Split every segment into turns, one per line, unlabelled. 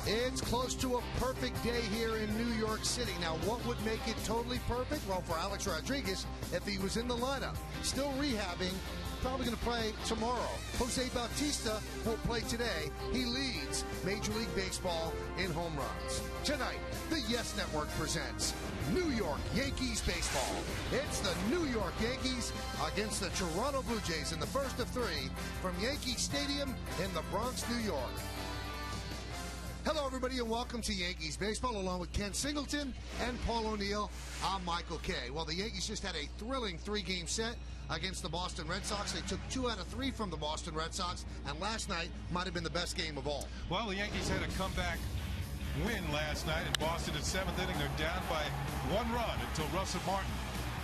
It's close to a perfect day here in New York City. Now, what would make it totally perfect? Well, for Alex Rodriguez, if he was in the lineup, still rehabbing, probably going to play tomorrow. Jose Bautista will play today. He leads Major League Baseball in home runs. Tonight, the Yes Network presents New York Yankees baseball. It's the New York Yankees against the Toronto Blue Jays in the first of three from Yankee Stadium in the Bronx, New York. Hello, everybody, and welcome to Yankees baseball, along with Ken Singleton and Paul O'Neill. I'm Michael Kay. Well, the Yankees just had a thrilling three-game set against the Boston Red Sox. They took 2 out of 3 from the Boston Red Sox, and last night might have been the best game of all.
Well, the Yankees had a comeback win last night in Boston in 7th inning. They're down by 1 run until Russell Martin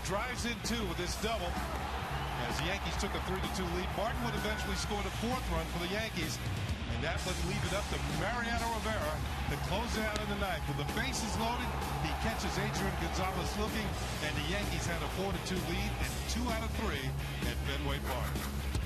drives in 2 with this double. As the Yankees took a 3-2 lead, Martin would eventually score the 4th run for the Yankees. And that would leave it up to Mariano Rivera to close it out in the 9th. With the bases loaded, he catches Adrian Gonzalez looking, and the Yankees had a 4-2 lead and 2 out of 3 at Fenway Park.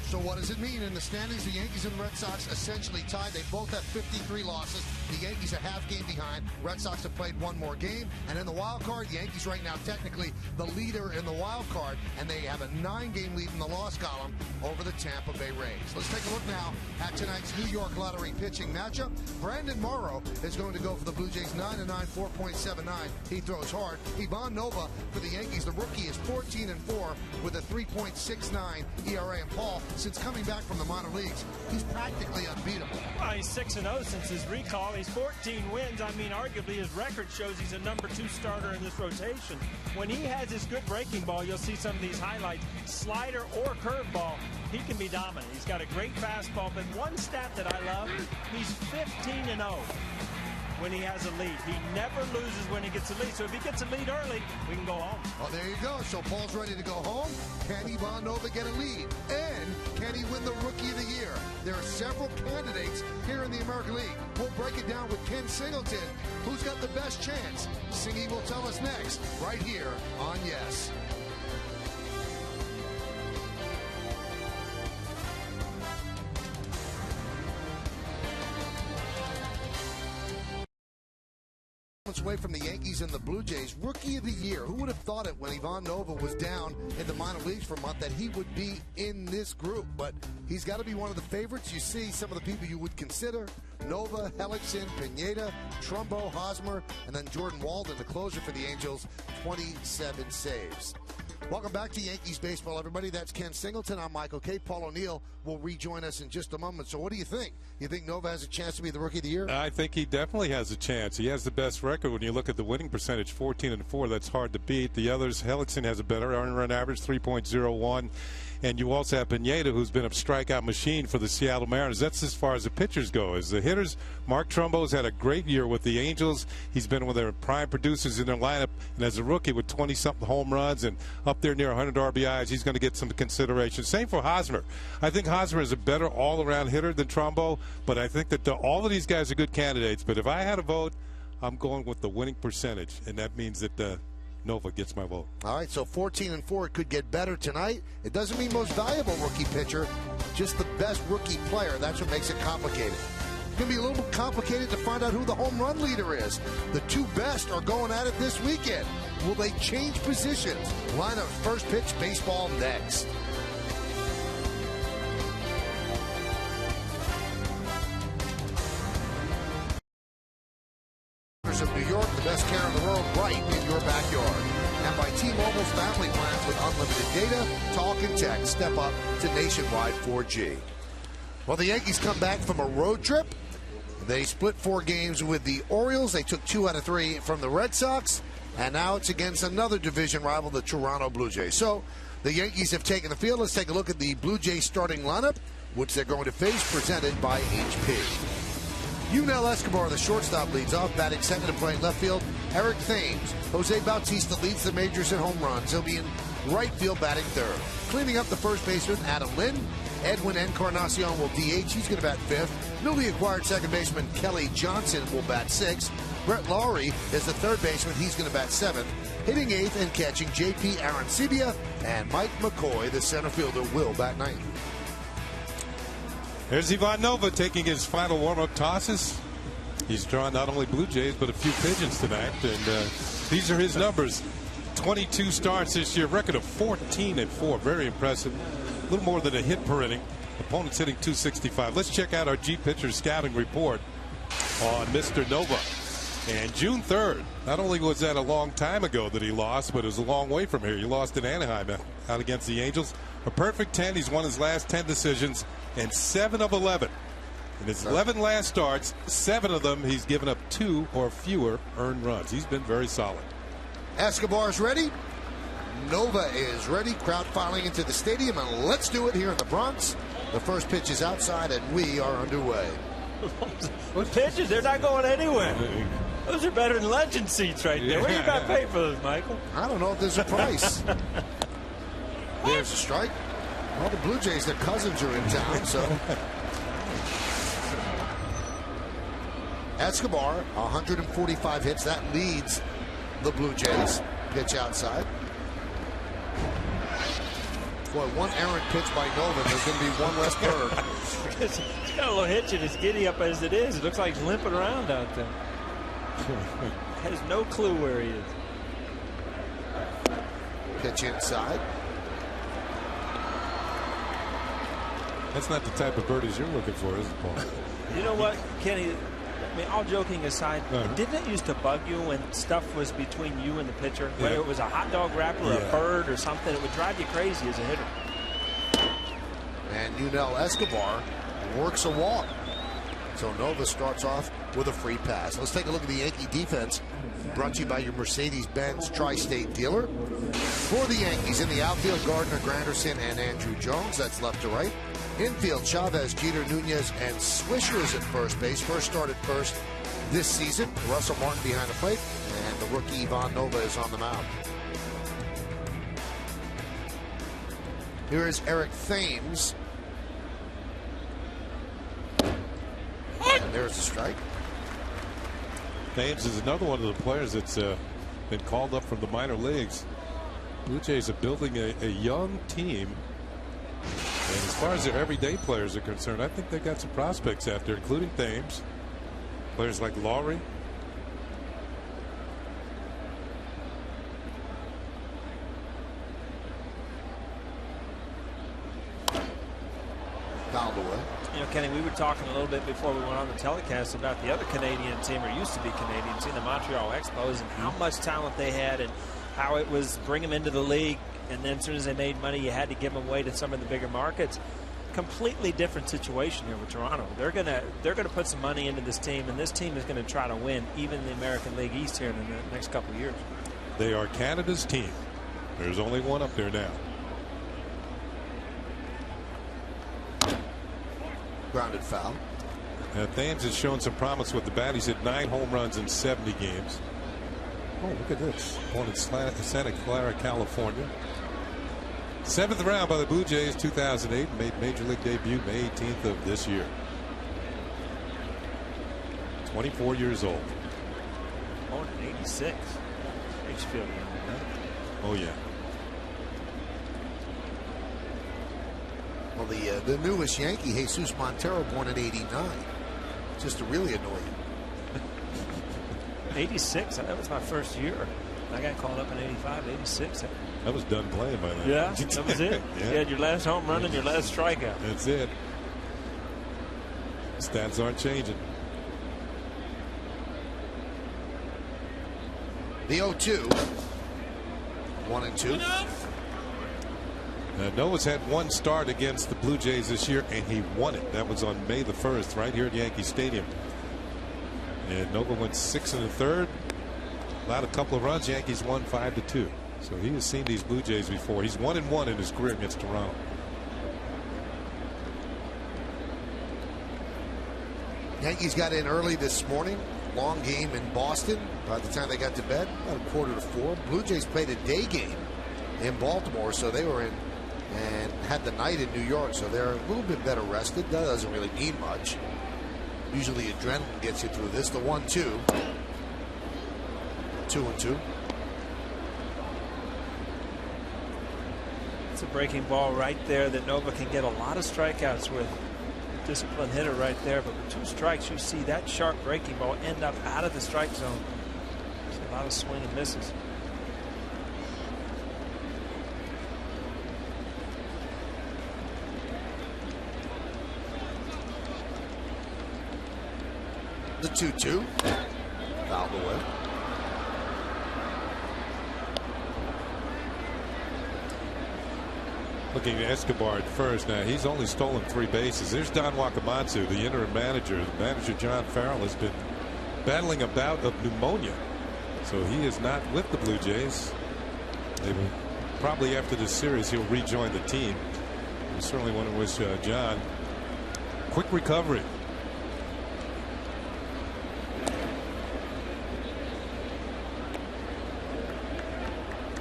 So what does it mean in the standings? The Yankees and Red Sox essentially tied. They both have 53 losses. The Yankees a half game behind. Red Sox have played 1 more game. And in the wild card, the Yankees right now technically the leader in the wild card, and they have a 9-game lead in the loss column over the Tampa Bay Rays. Let's take a look now at tonight's New York Lottery pitching matchup. Brandon Morrow is going to go for the Blue Jays, 9-9, 4.79. He throws hard. Ivan Nova for the Yankees. The rookie is 14-4 with a 3.69 ERA. And Paul, since coming back from the minor leagues, he's practically unbeatable.
Well, he's 6-0 since his recall. He's 14 wins. I mean, arguably his record shows he's a number 2 starter in this rotation. When he has his good breaking ball, you'll see some of these highlights. Slider or curveball, he can be dominant. He's got a great fastball, but one stat that I love, he's 15-0 when he has a lead. He never loses when he gets a lead. So if he gets a lead early, we can go home.
Well, there you go. So Paul's ready to go home. Can Ivan Nova get a lead? And can he win the Rookie of the Year? There are several candidates here in the American League. We'll break it down with Ken Singleton. Who's got the best chance? Singy will tell us next, right here on Yes. Away from the Yankees and the Blue Jays. Rookie of the Year. Who would have thought it when Ivan Nova was down in the minor leagues for a month that he would be in this group? But he's got to be one of the favorites. You see some of the people you would consider: Nova, Hellickson, Pineda, Trumbo, Hosmer, and then Jordan Walden, the closer for the Angels, 27 saves. Welcome back to Yankees baseball, everybody. That's Ken Singleton. I'm Michael Kay. Paul O'Neill will rejoin us in just a moment. So what do you think? You think Nova has a chance to be the Rookie of the Year?
I think he definitely has a chance. He has the best record when you look at the winning percentage, 14-4. That's hard to beat. The others, Hellickson has a better earned run average, 3.01. And you also have Pineda, who's been a strikeout machine for the Seattle Mariners. That's as far as the pitchers go. As the hitters, Mark Trumbo's had a great year with the Angels. He's been one of their prime producers in their lineup. And as a rookie with 20-something home runs and up there near 100 RBIs, he's going to get some consideration. Same for Hosmer. I think Hosmer is a better all-around hitter than Trumbo, but I think that all of these guys are good candidates. But if I had a vote, I'm going with the winning percentage, and that means that Nova gets my vote.
All right, so 14-4. It could get better tonight. It doesn't mean most valuable rookie pitcher, just the best rookie player. That's what makes it complicated. It's going to be a little bit complicated to find out who the home run leader is. The 2 best are going at it this weekend. Will they change positions? Lineup first pitch baseball next. Of New York, the best care in the world, right in your backyard. And by T-Mobile's family plans with unlimited data, talk, and text. Step up to nationwide 4G. Well, the Yankees come back from a road trip. They split 4 games with the Orioles. They took 2 out of 3 from the Red Sox. And now it's against another division rival, the Toronto Blue Jays. So the Yankees have taken the field. Let's take a look at the Blue Jays starting lineup, which they're going to face, presented by HP. Yunel Escobar, the shortstop, leads off, batting second and playing left field. Eric Thames. Jose Bautista leads the majors in home runs. He'll be in right field, batting third. Cleaning up the first baseman, Adam Lynn. Edwin Encarnacion will DH. He's going to bat fifth. Newly acquired second baseman Kelly Johnson will bat sixth. Brett Lawrie is the third baseman. He's going to bat seventh. Hitting eighth and catching JP Arancibia. And Mike McCoy, the center fielder, will bat ninth.
There's Ivan Nova taking his final warm-up tosses. He's drawn not only Blue Jays, but a few pigeons tonight. And these are his numbers. 22 starts this year, record of 14-4. Very impressive. A little more than a hit per inning. Opponent's hitting 265. Let's check out our G pitcher scouting report on Mr. Nova. And June 3rd, not only was that a long time ago that he lost, but it was a long way from here. He lost in Anaheim out against the Angels. A perfect 10. He's won his last 10 decisions and 7 of 11. In his 11 last starts, 7 of them he's given up 2 or fewer earned runs. He's been very solid.
Escobar's ready. Nova is ready. Crowd filing into the stadium, and let's do it here in the Bronx. The first pitch is outside, and we are underway.
What pitches? They're not going anywhere. Those are better than legend seats right there. What do you got to pay for those, Michael?
I don't know if there's a price. There's a strike. Well, the Blue Jays, their cousins are in town, so. Escobar, 145 hits. That leads the Blue Jays. Pitch outside. Boy, one errant pitch by Nova. There's going to be one less bird.
He's got a little hitch and as giddy up as it is. It looks like he's limping around out there. Has no clue where he is.
Pitch inside.
That's not the type of birdies you're looking for, is it, Paul?
You know what, Kenny? I mean, all joking aside, didn't it used to bug you when stuff was between you and the pitcher? Whether it was a hot dog wrapper or a bird or something, it would drive you crazy as a hitter.
And Yunel Escobar works a walk. So Nova starts off with a free pass. Let's take a look at the Yankee defense. Brought to you by your Mercedes-Benz Tri-State dealer. For the Yankees in the outfield, Gardner, Granderson, and Andrew Jones. That's left to right. Infield, Chavez, Jeter, Nunez, and Swisher is at first base. First started first this season. Russell Martin behind the plate. And the rookie Ivan Nova is on the mound. Here is Eric Thames. And there's the strike.
Thames is another one of the players that's been called up from the minor leagues. Blue Jays are building a young team. And as far as their everyday players are concerned, I think they got some prospects out there, including Thames. Players like Lowry.
Fouled away.
You know, Kenny, we were talking a little bit before we went on the telecast about the other Canadian team, or used to be Canadian team, the Montreal Expos, and how much talent they had and how it was bring them into the league, and then as soon as they made money, you had to give them away to some of the bigger markets. Completely different situation here with Toronto. They're gonna put some money into this team, and this team is going to try to win even the American League East here in the next couple of years.
They are Canada's team. There's only one up there now.
Grounded foul.
Thames has shown some promise with the bat. He's hit 9 home runs in 70 games. Oh, look at this. Born in Santa Clara, California. 7th round by the Blue Jays, 2008. Made Major League debut May 18th of this year. 24 years old.
Born in 86. Richfield.
Oh, yeah.
Well, the newest Yankee, Jesus Montero, born in '89. Just to really annoy you.
86. That was my first year. I got called up in 85, 86.
I was done playing by then.
Yeah, that was it.
Yeah.
You had your last home run and your last strikeout.
That's it. Stats aren't changing.
The 0-2. 1-2.
Noah's had one start against the Blue Jays this year, and he won it. That was on May the 1st, right here at Yankee Stadium. And Nova went 6 1/3. Allowed a couple of runs. Yankees won 5-2. So he has seen these Blue Jays before. He's 1-1 in his career against Toronto.
Yankees got in early this morning. Long game in Boston. By the time they got to bed, about 3:45. Blue Jays played a day game in Baltimore, so they were in and had the night in New York, so they're a little bit better rested. That doesn't really mean much. Usually adrenaline gets you through this. The 1-2. 2-2.
It's a breaking ball right there that Nova can get a lot of strikeouts with. disciplined hitter right there, but with 2 strikes, you see that sharp breaking ball end up out of the strike zone. There's a lot of swing and misses.
The 2-2. Fouled away.
Looking at Escobar at first. Now, he's only stolen 3 bases. There's Don Wakamatsu, the interim manager. Manager John Farrell has been battling a bout of pneumonia, so he is not with the Blue Jays. They will probably, after this series, he'll rejoin the team. We certainly want to wish John quick recovery.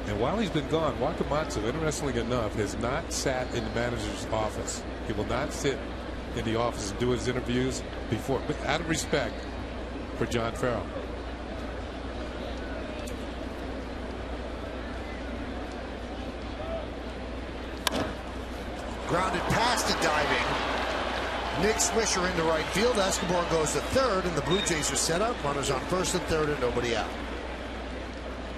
And while he's been gone, Wakamatsu, interestingly enough, has not sat in the manager's office. He will not sit in the office and do his interviews before, but out of respect for John Farrell.
Grounded past it, diving. Nick Swisher into right field. Escobar goes to third, and the Blue Jays are set up. Runners on first and third, and nobody out.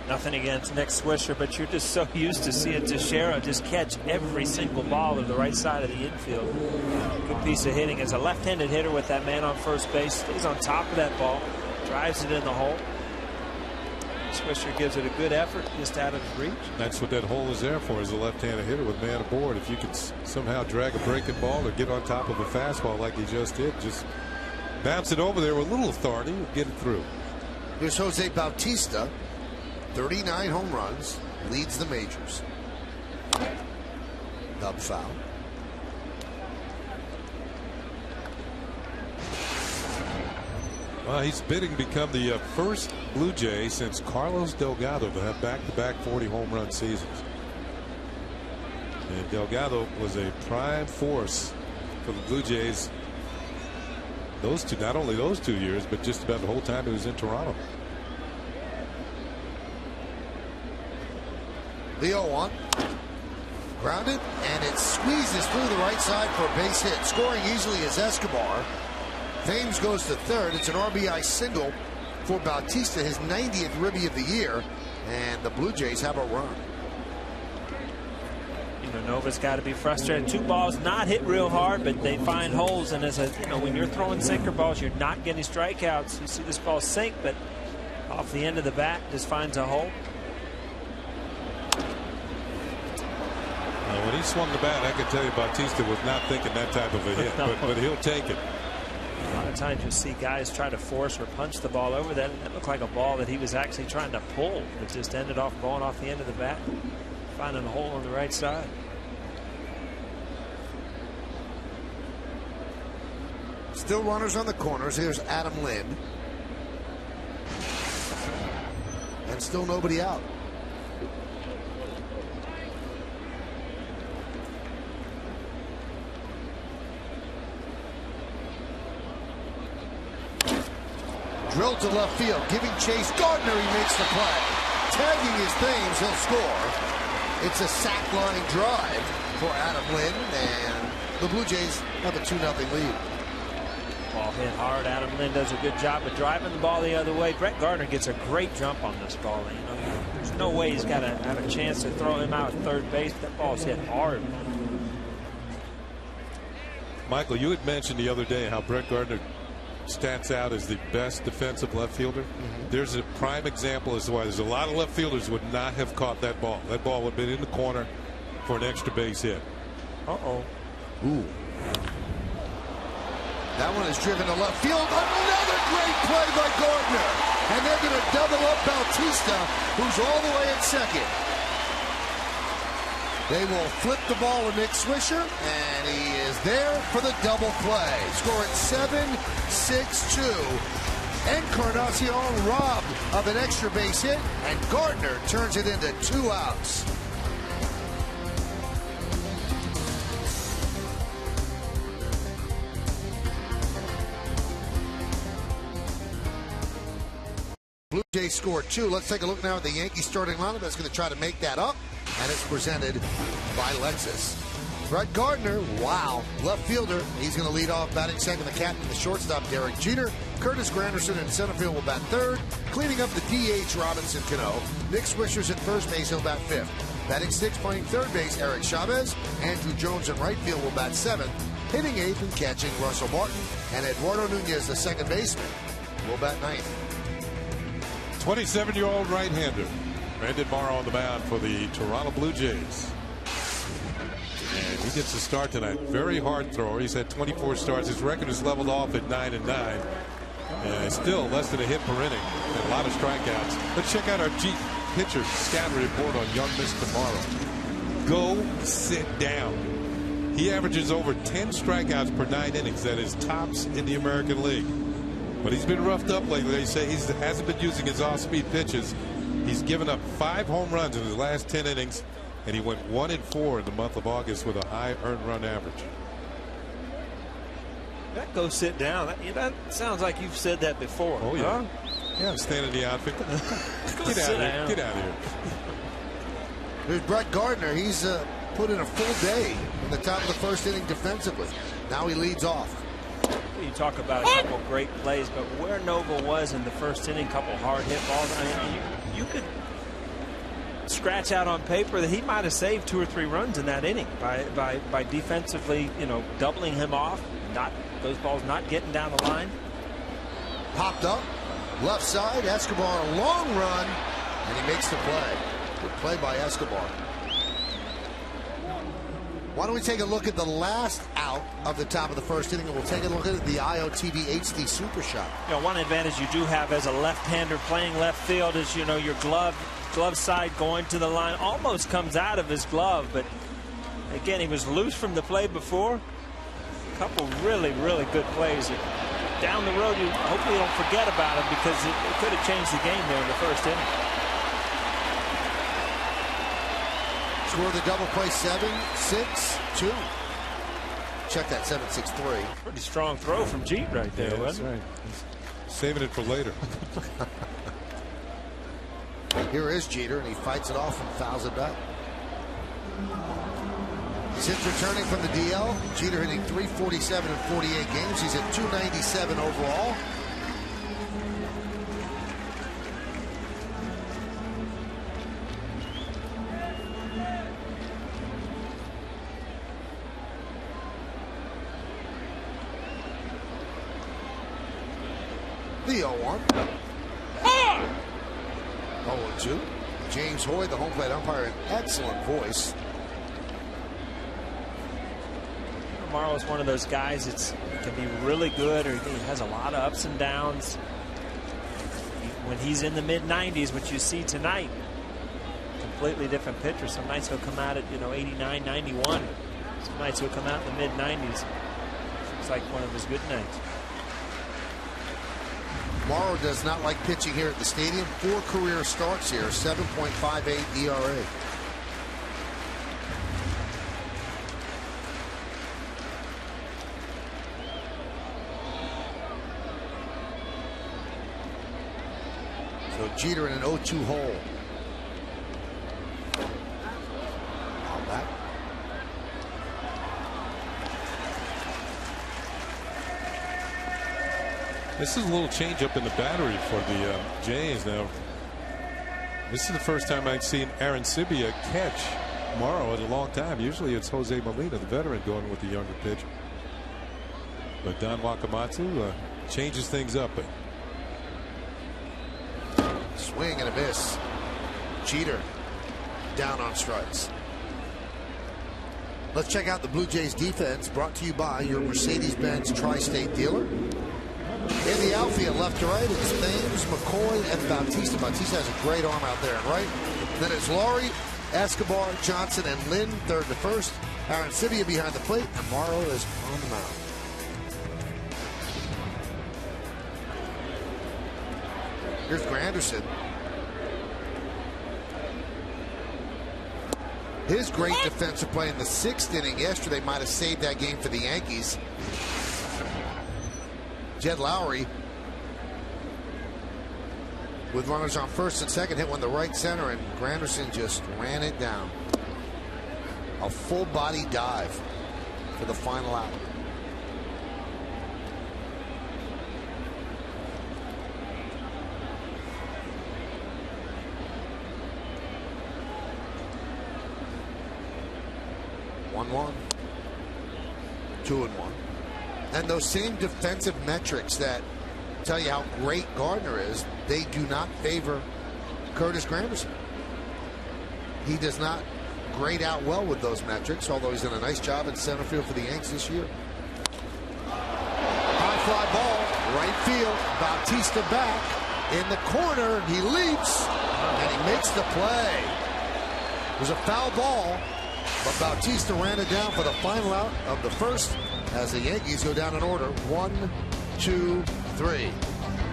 Nothing against Nick Swisher, but you're just so used to seeing Teixeira just catch every single ball to the right side of the infield. Good piece of hitting as a left-handed hitter with that man on first base. Stays on top of that ball, drives it in the hole. Swisher gives it a good effort, just out of his reach.
That's what that hole is there for, is a left-handed hitter with man aboard. If you can somehow drag a breaking ball or get on top of a fastball like he just did, just bounce it over there with a little authority and get it through.
Here's Jose Bautista. 39 home runs, leads the majors. Nub foul.
Well, he's bidding to become the first Blue Jay since Carlos Delgado to have back-to-back 40 home run seasons. And Delgado was a prime force for the Blue Jays. Those two, not only those 2 years, but just about the whole time he was in Toronto.
The 0-1. Grounded, and it squeezes through the right side for a base hit. Scoring easily is Escobar. Thames goes to third. It's an RBI single for Bautista, his 90th ribby of the year, and the Blue Jays have a run.
You know, Nova's got to be frustrated. 2 balls not hit real hard, but they find holes. And as a, you know, when you're throwing sinker balls, you're not getting strikeouts. You see this ball sink, but off the end of the bat, just finds a hole.
When he swung the bat, I can tell you Bautista was not thinking that type of a hit, but he'll take it.
A lot of times you'll see guys try to force or punch the ball over that. It looked like a ball that he was actually trying to pull. It just ended off going off the end of the bat, finding a hole on the right side.
Still runners on the corners. Here's Adam Lind. And still nobody out. Drilled to left field, giving chase. Gardner, he makes the play. Tagging his Thames, he'll score. It's a sack line drive for Adam Lind, and the Blue Jays have a 2-0 lead.
Ball hit hard. Adam Lind does a good job of driving the ball the other way. Brett Gardner gets a great jump on this ball. You know, there's no way he's got to have a chance to throw him out at third base. That ball's hit hard.
Michael, you had mentioned the other day how Brett Gardner stats out as the best defensive left fielder. There's a prime example as to why there's a lot of left fielders would not have caught that ball. That ball would have been in the corner for an extra base hit.
Ooh. That one is driven to left field. Another great play by Gardner. And they're going to double up Bautista, who's all the way at second. They will flip the ball to Nick Swisher, and he is there for the double play. Scoring 7-6-2. Encarnacion robbed of an extra base hit, and Gardner turns it into 2 outs. Blue Jays scored 2. Let's take a look now at the Yankees starting lineup that's going to try to make that up. And it's presented by Lexus. Brett Gardner, wow, left fielder. He's going to lead off, batting second. The captain, the shortstop, Derek Jeter. Curtis Granderson in center field will bat third. Cleaning up the DH, Robinson Cano. Nick Swisher's at first base, he'll bat fifth. Batting sixth, playing third base, Eric Chavez. Andrew Jones in right field will bat seventh. Hitting eighth and catching, Russell Martin. And Eduardo Nunez, the second baseman, will bat ninth.
27-year-old right-hander Brandon Morrow on the mound for the Toronto Blue Jays. And he gets a start tonight. Very hard thrower. He's had 24 starts. His record is leveled off at 9-9. Still less than a hit per inning and a lot of strikeouts. Let's check out our pitcher scouting report on young Mr. Morrow. Go sit down. He averages over 10 strikeouts per 9 innings. That is tops in the American League. But he's been roughed up lately. They say he hasn't been using his off-speed pitches. He's given up 5 home runs in his last 10 innings. And he went 1-4 in the month of August with a high earned run average.
That go sit down. That sounds like you've said that before.
Oh, yeah. Huh? Yeah, stand in the outfield. Get out of here. Get out of here.
There's Brett Gardner. He's put in a full day in the top of the first inning defensively. Now he leads off.
You talk about a couple great plays, but where Nova was in the first inning, couple hard hit balls. I mean, you could scratch out on paper that he might have saved 2 or 3 runs in that inning by defensively, doubling him off, those balls not getting down the line.
Popped up left side, Escobar a long run, and he makes the play. Good play by Escobar. Why don't we take a look at the last out of the top of the first inning, and we'll take a look at the IOTV HD Super Shot.
One advantage you do have as a left-hander playing left field is your glove side going to the line almost comes out of his glove, but again, he was loose from the play before. A couple really good plays. Down the road, you hopefully don't forget about him, because it could have changed the game there in the first inning.
Score the double play 7-6-2. Check that 7-6-3.
Pretty strong throw from Jeet right there.
Yeah, that's right. He's saving it for later.
Here is Jeter, and he fights it off and fouls it back. Since returning from the DL, Jeter hitting .347 in 48 games. He's at .297 overall. The 0-1. 0-2. James Hoy, the home plate umpire, an excellent voice.
Morrow is one of those guys that can be really good, or he has a lot of ups and downs. When he's in the mid-90s, which you see tonight, completely different pitcher. Some nights he'll come out at 89, 91. Some nights he'll come out in the mid-90s. It's like one of his good nights.
Morrow does not like pitching here at the stadium. 4 career starts here, 7.58 ERA. So Jeter in an 0-2 hole. All back.
This is a little change up in the battery for the Jays now. This is the first time I've seen Aaron Sibia catch Morrow in a long time. Usually it's Jose Molina, the veteran, going with the younger pitcher. But Don Wakamatsu changes things up.
Swing and a miss. Jeter down on strikes. Let's check out the Blue Jays defense, brought to you by your Mercedes-Benz Tri-State dealer. In the outfield, left to right, it's Thames, McCoy, and Bautista. Bautista has a great arm out there and right. Then it's Laurie, Escobar, Johnson, and Lynn, third to first. Aaron Sibia behind the plate, and Morrow is on the mound. Here's Granderson. His great defensive play in the 6th inning yesterday might have saved that game for the Yankees. Jed Lowry, with runners on first and second, hit one to right center, and Granderson just ran it down. A full body dive for the final out. One, 2-1. And those same defensive metrics that tell you how great Gardner is, they do not favor Curtis Granderson. He does not grade out well with those metrics, although he's done a nice job in center field for the Yanks this year. High fly ball, right field. Bautista back in the corner. He leaps and he makes the play. It was a foul ball, but Bautista ran it down for the final out of the first as the Yankees go down in order. 1, 2, 3.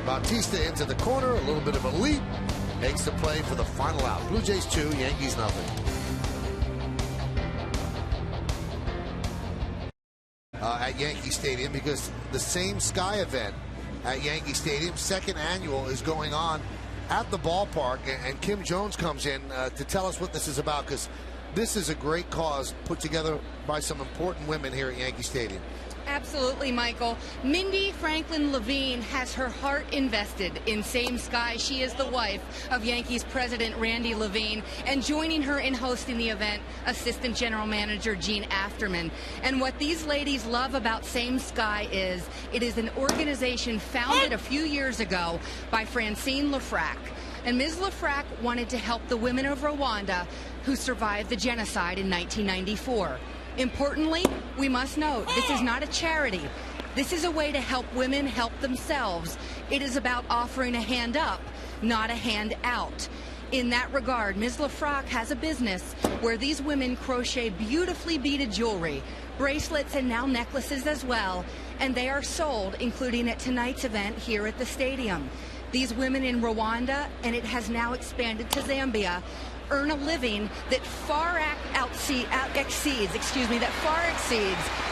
Bautista into the corner, a little bit of a leap, makes the play for the final out. Blue Jays 2, Yankees nothing. At Yankee Stadium, because the Same Sky event at Yankee Stadium, second annual, is going on at the ballpark, and Kim Jones comes in to tell us what this is about, because this is a great cause put together by some important women here at Yankee Stadium.
Absolutely, Michael. Mindy Franklin Levine has her heart invested in Same Sky. She is the wife of Yankees president Randy Levine, and joining her in hosting the event, Assistant General Manager Gene Afterman. And what these ladies love about Same Sky is it is an organization founded a few years ago by Francine Lafrac. And Ms. Lafrac wanted to help the women of Rwanda who survived the genocide in 1994. Importantly, we must note, this is not a charity. This is a way to help women help themselves. It is about offering a hand up, not a hand out. In that regard, Ms. Lafrac has a business where these women crochet beautifully beaded jewelry, bracelets, and now necklaces as well, and they are sold, including at tonight's event here at the stadium. These women in Rwanda, and it has now expanded to Zambia, earn a living that far exceeds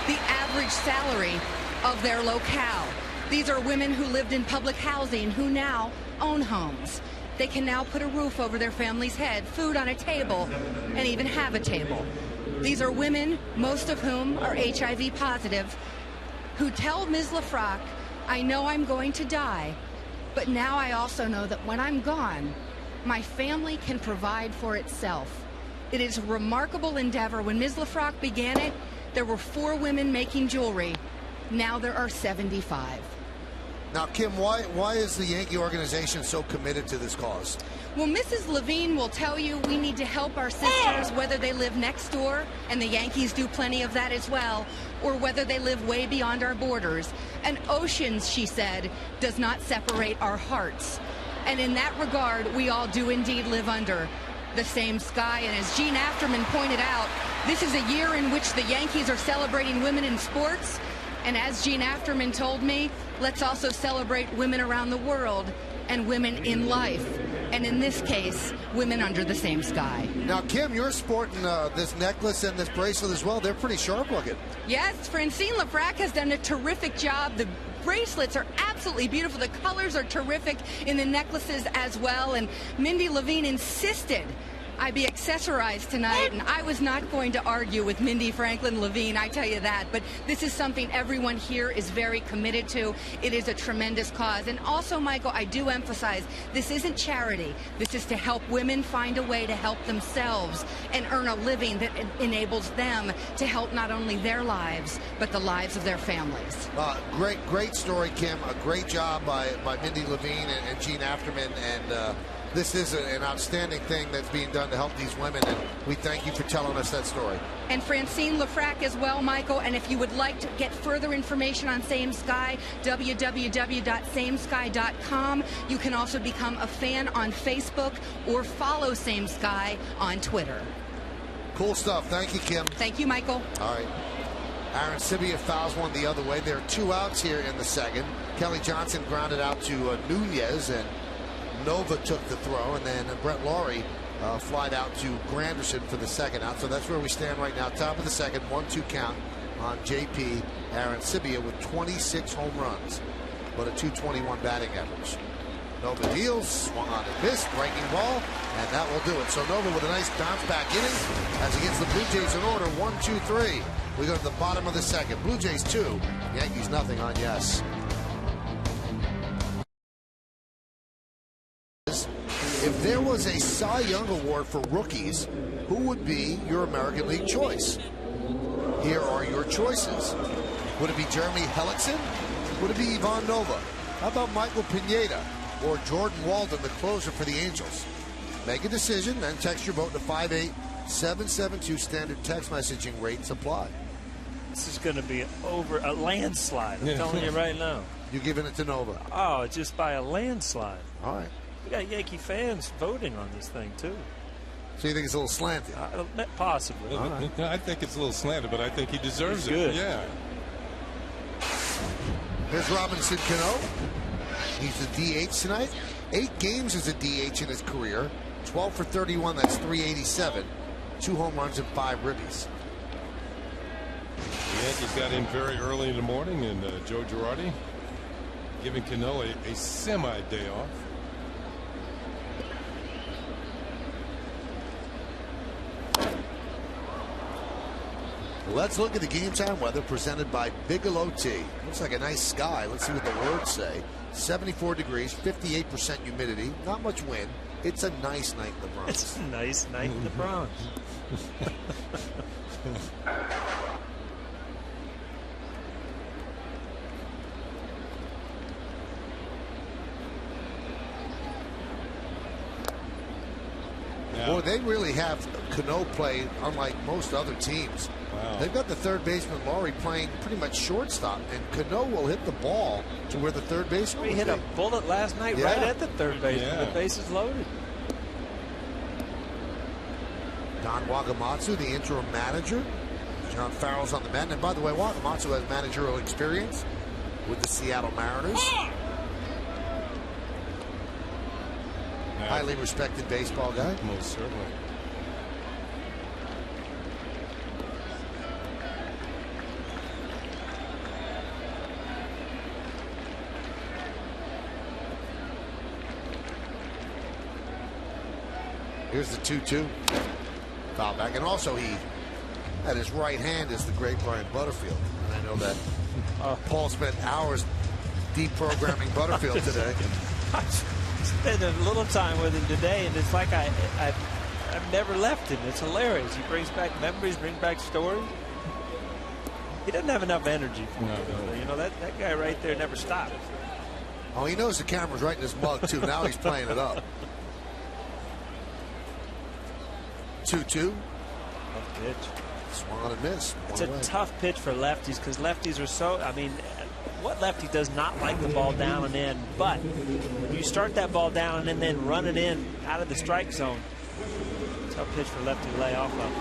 the average salary of their locale. These are women who lived in public housing who now own homes. They can now put a roof over their family's head, food on a table, and even have a table. These are women, most of whom are HIV positive, who tell Ms. Lafrac, I know I'm going to die, but now I also know that when I'm gone, my family can provide for itself. It is a remarkable endeavor. When Ms. Lafrac began it, there were 4 women making jewelry. Now there are 75.
Now, Kim, why is the Yankee organization so committed to this cause?
Well, Mrs. Levine will tell you we need to help our sisters, whether they live next door, and the Yankees do plenty of that as well, or whether they live way beyond our borders. And oceans, she said, does not separate our hearts. And in that regard, we all do indeed live under the same sky. And as Gene Afterman pointed out, this is a year in which the Yankees are celebrating women in sports. And as Gene Afterman told me, let's also celebrate women around the world and women in life. And in this case, women under the same sky.
Now, Kim, you're sporting this necklace and this bracelet as well. They're pretty sharp looking.
Yes, Francine Lafrac has done a terrific job. The bracelets are absolutely beautiful. The colors are terrific in the necklaces as well. And Mindy Levine insisted I be accessorized tonight, and I was not going to argue with Mindy Franklin Levine, I tell you that. But this is something everyone here is very committed to. It is a tremendous cause. And also, Michael, I do emphasize, this isn't charity. This is to help women find a way to help themselves and earn a living that enables them to help not only their lives, but the lives of their families.
Great story, Kim. A great job by Mindy Levine and Gene Afterman. And this is an outstanding thing that's being done to help these women, and we thank you for telling us that story.
And Francine Lafrac as well, Michael. And if you would like to get further information on Same Sky, www.samesky.com. You can also become a fan on Facebook or follow Same Sky on Twitter.
Cool stuff. Thank you, Kim.
Thank you, Michael.
All right. Aaron Sibia fouls one the other way. There are 2 outs here in the second. Kelly Johnson grounded out to Nunez, and Nova took the throw, and then Brett Laurie flied out to Granderson for the second out. So that's where we stand right now. Top of the second, 1-2 count on JP Aaron Sibia with 26 home runs, but a .221 batting average. Nova deals, swung on and missed, breaking ball, and that will do it. So Nova with a nice bounce back inning as he gets the Blue Jays in order. 1-2-3. We go to the bottom of the second. Blue Jays 2, Yankees nothing on Yes. If there was a Cy Young Award for rookies, who would be your American League choice? Here are your choices. Would it be Jeremy Hellickson? Would it be Ivan Nova? How about Michael Pineda or Jordan Walden, the closer for the Angels? Make a decision, then text your vote to 58772. Standard text messaging rates apply.
This is going to be a landslide. I'm telling you right now.
You giving it to Nova?
Oh, just by a landslide.
All right.
We got Yankee fans voting on this thing, too.
So you think it's a little slanted?
Possibly.
Right. I think it's a little slanted, but I think he deserves
He's good.
Yeah.
Here's Robinson Cano. He's the DH tonight. 8 games as a DH in his career. 12 for 31. That's 387. 2 home runs and 5 ribbies.
The Yankees got in very early in the morning, and Joe Girardi giving Cano a semi-day off.
Let's look at the game time weather presented by Bigelow Tea. Looks like a nice sky. Let's see what the words say. 74 degrees, 58% humidity, not much wind. It's a nice night in the Bronx.
It's a nice night in the Bronx.
Boy, they really have Cano play unlike most other teams.
Wow.
They've got the third baseman Laurie playing pretty much shortstop, and Cano will hit the ball to where the third baseman
He hit a bullet last night right at the third base.
Yeah.
The base is loaded.
Don Wakamatsu, the interim manager. John Farrell's on the mound. And by the way, Wakamatsu has managerial experience with the Seattle Mariners. Highly respected baseball guy.
Most certainly.
Here's the 2-2. Foul back. And also he, at his right hand, is the great Brian Butterfield. And I know that Paul spent hours deprogramming Butterfield today.
Spent a little time with him today, and it's like I've never left him. It's hilarious. He brings back memories, brings back stories. He doesn't have enough energy for it. You know, that guy right there never stops.
Oh, he knows the camera's right in his mug, too. Now he's playing it up. 2-2.
Tough pitch.
Swung on and missed.
It's a tough pitch for lefties because lefties are so, I mean, what lefty does not like the ball down and in? But when you start that ball down and then run it in out of the strike zone, tough pitch for lefty to lay off of.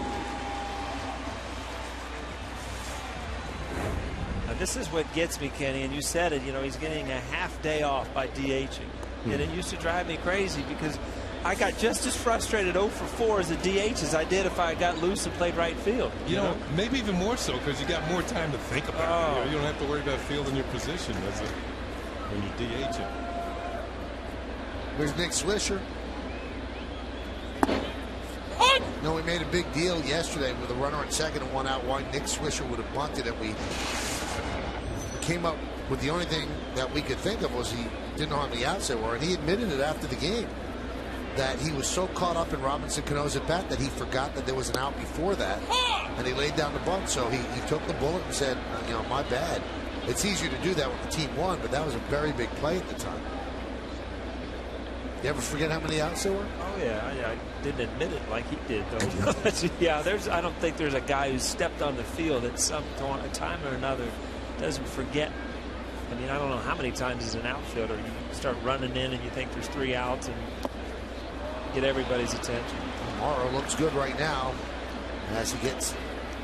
Now this is what gets me, Kenny, and you said it, you know, he's getting a half day off by DHing. And it used to drive me crazy because I got just as frustrated 0 for 4 as a DH as I did if I got loose and played right field.
You know, maybe even more so because you got more time to think about it. You don't have to worry about fielding your position when you're DHing.
Here's Nick Swisher. No, we made a big deal yesterday with a runner at second and 1 out why Nick Swisher would have bunted, and we came up with the only thing that we could think of was he didn't know how many outs there were, and he admitted it after the game that he was so caught up in Robinson Cano's at bat that he forgot that there was an out before that, and he laid down the bunt. So he took the bullet and said, you know, my bad. It's easier to do that when the team won, but that was a very big play at the time. You ever forget how many outs there were?
Oh yeah, I didn't admit it like he did though. Yeah, I don't think there's a guy who's stepped on the field at some time or another doesn't forget. I mean, I don't know how many times as an outfielder you start running in and you think there's 3 outs and get everybody's attention.
Morrow looks good right now as he gets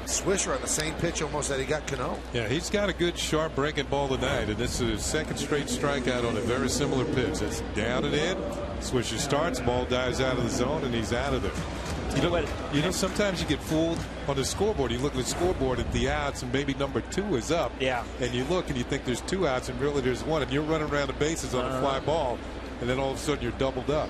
Swisher on the same pitch almost that he got Cano.
Yeah, he's got a good sharp breaking ball tonight, and this is his second straight strikeout on a very similar pitch. It's down and in. Swisher starts, ball dives out of the zone, and he's out of there. You know, sometimes you get fooled on the scoreboard. You look at the scoreboard at the outs, and maybe number 2 is up.
Yeah.
And you look and you think there's 2 outs, and really there's 1, and you're running around the bases on a fly ball. and then all of a sudden you're doubled up.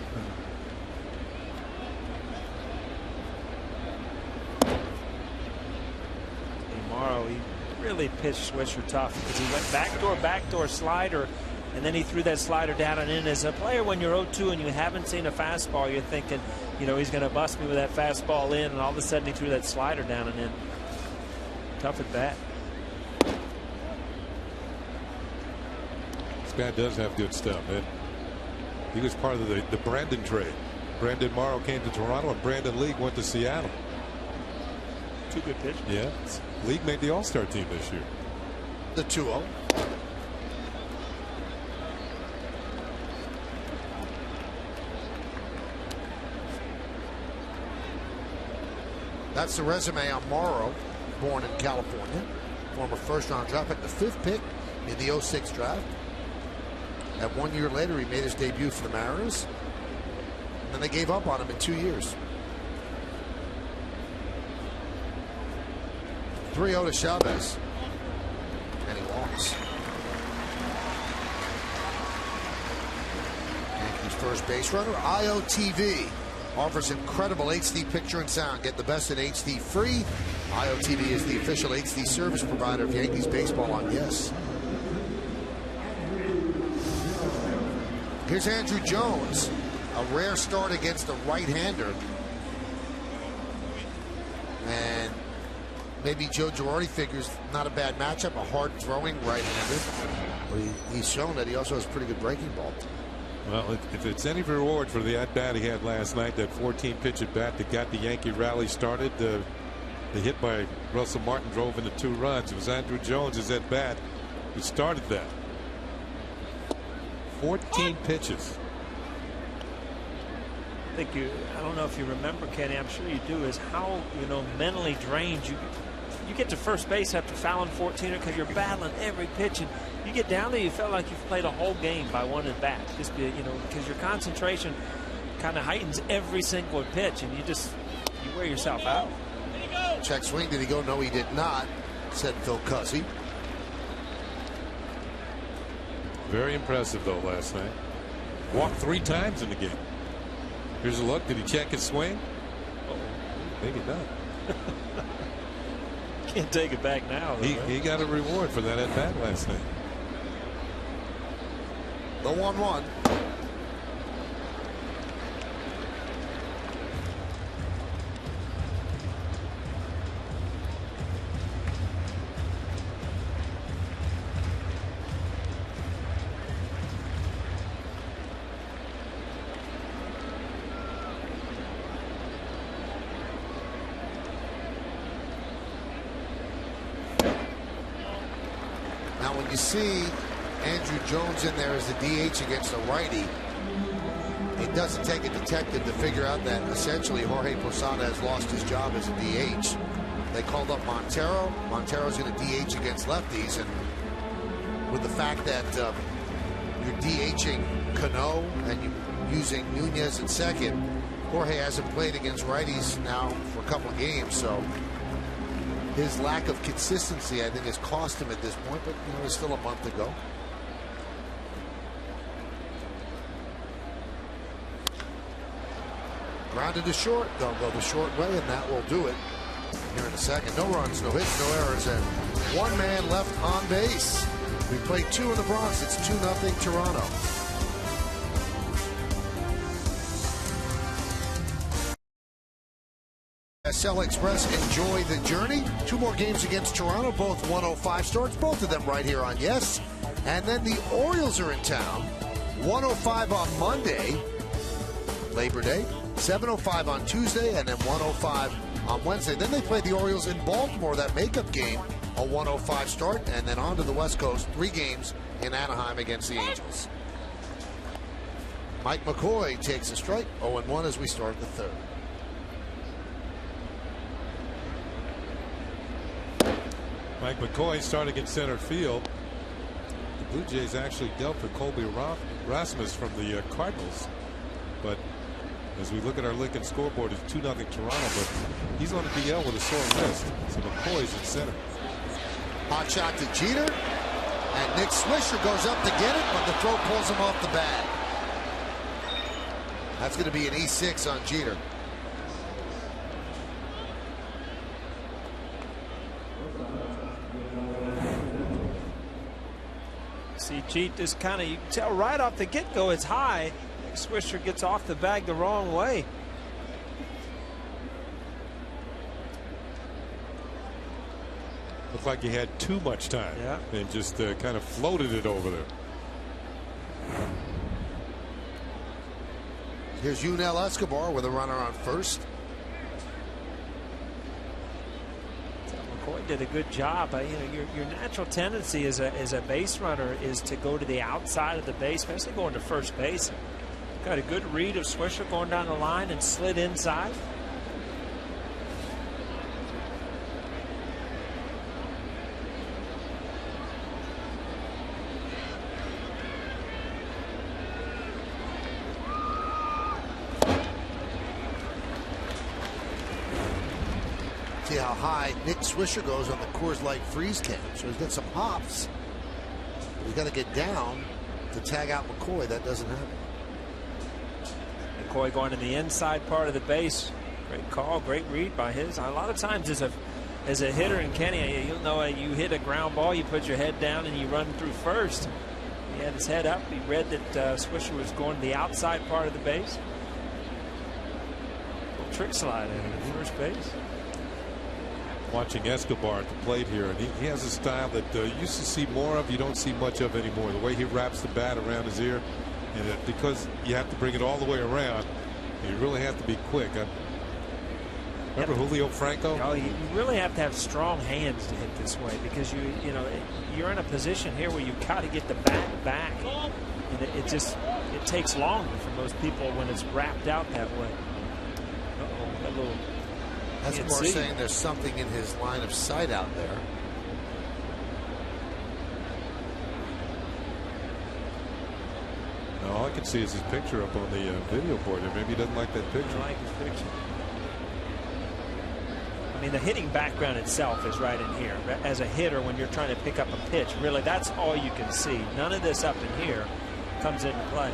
Morrow, he really pitched Swisher tough because he went backdoor slider, and then he threw that slider down and in. As a player, when you're 0-2 and you haven't seen a fastball, you're thinking, you know, he's going to bust me with that fastball in, and all of a sudden he threw that slider down and in. Tough at bat.
This guy does have good stuff, man. He was part of the Brandon trade. Brandon Morrow came to Toronto, and Brandon League went to Seattle.
Two good pitchers.
Yeah. League made the All-Star team this year.
The 2-0. That's the resume on Morrow, born in California. Former first-round draft pick, the 5th pick in the 06 draft. And 1 year later, he made his debut for the Mariners. And then they gave up on him in 2 years. 3-0 to Chavez. And he walks. Yankees first base runner, IOTV. Offers incredible HD picture and sound. Get the best in HD free. IOTV is the official HD service provider of Yankees baseball on Yes. Here's Andrew Jones. A rare start against a right-hander. And maybe Joe Girardi figures not a bad matchup, a hard-throwing right-hander. But he's shown that he also has pretty good breaking ball.
Well, if it's any reward for the at-bat he had last night, that 14-pitch at-bat that got the Yankee rally started, the hit by Russell Martin drove into 2 runs. It was Andrew Jones' at-bat who started that. 14 pitches.
I don't know if you remember, Kenny, I'm sure you do, is how, you know, mentally drained you get to first base after fouling 14er because you're battling every pitch, and you get down there, you felt like you've played a whole game by one at bat. Just be, you know, because your concentration kind of heightens every single pitch, and you wear yourself out.
Check swing. Did he go? No, he did not, said Phil Cuzzy.
Very impressive, though, last night. Walked 3 times in the game. Here's a look. Did he check his swing? Maybe not.
Can't take it back now, though,
he got a reward for that at bat last night.
The 1-1. Now, when you see Andrew Jones in there as the DH against a righty, it doesn't take a detective to figure out that essentially Jorge Posada has lost his job as a DH. They called up Montero. Montero's going to DH against lefties, and with the fact that you're DHing Cano and you're using Nunez in second, Jorge hasn't played against righties now for a couple of games, so his lack of consistency, I think, has cost him at this point, but you know, there's still a month to go. Grounded to short. They'll go the short way, and that will do it here in a second. No runs, no hits, no errors, and 1 man left on base. We played 2 in the Bronx. It's 2-0 Toronto. SL Express, enjoy the journey. 2 more games against Toronto, both 105 starts, both of them right here on Yes. And then the Orioles are in town. 105 on Monday, Labor Day, 7:05 on Tuesday, and then 105 on Wednesday. Then they play the Orioles in Baltimore, that makeup game, a 105 start, and then on to the West Coast, 3 games in Anaheim against the Angels. Mike McCoy takes a strike, 0-1 as we start the 3rd.
Mike McCoy starting in center field. The Blue Jays actually dealt for Colby Rasmus from the Cardinals, but as we look at our Lincoln scoreboard, it's 2-0 Toronto, but he's on the DL with a sore wrist, so McCoy's in center.
Hot shot to Jeter, and Nick Swisher goes up to get it, but the throw pulls him off the bag. That's going to be an E6 on Jeter.
See, Jeter just kind of, you can tell right off the get-go it's high. Swisher gets off the bag the wrong way.
Looked like he had too much time.
Yeah.
And just kind of floated it over there.
Here's Yunel Escobar with a runner on first.
McCoy did a good job. You know, your natural tendency as a base runner is to go to the outside of the base, especially going to first base. Got a good read of Swisher going down the line and slid inside.
See how high Nick Swisher goes on the Coors Light freeze can. So he's got some hops. He's got to get down to tag out McCoy. That doesn't happen.
McCoy going to the inside part of the base. Great call, great read by his. A lot of times as a hitter in Kenny, you'll know you hit a ground ball, you put your head down and you run through first. He had his head up. He read that Swisher was going to the outside part of the base. Little trick slide in first base.
Watching Escobar at the plate here, and he has a style that you used to see more of, you don't see much of anymore. The way he wraps the bat around his ear, and because you have to bring it all the way around, you really have to be quick. Remember Julio Franco?
Oh, you really have to have strong hands to hit this way, because you're in a position here where you've got to get the bat back, and it takes longer for most people when it's wrapped out that way. That little.
That's more saying there's something in his line of sight out there.
All I can see is his picture up on the video board. Maybe he doesn't like that picture.
I like his picture. I mean, the hitting background itself is right in here. As a hitter, when you're trying to pick up a pitch, really, that's all you can see. None of this up in here comes into play.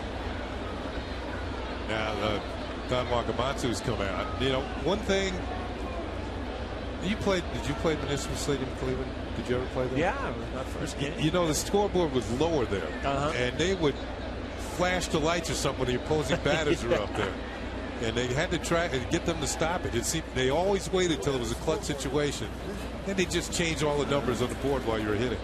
Now, Don Wakamatsu's come out. You know, one thing. Did you play Municipal Stadium in Cleveland? Did you ever play there?
Yeah, it was my first game.
You know, the scoreboard was lower there, and they would flash the lights or something when the opposing batters were up there, and they had to try and get them to stop it. It seemed they always waited till it was a clutch situation, then they just changed all the numbers on the board while you were hitting.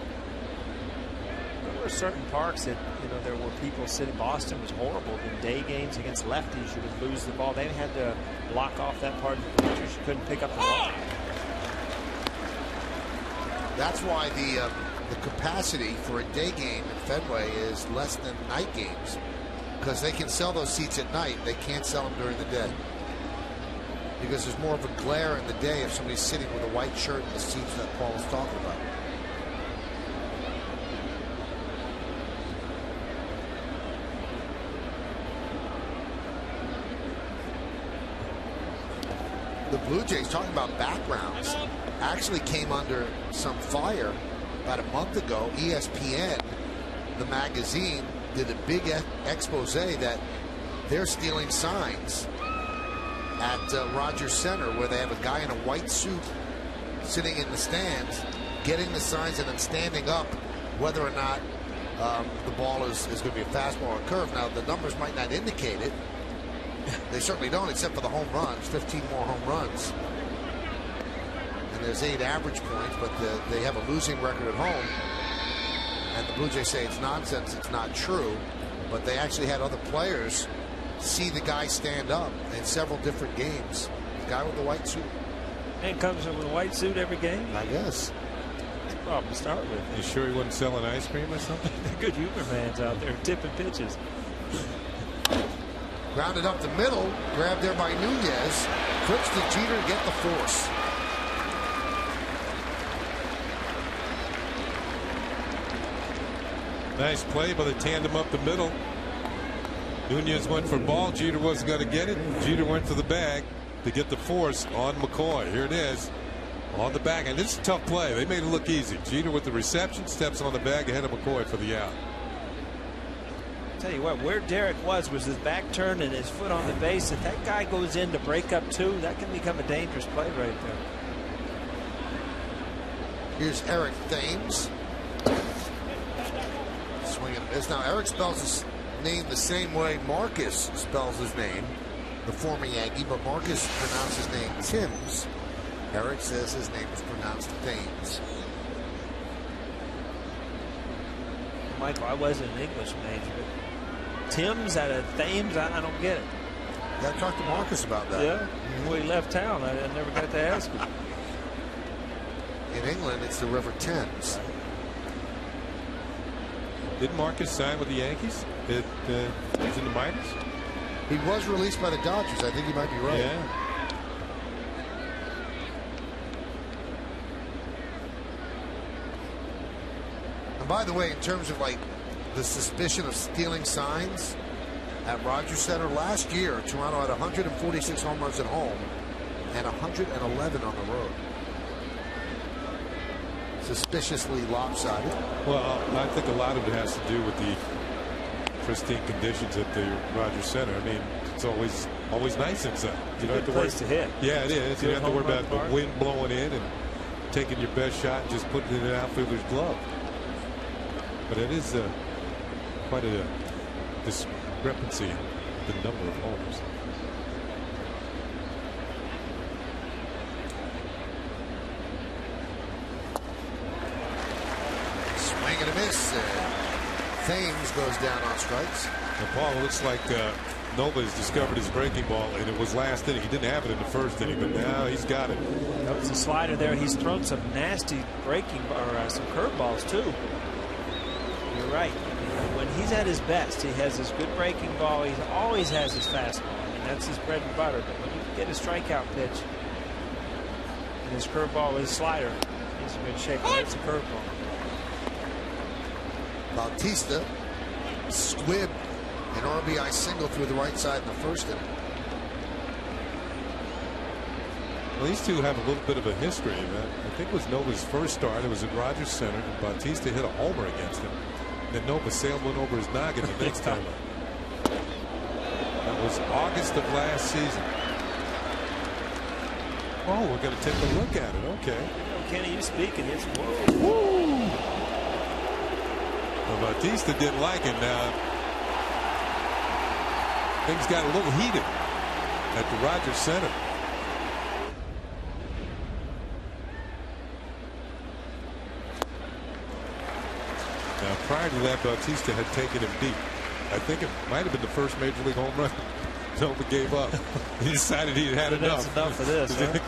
There were certain parks that there were people sitting. Boston was horrible in day games against lefties. You would lose the ball. They had to block off that part of the pitchers. You couldn't pick up the ball.
That's why the capacity for a day game in Fenway is less than night games, because they can sell those seats at night. They can't sell them during the day because there's more of a glare in the day if somebody's sitting with a white shirt in the seats that Paul was talking about. The Blue Jays, talking about backgrounds, actually came under some fire about a month ago. ESPN, the magazine, did a big expose that they're stealing signs at Rogers Center, where they have a guy in a white suit sitting in the stands, getting the signs and then standing up whether or not the ball is going to be a fastball or a curve. Now, the numbers might not indicate it. They certainly don't, except for the home runs, 15 more home runs. And there's 8 average points, but they have a losing record at home. And the Blue Jays say it's nonsense, it's not true. But they actually had other players see the guy stand up in several different games. The guy with the white suit.
And comes in with a white suit every game?
I guess.
That's a problem to start with.
You sure he wasn't selling ice cream or something?
Good humor man's out there tipping pitches.
Grounded up the middle, grabbed there by Nunez. Flips to Jeter to get the force.
Nice play by the tandem up the middle. Nunez went for ball. Jeter wasn't going to get it. Jeter went for the bag to get the force on McCoy. Here it is on the back. And this is a tough play. They made it look easy. Jeter with the reception, steps on the bag ahead of McCoy for the out.
tell you what, where Derek was his back turned and his foot on the base. If that guy goes in to break up two, that can become a dangerous play right there.
Here's Eric Thames. Swing and miss. Now, Eric spells his name the same way Marcus spells his name, the former Yankee, but Marcus pronounced his name Timms. Eric says his name is pronounced Thames.
Michael, I wasn't an English major, but Timms out of Thames, I don't get it.
Yeah, I talked to Marcus about that.
Yeah, before he left town, I never got to ask him.
In England, it's the River Thames.
Did Marcus sign with the Yankees? He's in the minors?
He was released by the Dodgers. I think he might be right.
Yeah.
And by the way, in terms of like the suspicion of stealing signs at Rogers Center last year, Toronto had 146 home runs at home and 111 on the road. Suspiciously lopsided.
Well, I think a lot of it has to do with the pristine conditions at the Rogers Center. I mean, it's always nice inside. You don't have to worry.
To hit.
Yeah, it is. You don't have to worry about the wind blowing in and taking your best shot and just putting it in an outfielder's glove. But it is quite a discrepancy in the number of homers.
Swing and a miss. Thames goes down on strikes.
And Paul, it looks like Nova has discovered his breaking ball, and it was last inning. He didn't have it in the first inning, but now he's got it.
That was a slider there. He's thrown some nasty breaking or some curveballs too. You're right. When he's at his best, he has his good breaking ball. He always has his fastball. I mean, that's his bread and butter. But when you get a strikeout pitch and his curveball is slider, he's in good shape. It's a curveball.
Bautista squib an RBI single through the right side in the first inning.
Well, these two have a little bit of a history. I think it was Nova's first start. It was at Rogers Center, and Bautista hit a homer against him. Then Nova sailed one over his noggin the next time. That was August of last season. Oh, we're going to take a look at it. Okay.
Kenny, you speaking? It's whoa.
Woo! Well, Bautista didn't like it. Now things got a little heated at the Rogers Center. Now, prior to that, Bautista had taken him deep. I think it might have been the first major league home run Nova gave up. He decided he had enough.
That's enough of this. Huh?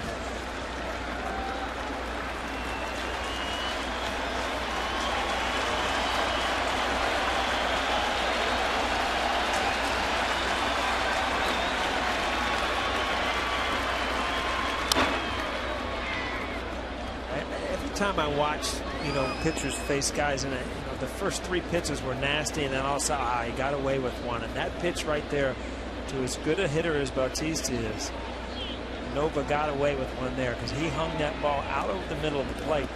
Time I watch, pitchers face guys, and the first three pitches were nasty, and then also he got away with one. And that pitch right there, to as good a hitter as Bautista is, Nova got away with one there because he hung that ball out over the middle of the plate.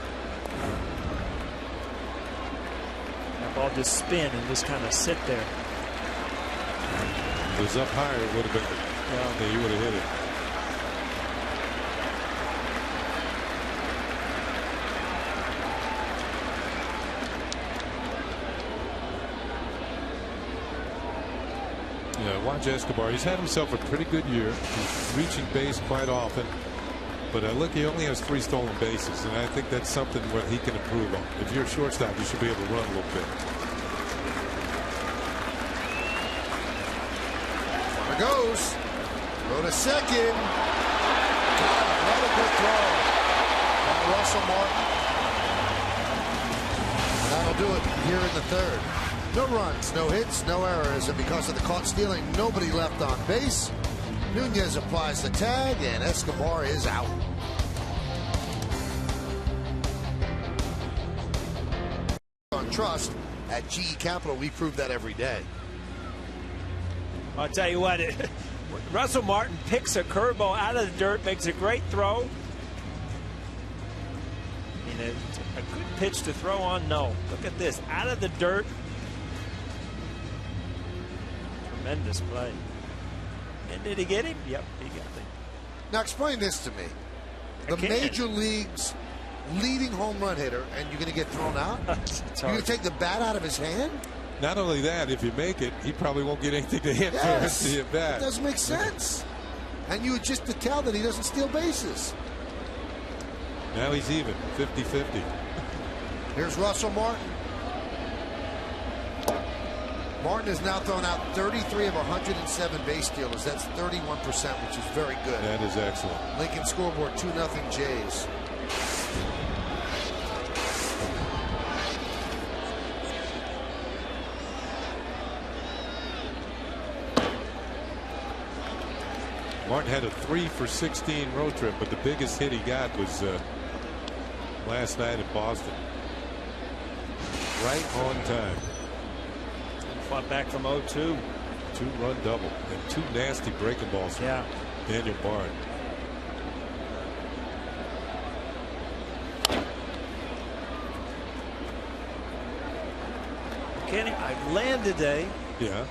That ball just spin and just kind of sit there.
If it was up higher, it would have been. Yeah, you would have hit it. Watch Escobar. He's had himself a pretty good year. He's reaching base quite often. But look, he only has 3 stolen bases, and I think that's something where he can improve on. If you're a shortstop, you should be able to run a little bit.
There goes. Go to second. Got another good throw by Russell Martin. And that'll do it here in the third. No runs, no hits, no errors, and because of the caught stealing, nobody left on base. Nunez applies the tag, and Escobar is out. On trust at GE Capital, we prove that every day.
I'll tell you what, Russell Martin picks a curveball out of the dirt, makes a great throw. A good pitch to throw on, no. Look at this, out of the dirt. tremendous play. And did he get him? Yep, he got him.
Now explain this to me. The major league's leading home run hitter, and you're going to get thrown out? You're going to take the bat out of his hand?
Not only that, if you make it, he probably won't get anything to hit for the rest of the at bat.
It doesn't make sense. And you would just to tell that he doesn't steal bases.
Now he's even, 50-50.
Here's Russell Martin. Martin has now thrown out 33 of 107 base stealers. That's 31%, which is very good.
That is excellent.
Lincoln scoreboard 2-0 Jays.
Martin had a 3-for-16 road trip, but the biggest hit he got was last night in Boston. Right on time.
Fought back from 0-2.
2-run double and 2 nasty breaking balls from Daniel Bard.
Kenny, I land today.
Yeah.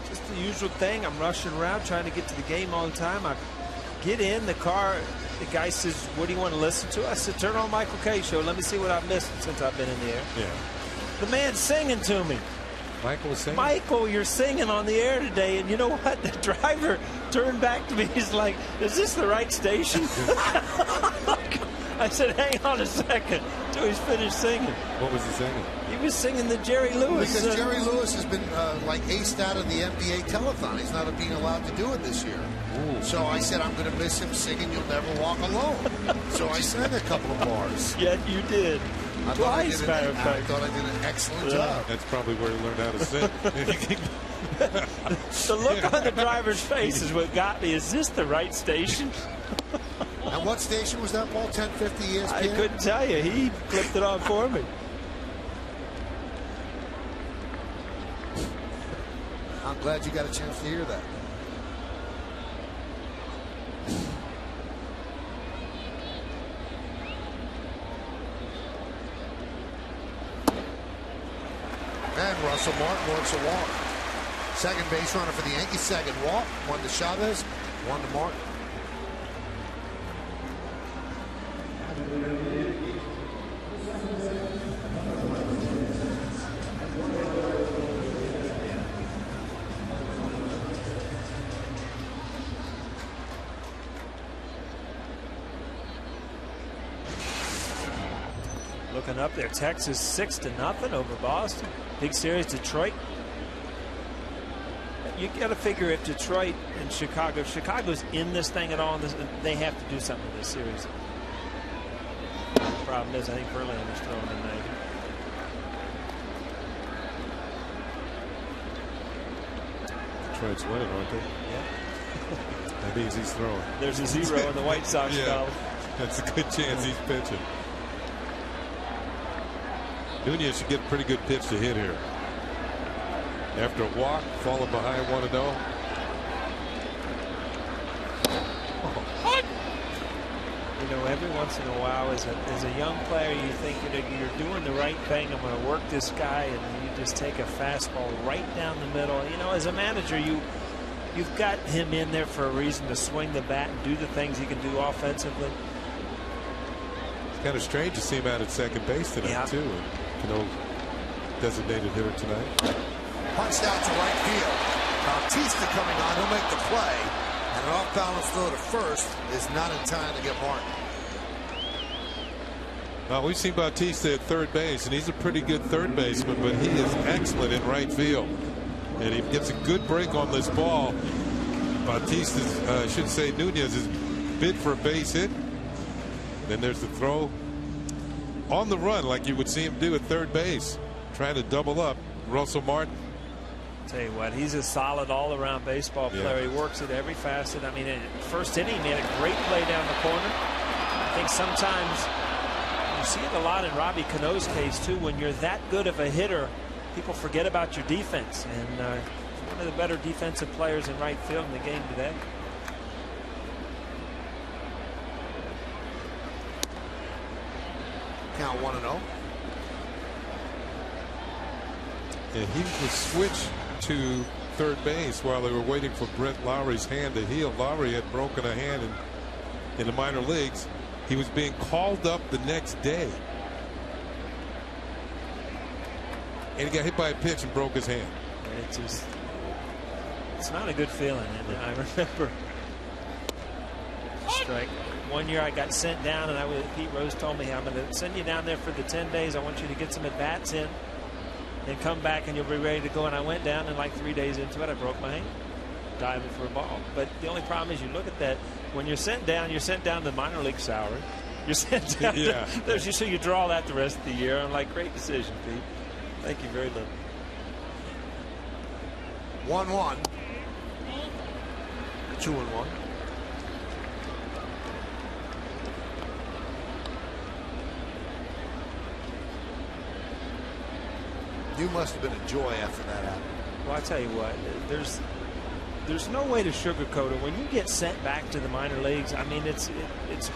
Just the usual thing. I'm rushing around trying to get to the game all the time. I get in the car. The guy says, "What do you want to listen to?" I said, "Turn on Michael Kay show. Let me see what I've missed since I've been in the air."
Yeah.
The man's singing to me.
Michael was singing?
Michael, you're singing on the air today. And you know what? The driver turned back to me. He's like, "Is this the right station?" I said, "Hang on a second," until he's finished singing.
What was he singing?
He was singing the Jerry Lewis.
Because Jerry Lewis has been like aced out of the NBA telethon. He's not being allowed to do it this year. Ooh. So I said, I'm going to miss him singing "You'll Never Walk Alone." So I sang a couple of bars.
Yeah, you did. Twice, matter of fact.
I thought I did an excellent job.
That's probably where he learned how to sing.
The look on the driver's face is what got me. Is this the right station?
And what station was that, Paul? 1050 ESPN?
I couldn't tell you. He flipped it on for me.
I'm glad you got a chance to hear that. And Russell Martin works a walk. Second base runner for the Yankees. Second walk. One to Chavez. One to Martin.
Looking up there, Texas 6-0 over Boston. Big series, Detroit. You got to figure if Detroit and Chicago, if Chicago's in this thing at all, they have to do something in this series. The problem is, I think Verlander's throwing tonight.
Detroit's winning, aren't they?
Yeah.
That means he's throwing.
There's a 0 in the White Sox column.
That's a good chance he's pitching. Nunez should get a pretty good pitch to hit here. After a walk, falling behind 1-0.
You know, every once in a while, as a young player, you think you're doing the right thing. I'm going to work this guy, and you just take a fastball right down the middle. You know, as a manager, you've got him in there for a reason to swing the bat and do the things he can do offensively.
It's kind of strange to see him out at second base tonight, too. Cano, designated hitter tonight.
Punched out to right field. Bautista coming on. He'll make the play. And an off-balance throw to first is not in time to get Martin.
Well, we've seen Bautista at third base, and he's a pretty good third baseman, but he is excellent in right field. And he gets a good break on this ball. Bautista's, I should say, Nunez is bid for a base hit. Then there's the throw on the run, like you would see him do at third base, trying to double up Russell Martin.
Tell you what, he's a solid all-around baseball player. He works at every facet. I mean, in first inning, he made a great play down the corner. I think sometimes you see it a lot in Robbie Cano's case, too. When you're that good of a hitter, people forget about your defense. And one of the better defensive players in right field in the game today.
Count 1-0.
And he was switched to third base while they were waiting for Brent Lowry's hand to heal. Lowry had broken a hand in the minor leagues. He was being called up the next day. And he got hit by a pitch and broke his hand.
It's not a good feeling. And I remember strike. One year I got sent down, and Pete Rose told me, I'm going to send you down there for the 10 days. I want you to get some at-bats in and come back and you'll be ready to go. And I went down, and like 3 days into it, I broke my hand diving for a ball. But the only problem is you look at that. When you're sent down to minor league salary. You're sent down so you draw that the rest of the year. I'm like, great decision, Pete. Thank you very much.
1-1. 2-1. You must have been a joy after that happened.
Well, I tell you what, there's no way to sugarcoat it. When you get sent back to the minor leagues, I mean, it's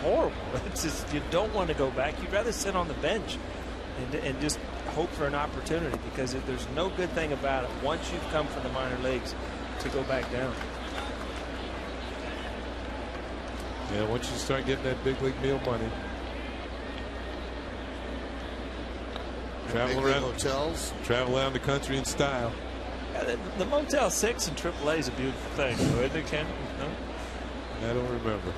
horrible. It's just, you don't want to go back. You'd rather sit on the bench and just hope for an opportunity, because there's no good thing about it once you've come from the minor leagues to go back down.
Yeah, once you start getting that big league meal money. Travel around
hotels.
Travel around the country in style.
Yeah, the Motel 6 in AAA is a beautiful thing, isn't it, Ken? No?
I don't remember.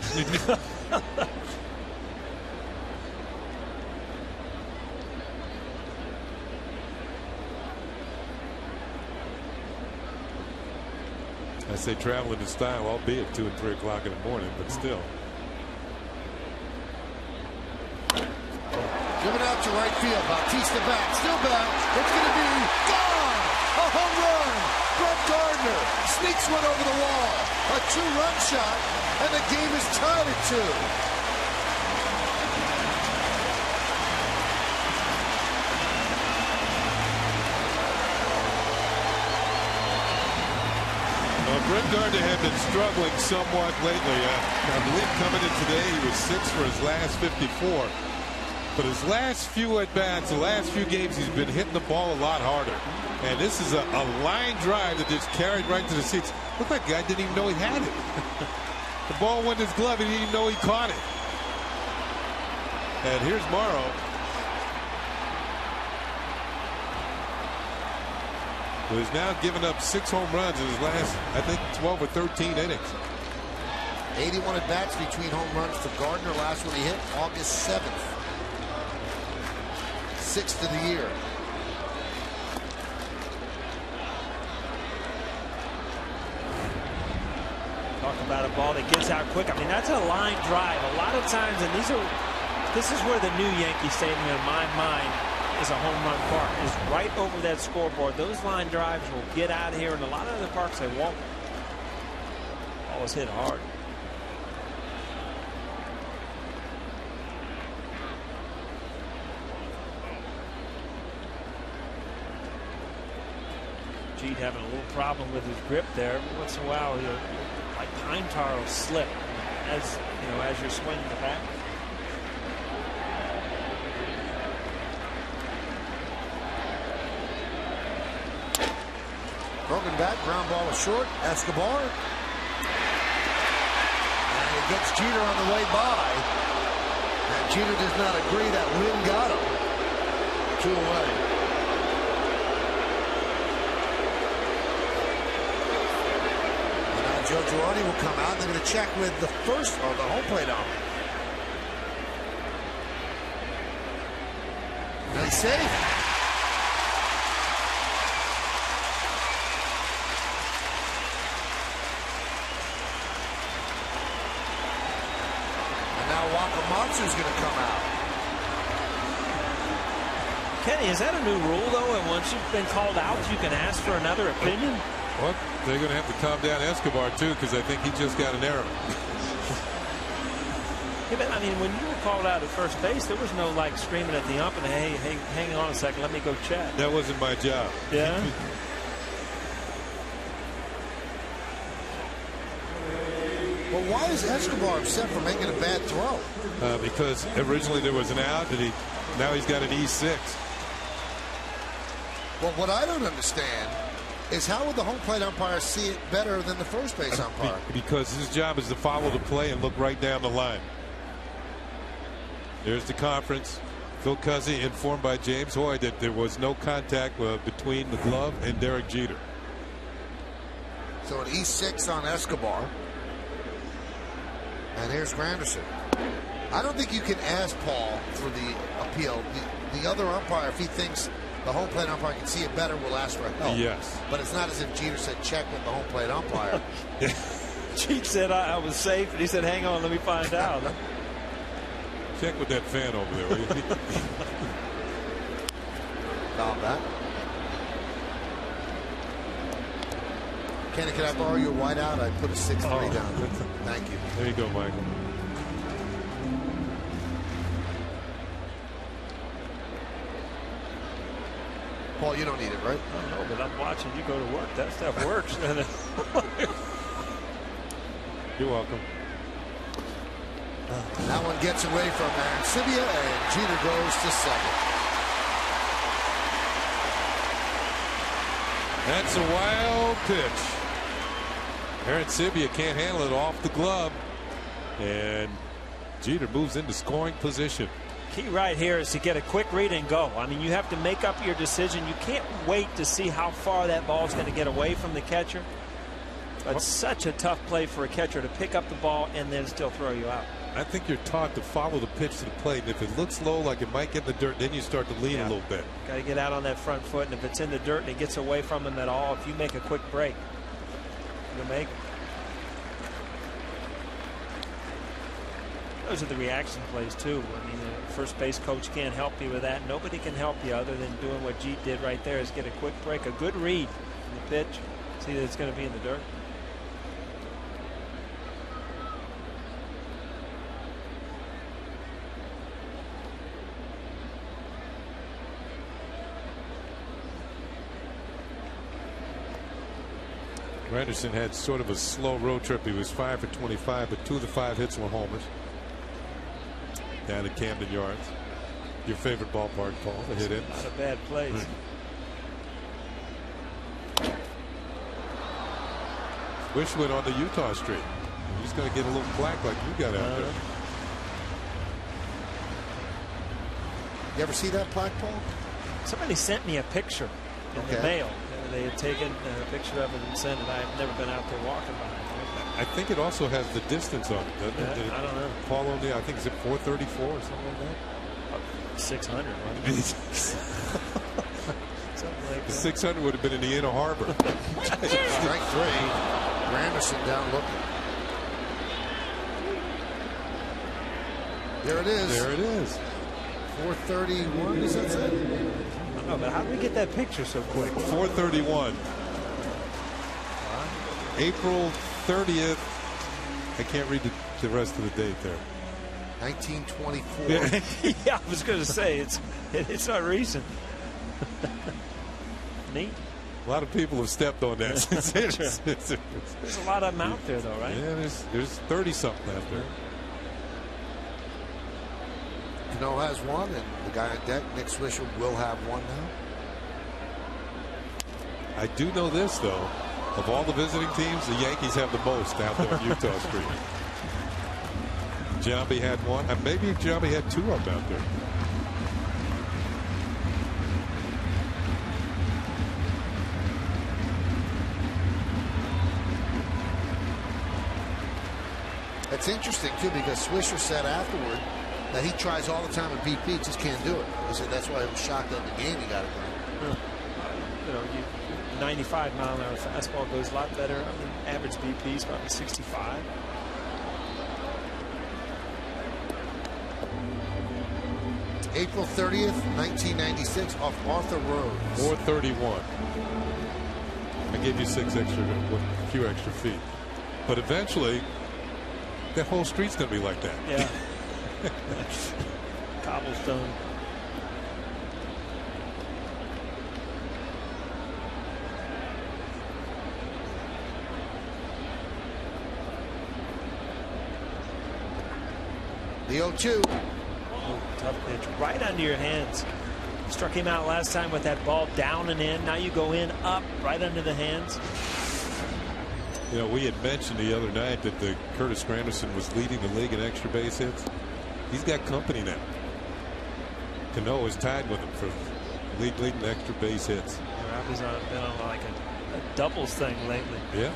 I say traveling in style, albeit 2 and 3 o'clock in the morning, but still.
Given out to right field. Bautista back. Still back. It's going to be gone. A home run. Brett Gardner sneaks one over the wall. A 2-run shot, and the game is tied at 2.
Well, Brett Gardner had been struggling somewhat lately. I believe coming in today he was 6 for his last 54. But his last few at-bats, the last few games, he's been hitting the ball a lot harder. And this is a line drive that just carried right to the seats. Looked like the guy didn't even know he had it. The ball went in his glove, and he didn't even know he caught it. And here's Morrow. Who has now given up 6 home runs in his last, I think, 12 or 13 innings.
81 at-bats between home runs for Gardner. Last one he hit August 7th. 6th of the year.
Talk about a ball that gets out quick. I mean, that's a line drive. A lot of times, and this is where the new Yankee Stadium, in my mind, is a home run park. Is right over that scoreboard. Those line drives will get out of here, and a lot of other parks they won't. Always hit hard. Jeet having a little problem with his grip there. Every once in a while, like pine tar will slip as you're swinging the bat.
Broken bat, ground ball is short. Escobar. And he gets Jeter on the way by. And Jeter does not agree. That wind got him. 2 away. Joe Girardi will come out. They're going to check with the first or the home plate on. Nice save. And now Wakamatsu's going to come out.
Kenny, is that a new rule, though? And once you've been called out, you can ask for another opinion?
Well, they're going to have to calm down Escobar, too, because I think he just got an error.
Yeah, but, I mean, when you were called out at first base, there was no, like, screaming at the ump and, hey, hang on a second, let me go check.
That wasn't my job.
Yeah?
Well, why is Escobar upset for making a bad throw?
Because originally there was an out, and now he's got an E6.
Well, what I don't understand is how would the home plate umpire see it better than the first base umpire?
Because his job is to follow the play and look right down the line. There's the conference. Phil Cuzzi informed by James Hoy that there was no contact between the glove and Derek Jeter.
So an E6 on Escobar. And here's Granderson. I don't think you can ask Paul for the appeal. The other umpire, if he thinks the home plate umpire can see it better, will ask for help.
Yes.
But it's not as if Jeter said check with the home plate umpire.
Jeter said I was safe, and he said hang on, let me find out.
Check with that fan over there, will you?
Foul that. Kenny, can I borrow your whiteout? I put a 6-3 down. Thank you.
There you go, Michael.
Paul, you don't need it, right?
I don't know, but I'm watching you go to work. That stuff works.
You're welcome.
That one gets away from Arancibia, and Jeter goes to second.
That's a wild pitch. Arancibia can't handle it off the glove, and Jeter moves into scoring position.
Key right here is to get a quick read and go. I mean, you have to make up your decision. You can't wait to see how far that ball is going to get away from the catcher. It's such a tough play for a catcher to pick up the ball and then still throw you out.
I think you're taught to follow the pitch to the plate, and if it looks low like it might get in the dirt, then you start to lean a little bit.
Got to get out on that front foot, and if it's in the dirt and it gets away from him at all, if you make a quick break, you'll make it. Those are the reaction plays too. I mean, the first base coach can't help you with that. Nobody can help you other than doing what Jeet did right there, is get a quick break, a good read in the pitch, see that it's going to be in the dirt.
Granderson had sort of a slow road trip. He was 5 for 25, but 2 of the 5 hits were homers. Down at Camden Yards. Your favorite ballpark, Paul, to hit in.
Not a bad place.
Wish went on the Utah Street. He's going to get a little plaque like you got out there.
You ever see that plaque, Paul?
Somebody sent me a picture in the mail. They had taken a picture of it and sent it. I've never been out there walking by it.
I think it also has the distance on it, doesn't it?
I don't know.
Paul O'Neill, I think, is it 434 or something like that?
600. Something like that.
600 would have been in the Inner Harbor.
Strike 3. Granderson down looking. There it is.
There it is.
431, does that say?
No, but how did we get that picture so quick?
431. April 30th. I can't read the rest of the date there.
1924.
Yeah, I was going to say it's not recent. Neat.
A lot of people have stepped on that.
There's a lot of them out there, though, right?
Yeah, there's 30 something out there.
Cano has one, and the guy on deck, Nick Swisher, will have one now.
I do know this, though. Of all the visiting teams, the Yankees have the most out there on Utah Street. Giambi had one. Maybe Giambi had 2 of them out there.
It's interesting, too, because Swisher said afterward that he tries all the time at BP, just can't do it. He said that's why he was shocked that the game he got it done.
You know, 95-mile-an-hour fastball goes a lot better. I mean, average BP is probably 65.
April 30th, 1996, off Arthur Road.
431. I gave you 6 extra, a few extra feet. But eventually, that whole street's going to be like that.
Yeah. Cobblestone.
The 0-2.
Oh, tough pitch right under your hands. Struck him out last time with that ball down and in. Now you go in, up, right under the hands.
You know, we had mentioned the other night that Curtis Granderson was leading the league in extra base hits. He's got company now. Cano is tied with him for league leading extra base hits.
Robbie's been on like a doubles thing lately.
Yeah.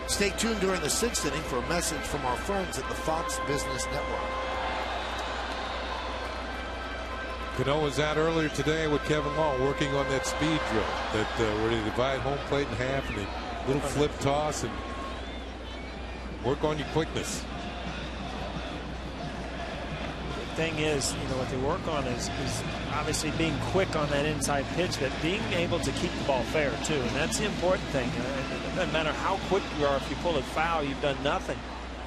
Stay tuned during the 6th inning for a message from our friends at the Fox Business Network.
Cano was out earlier today with Kevin Long working on that speed drill that where they divide home plate in half and a little flip toss and work on your quickness.
The thing is, you know, what they work on is obviously being quick on that inside pitch, but being able to keep the ball fair too, and that's the important thing. It doesn't matter how quick you are. If you pull it foul, you've done nothing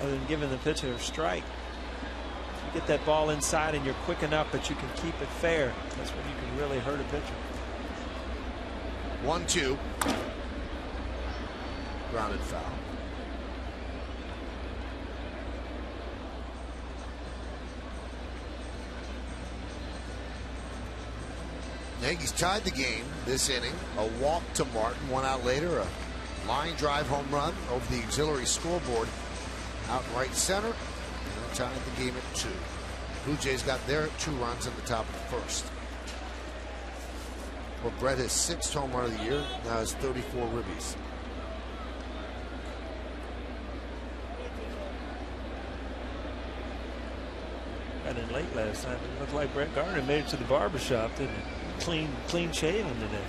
other than giving the pitcher a strike. If you get that ball inside and you're quick enough that you can keep it fair, that's when you can really hurt a pitcher.
1-2. Grounded foul. Yankees tied the game this inning. A walk to Martin, 1 out later. A line drive home run over the auxiliary scoreboard out in right center. And tied the game at 2. Blue Jays got their 2 runs in the top of the first. Well, Brett his 6th home run of the year. Now has 34 ribbies.
Got in late last time. It looked like Brett Gardner made it to the barbershop, didn't it? Clean shaven today.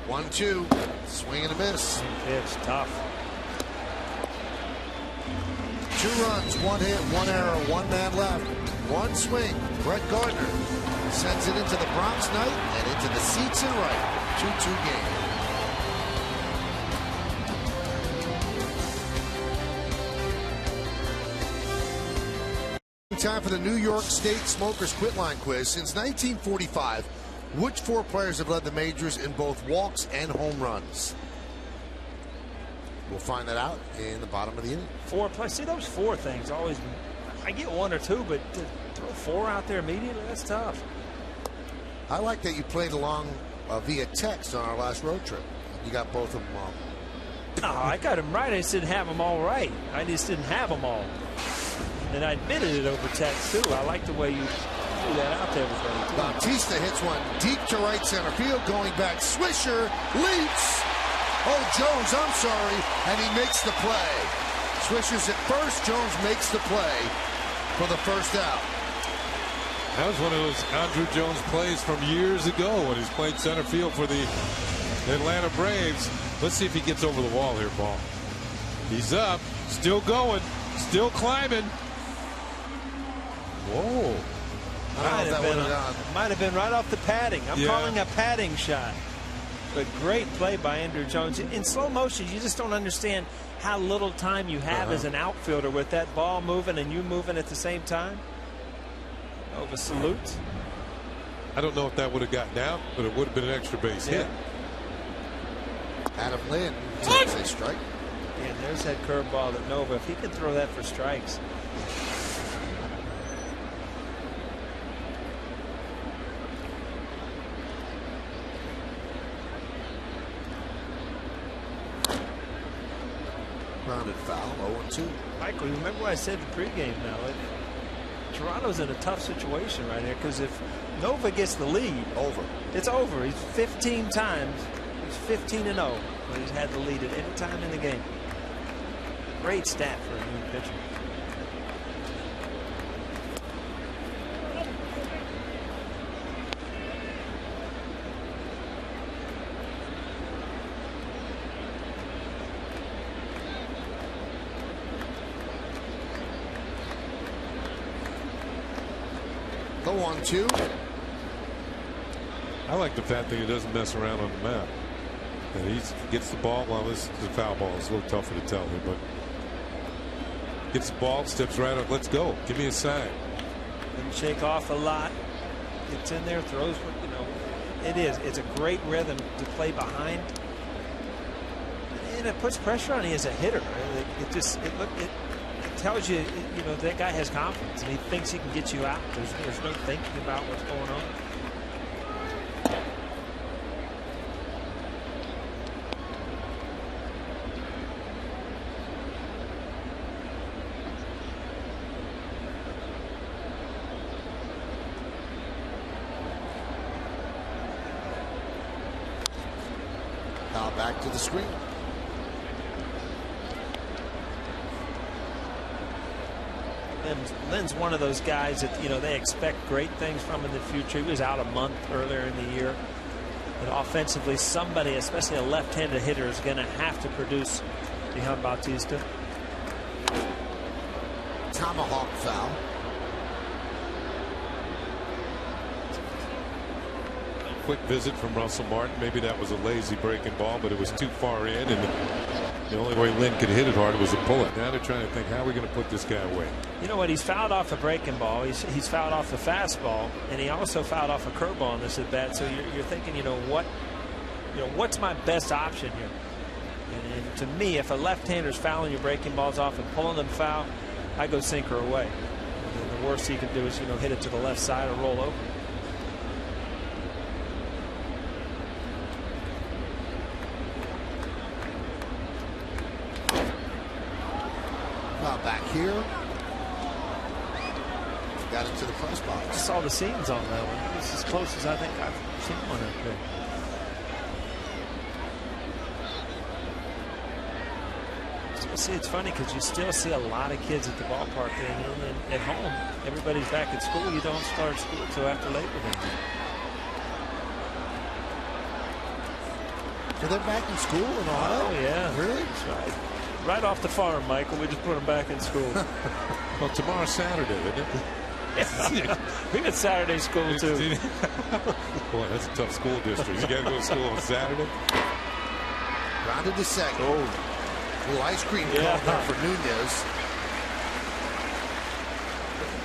1-2. Swing and a miss.
It's tough.
2 runs, 1 hit, 1 error, 1 man left. 1 swing. Brett Gardner sends it into the Bronx night and into the seats in right. 2-2 game. Time for the New York State Smokers Quit Line Quiz. Since 1945, which 4 players have led the majors in both walks and home runs? We'll find that out in the bottom of the inning.
4 players. See, those 4 things always. I get 1 or 2, but to throw 4 out there immediately, that's tough.
I like that you played along via text on our last road trip. You got both of them all.
No, I got them right. I just didn't have them all right. I just didn't have them all. And I admitted it over text, too. I like the way you threw that out there.
Bautista hits one deep to right center field. Going back, Swisher leaps. Oh, Jones, I'm sorry. And he makes the play. Swisher's at first. Jones makes the play for the first out.
That was one of those Andrew Jones plays from years ago when he's played center field for the Atlanta Braves. Let's see if he gets over the wall here, Paul. He's up, still going, still climbing. Whoa.
Might have been right off the padding. I'm calling a padding shot. But great play by Andrew Jones. In slow motion, you just don't understand how little time you have as an outfielder with that ball moving and you moving at the same time. Over salute.
I don't know if that would have gotten out, but it would have been an extra base hit.
Adam Lynn takes a strike.
And there's that curveball that Nova, if he can throw that for strikes.
Grounded foul, 0-2.
Michael, you remember what I said the pregame now? Toronto's in a tough situation right here because if Nova gets the lead, it's over. He's 15 times. He's 15-0 when he's had the lead at any time in the game. Great stat for a new pitcher.
The 1-2.
I like the fact that he doesn't mess around on the map. And he gets the ball. Well, this is a foul ball. It's a little tougher to tell me, but gets the ball, steps right up. Let's go. Give me a sign.
Doesn't shake off a lot. Gets in there, throws. You know, it's a great rhythm to play behind, and it puts pressure on you as a hitter. It tells you, you know, that guy has confidence and he thinks he can get you out. There's no thinking about what's going on.
Now back to the screen.
Lynn's one of those guys that, you know, they expect great things from in the future. He was out a month earlier in the year. And offensively, somebody, especially a left-handed hitter, is going to have to produce behind Bautista.
Tomahawk foul.
Quick visit from Russell Martin. Maybe that was a lazy breaking ball, but it was too far in, and the only way Lynn could hit it hard was to pull it. Now they're trying to think, how are we going to put this guy away?
You know what? He's fouled off a breaking ball. He's fouled off the fastball, and he also fouled off a curveball in this at bat. So you're thinking, what's my best option here? And to me, if a left-hander's fouling your breaking balls off and pulling them foul, I go sinker away. And the worst he can do is, hit it to the left side or roll over.
Back here. Got into the press box.
I saw the seams on that one. It's as close as I think I've seen one up there. See, it's funny because you still see a lot of kids at the ballpark, and then at home, everybody's back at school. You don't start school until after Labor Day.
So they're back in school in Ohio?
Oh, yeah.
Really?
That's right. Right off the farm, Michael. We just put them back in school.
Well, tomorrow's Saturday, isn't it?
Yeah. We got Saturday school, too.
Boy, that's a tough school district. You got to go to school on Saturday?
Grounded to second.
Oh.
A little ice cream call there for Nunez.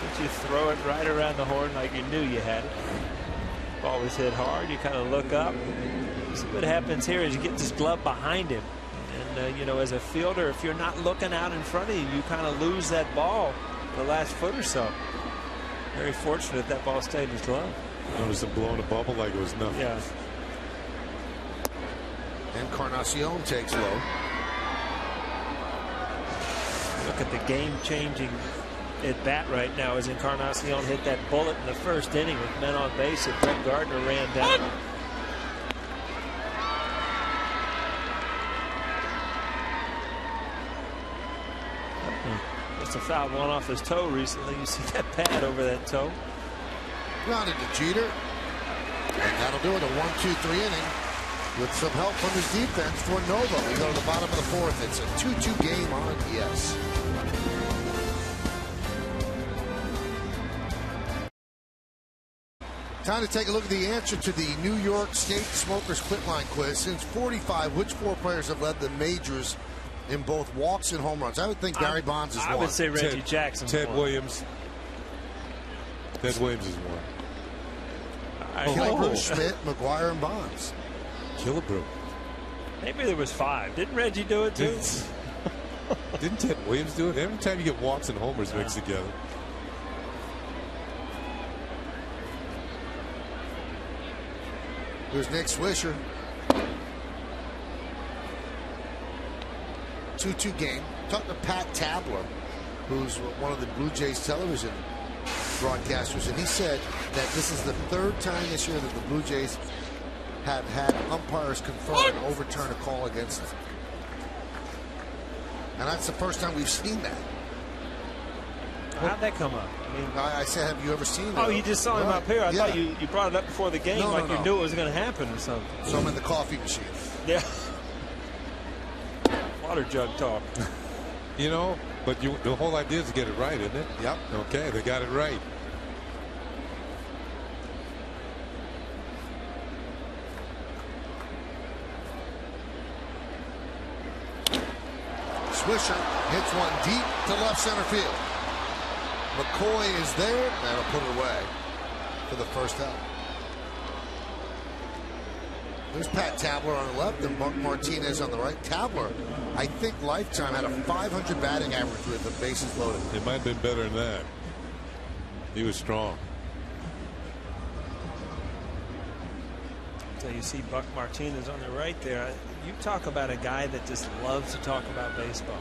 Did you throw it right around the horn like you knew you had it? Ball was hit hard. You kind of look up. See what happens here is you get this glove behind him. And, as a fielder, if you're not looking out in front of you, you kind of lose that ball the last foot or so. Very fortunate that ball stayed in his glove.
Notice him blowing a bubble like it was nothing.
Yeah.
Encarnacion takes low.
Look at the game-changing at bat right now as Encarnacion hit that bullet in the first inning with men on base and Brett Gardner ran down. Must have fouled one off his toe recently. You see that pad over that toe.
Grounded to Jeter. And that'll do it. A 1-2-3 inning with some help from his defense for Nova. We go to the bottom of the fourth. It's a 2-2 game on yes. Time to take a look at the answer to the New York State Smokers Quit Line quiz. Since 45, which four players have led the majors in both walks and home runs? I would think Barry Bonds is one.
I would say Reggie Jackson.
Ted Williams. Ted Williams is one.
Killebrew, Schmidt, McGuire, and Bonds.
Killebrew.
Maybe there was 5. Didn't Reggie do it too?
Didn't Ted Williams do it? Every time you get walks and homers mixed together.
Here's Nick Swisher. 2-2 game. Talking to Pat Tabler, who's one of the Blue Jays television broadcasters, and he said that this is the third time this year that the Blue Jays have had umpires confirm and overturn a call against them. And that's the first time we've seen that.
How'd that come up?
I mean, I said, have you ever seen that?
Oh, you just saw him up here. I thought you brought it up before the game,
No,
you knew it was going to happen or something.
So I'm in the coffee machine.
Yeah. Water jug talk.
But the whole idea is to get it right, isn't it?
Yep.
Okay, they got it right.
Swisher hits one deep to left center field. McCoy is there. That'll put it away for the first out. There's Pat Tabler on the left and Mark Martinez on the right. Tabler, I think lifetime had a 500 batting average with the bases loaded.
It might have been better than that. He was strong.
So you see Buck Martinez on the right there. You talk about a guy that just loves to talk about baseball.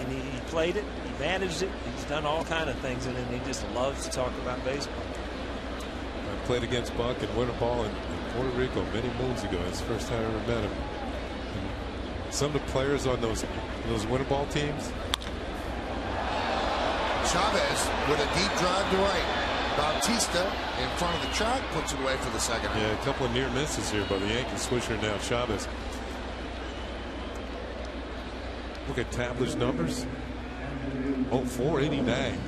He played it, he managed it, he's done all kind of things in it, and he just loves to talk about baseball.
I played against Buck and winter ball in Puerto Rico many moons ago. That's the first time I ever met him. And some of the players on those winter ball teams.
Chavez with a deep drive to right. Bautista in front of the track puts it away for the second out.
Yeah, a couple of near misses here by the Yankees. Swisher now Chavez. Look at Tabler's numbers. 489.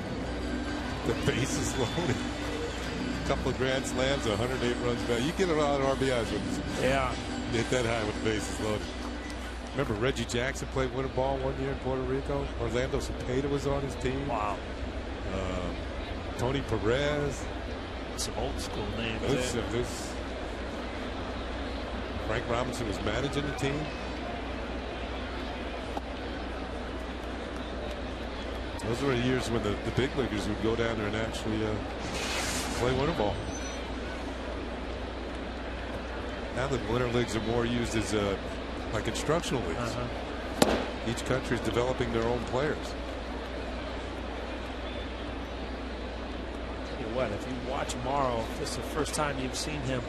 The bases loaded. A couple of grand slams, 108 runs back. You get a lot of RBIs with hit that high with the bases loaded. Remember Reggie Jackson played winter ball one year in Puerto Rico. Orlando Cepeda was on his team.
Wow.
Tony Perez.
Some old school names.
Frank Robinson was managing the team. Those were the years when the big leaguers would go down there and actually play winter ball. Now the winter leagues are more used as like instructional leagues. Each country is developing their own players.
What if you watch Morrow, if this is the first time you've seen him,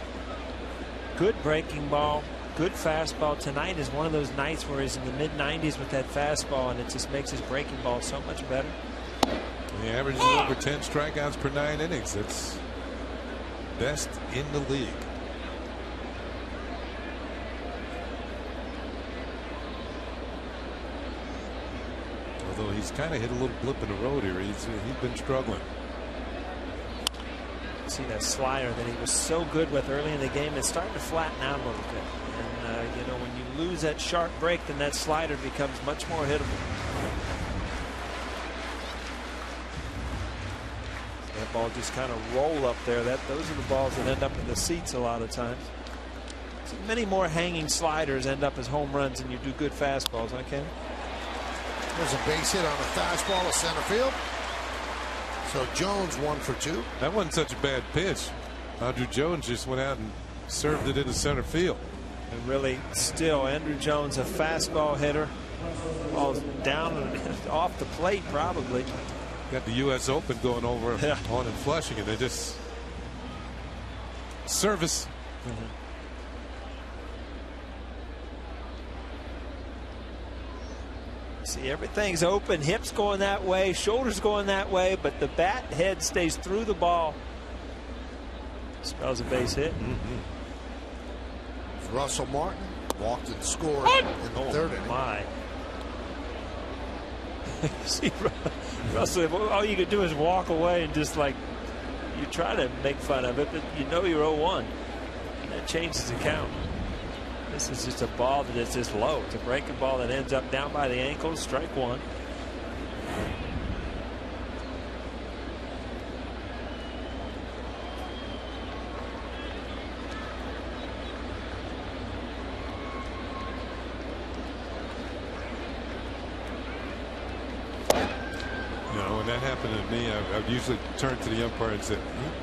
good breaking ball, good fastball. Tonight is one of those nights where he's in the mid-90s with that fastball, and it just makes his breaking ball so much better.
He averages over 10 strikeouts per 9 innings. That's best in the league. Although he's kind of hit a little blip in the road here. He's been struggling.
See that slider that he was so good with early in the game, it's starting to flatten out a little bit. And when you lose that sharp break, then that slider becomes much more hittable. That ball just kind of roll up there. Those are the balls that end up in the seats a lot of times. So many more hanging sliders end up as home runs than you do good fastballs, huh, Ken?
There's a base hit on a fastball to center field. So Jones 1 for 2.
That wasn't such a bad pitch. Andrew Jones just went out and served it into center field.
And really still Andrew Jones, a fastball hitter. Ball's down and off the plate probably.
Got the U.S. Open going over on in Flushing, and they just service.
See, everything's open, hips going that way, shoulders going that way, but the bat head stays through the ball. Spells a base hit.
Russell Martin walked and scored in the third inning.
My. See, Russell, all you could do is walk away and just you try to make fun of it, but you're 0-1. And that changes the count. This is just a ball that is just low. It's a breaking ball that ends up down by the ankles. Strike one.
When that happened to me, I've usually turned to the umpire and said,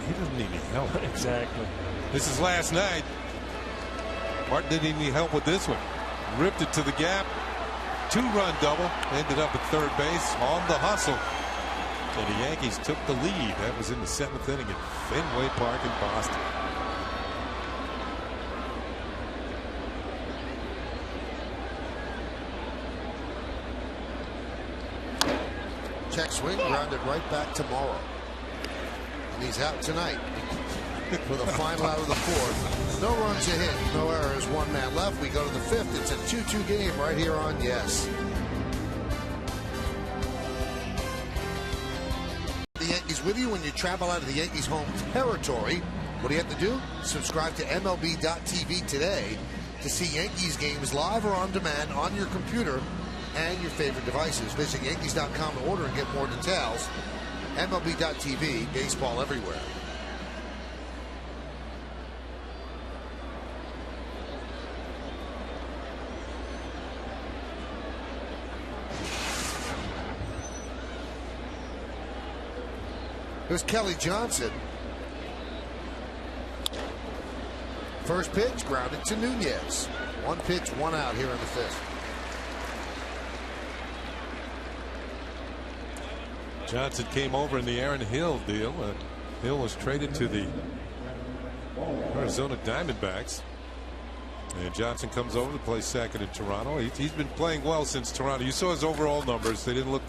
he doesn't need any help.
Exactly.
This is last night. Martin didn't even need help with this one. Ripped it to the gap. 2-run double. Ended up at third base on the hustle. And the Yankees took the lead. That was in the 7th inning at Fenway Park in Boston.
Check swing, grounded right back to Morrow. And he's out tonight for the final out of the 4th. No runs a hit, no errors, 1 man left. We go to the 5th. It's a 2-2 game right here on Yes. The Yankees with you when you travel out of the Yankees home territory. What do you have to do? Subscribe to MLB.tv today to see Yankees games live or on demand on your computer and your favorite devices. Visit Yankees.com to order and get more details. MLB.tv, baseball everywhere. Here's Kelly Johnson. First pitch grounded to Nunez. One pitch, one out here in the fifth.
Johnson came over in the Aaron Hill deal. Hill was traded to the Arizona Diamondbacks. And Johnson comes over to play second in Toronto. He's been playing well since Toronto. You saw his overall numbers. They didn't look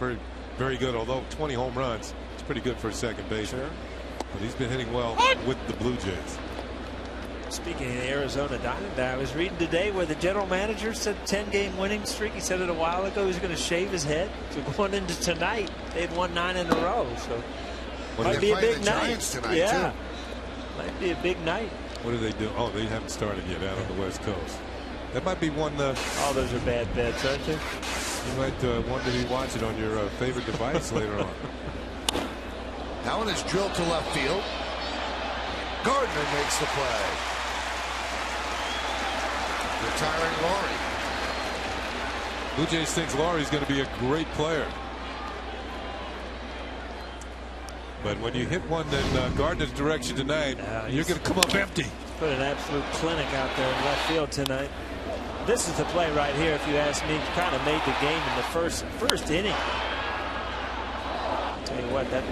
very good, although 20 home runs. It's pretty good for a second baseman. Sure. But he's been hitting well with the Blue Jays.
Speaking of the Arizona Diamondbacks, I was reading today where the general manager said 10-game winning streak. He said it a while ago. He was going to shave his head. So going into tonight, they'd won 9 in a row. So might be a big night.
Tonight,
yeah,
too.
Might be a big night.
What do they do? Oh, they haven't started yet out on the West Coast. That might be one.
Oh, those are bad bets, aren't they?
You might want to be watching on your favorite device later on.
That one is drilled to left field. Gardner makes the play. Retiring Laurie.
Blue Jays thinks Laurie's going to be a great player. But when you hit one in Gardner's direction tonight, you're going to come up empty.
Put an absolute clinic out there in left field tonight. This is the play right here, if you ask me. Kind of made the game in the first inning. Tell you what, that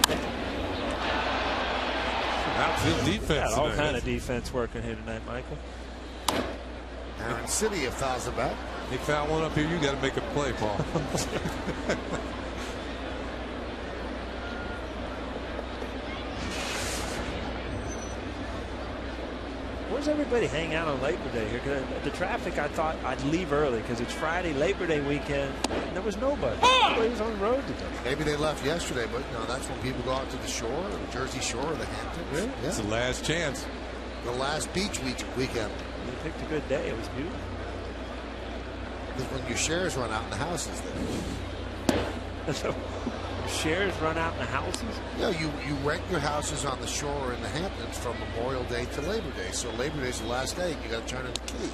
outfield defense.
Got all kind of defense working here tonight, Michael.
Aaron City fouls it back.
They foul one up here. You got to make a play, Paul.
Where's everybody hang out on Labor Day here? Cause the traffic, I thought I'd leave early because it's Friday, Labor Day weekend. And there was nobody. Nobody was on the road today.
Maybe they left yesterday, but that's when people go out to the shore, or the Jersey Shore, or the Hamptons.
Really?
Yeah.
It's the last chance.
The last beach weekend.
They picked a good day. It was beautiful.
Because when your shares run out in the houses,
So shares run out in the houses?
Yeah, you rent your houses on the shore or in the Hamptons from Memorial Day to Labor Day. So Labor Day's the last day, and you got to turn in the key.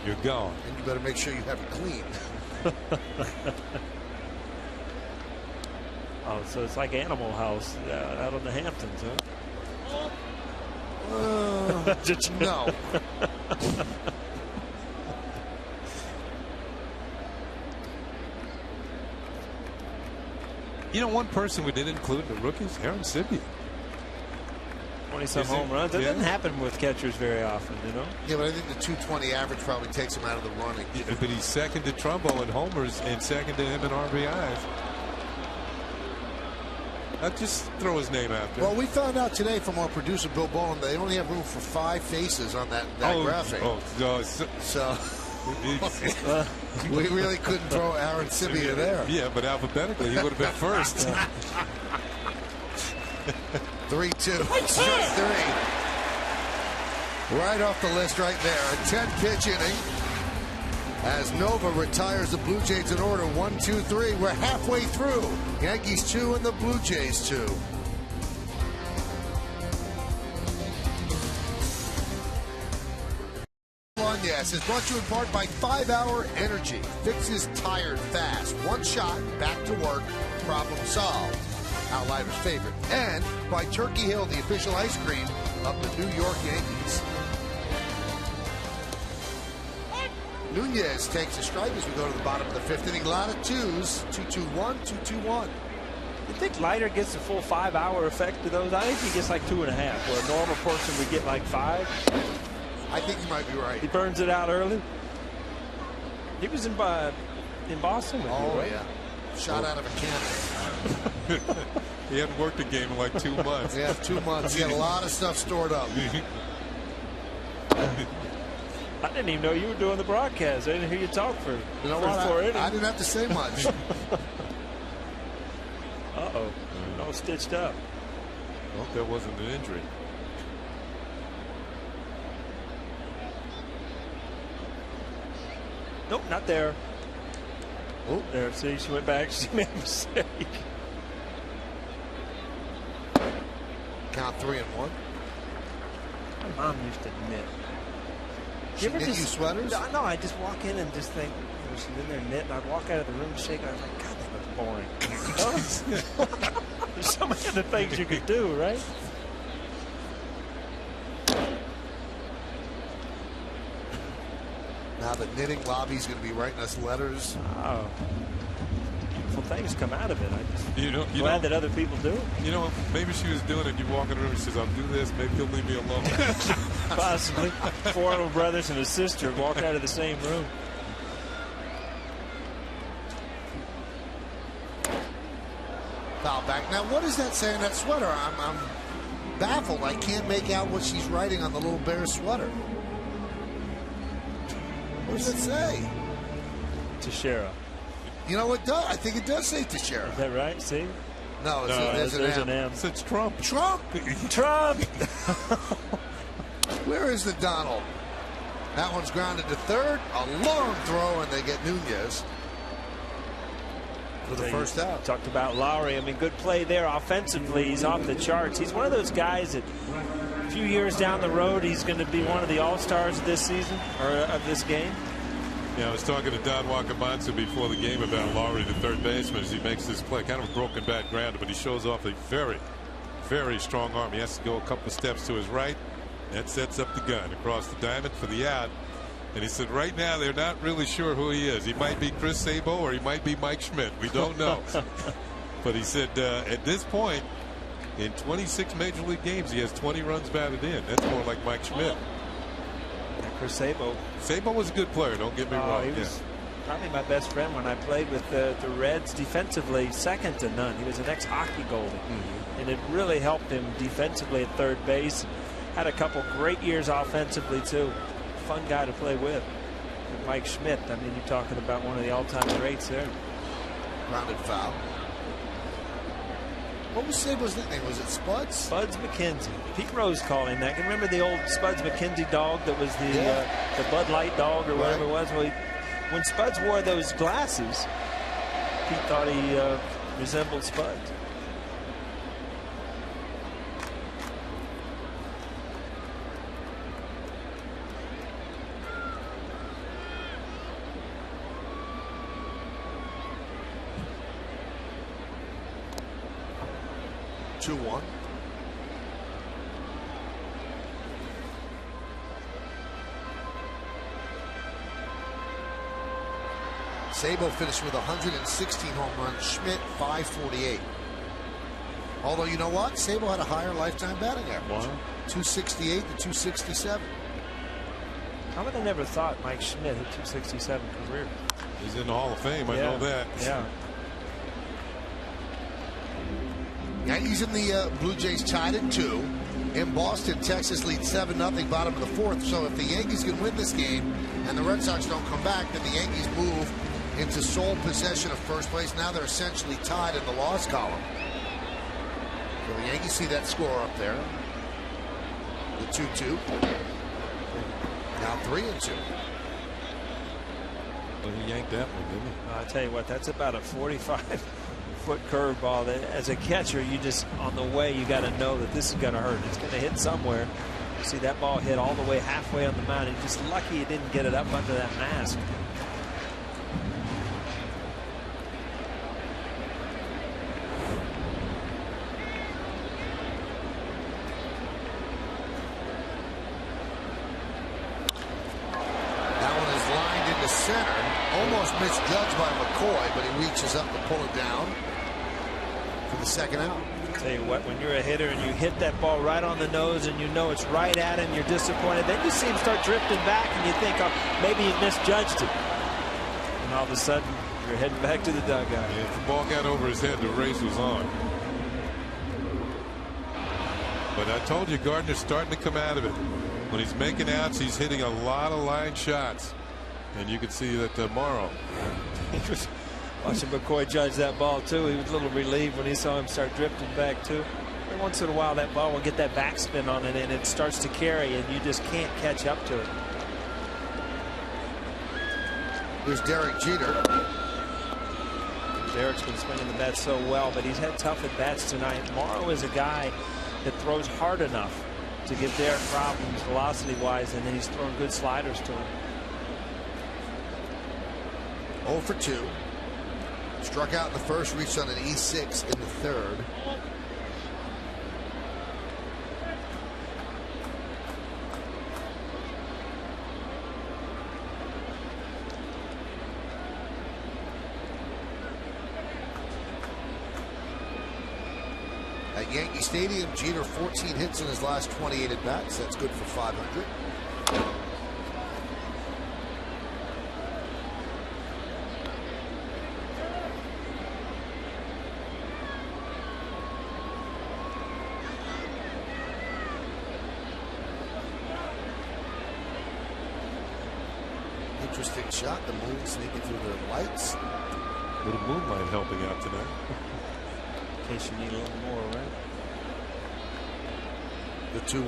You're gone.
And you better make sure you have it clean.
Oh, so it's like Animal House out in the Hamptons, huh?
No.
You know, one person we didn't include in the rookies, Aaron Sibian.
20-some home runs. That doesn't happen with catchers very often, you know?
Yeah, but I think the 220 average probably takes him out of the running.
Yeah, but he's second to Trumbo in homers and second to him in RBIs. I'll just throw his name out there.
Well, we found out today from our producer, Bill Bowen, they only have room for 5 faces on that graphic. So we really couldn't throw Aaron Sibian there.
Yeah, but alphabetically, he would have been first.
3-2. Strike 3. Right off the list right there. A 10-pitch inning. As Nova retires the Blue Jays in order. 1, 2, 3. We're halfway through. Yankees 2 and the Blue Jays 2. Yes, is brought to you in part by 5-Hour Energy. Fixes tired fast. One shot, back to work, problem solved. Outliner's favorite. And by Turkey Hill, the official ice cream of the New York Yankees. Nunez takes a strike as we go to the bottom of the 5th inning. A lot of twos. 2-2-1, 2-2-1.
You think Leiter gets the full 5-hour effect of those? I think he gets like 2.5, where a normal person would get like 5.
I think you might be right.
He burns it out early. He was in Boston.
Oh, yeah. Shot out of a cannon.
He hadn't worked a game in like 2 months.
Yeah, 2 months. He had a lot of stuff stored up.
I didn't even know you were doing the broadcast. I didn't hear you talk for
you know
first 4 innings.
I didn't have to say much.
Uh-oh. All stitched up.
I hope that wasn't an injury.
Nope, not there. Oh, there, see, she went back. She made a mistake.
Count 3-1.
My mom used to knit.
She knit you sweaters?
No, I just walk in and just think, she's in there knitting. I'd walk out of the room and shake. I was like, God, that looks boring. There's so many other things you could do, right?
Now the knitting lobby's going to be writing us letters.
Oh. Beautiful things come out of it. I just glad that other people do it.
You know, maybe she was doing it. You walk in the room and she says, I'll do this. Maybe you'll leave me alone.
Possibly. 4 little brothers and a sister walk out of the same room.
Foul back. Now, what is that saying, that sweater? I'm baffled. I can't make out what she's writing on the little bear sweater. What does it say?
Teixeira.
You know, it does. I think it does say Teixeira.
Is that right? See?
No, there's an M.
It's Trump.
Trump!
Trump!
Where is the Donald? That one's grounded to third. A long throw, and they get Nunez for the first out.
Talked about Lowry. I mean, good play there offensively. He's off the charts. He's one of those guys that a few years down the road, he's going to be one of the all-stars of this season or of this game.
Yeah, I was talking to Don Wakamatsu before the game about Lowry, the third baseman, as he makes this play. Kind of a broken bat grounder, but he shows off a very, very strong arm. He has to go a couple of steps to his right. That sets up the gun across the diamond for the out. And he said right now they're not really sure who he is. He might be Chris Sabo or he might be Mike Schmidt. We don't know. But he said at this point, in 26 Major League games, he has 20 runs batted in. That's more like Mike Schmidt.
Chris Sabo.
Sabo was a good player, don't get me wrong.
He was probably my best friend when I played with the Reds defensively, second to none. He was an ex-hockey goalie. And it really helped him defensively at third base. Had a couple great years offensively, too. Fun guy to play with. And Mike Schmidt, I mean, you're talking about one of the all-time greats there.
Grounded foul. What was Sabo's nickname? Was it Spuds?
Spuds McKenzie. Pete Rose called him that. Can you remember the old Spuds McKenzie dog that was the Bud Light dog or whatever it was? Well, when Spuds wore those glasses, Pete thought he resembled Spuds.
Two-one. Sabo finished with 116 home runs. Schmidt 548. Although you know what, Sabo had a higher lifetime batting average.
Wow.
268 to 267.
How would I never thought Mike Schmidt had 267 career?
He's in the Hall of Fame. I know that.
Yeah.
Yankees and the Blue Jays tied at 2. In Boston, Texas leads 7-0, bottom of the fourth. So if the Yankees can win this game and the Red Sox don't come back, then the Yankees move into sole possession of first place. Now they're essentially tied in the loss column. So the Yankees see that score up there. The 2-2. Now 3-2.
Well, he yanked that one, didn't he?
I'll tell you what, that's about a 45-foot curveball that as a catcher, you just on the way, you got to know that this is going to hurt. It's going to hit somewhere. You see that ball hit all the way halfway on the mound. He's just lucky he didn't get it up under that mask.
Center, almost misjudged by McCoy, but he reaches up to pull it down for the second out.
I'll tell you what, when you're a hitter and you hit that ball right on the nose and you know it's right at him, you're disappointed. Then you see him start drifting back and you think, oh, maybe he misjudged it. And all of a sudden, you're heading back to the dugout.
Yeah, if the ball got over his head, the race was on. But I told you, Gardner's starting to come out of it. When he's making outs, he's hitting a lot of line shots. And you can see that tomorrow.
Watching McCoy judge that ball, too. He was a little relieved when he saw him start drifting back, too. Every once in a while, that ball will get that backspin on it, and it starts to carry, and you just can't catch up to it.
Here's Derek Jeter.
Derek's been swinging the bat so well, but he's had tough at bats tonight. Morrow is a guy that throws hard enough to give Derek problems velocity-wise, and then he's throwing good sliders to him.
0 for 2. Struck out in the first, reached on an E6 in the third. At Yankee Stadium, Jeter 14 hits in his last 28 at bats. That's good for 500. Interesting shot. The moon sneaking through the lights.
A little moonlight helping out tonight.
In case you need a little more, right?
The 2-1.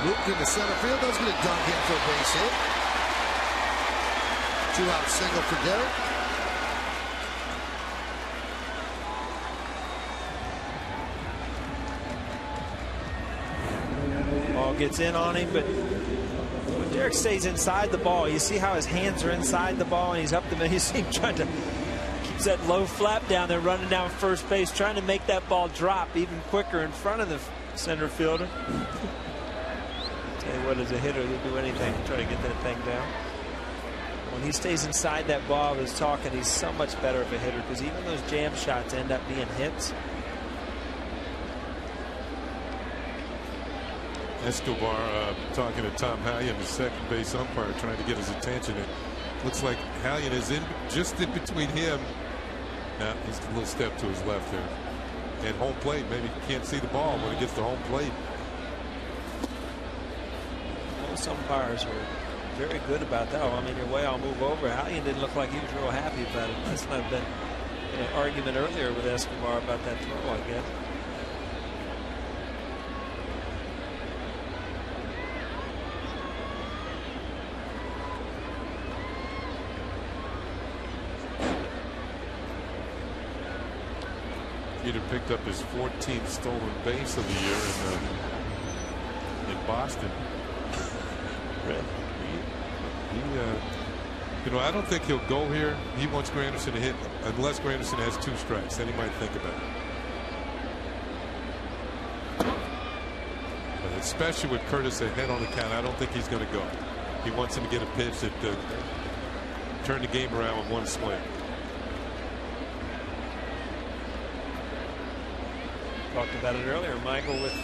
Luke into center field. That's going to dunk in for a base hit. 2-out single for Derek.
Ball gets in on him, but when Derek stays inside the ball, you see how his hands are inside the ball, and he's up the middle. You see him trying to keep that low flap down there, running down first base, trying to make that ball drop even quicker in front of the center fielder. Tell you what, as a hitter, he'll do anything to try to get that thing down. When he stays inside that ball, I was talking, he's so much better of a hitter, because even those jam shots end up being hits.
Escobar talking to Tom Hallion, the second base umpire, trying to get his attention. It looks like Hallion is just in between him. Now he's a little step to his left there. And home plate, maybe he can't see the ball when he gets to home plate.
Most umpires are very good about that. I mean, your way I'll move over. Hallion didn't look like he was real happy about it. That's not been an argument earlier with Escobar about that throw, I guess.
Jeter picked up his 14th stolen base of the year in Boston. You know, I don't think he'll go here. He wants Granderson to hit unless Granderson has 2 strikes. Then he might think about it. But especially with Curtis ahead on the count, I don't think he's going to go. He wants him to get a pitch that turn the game around with 1 swing.
Talked about it earlier, Michael, with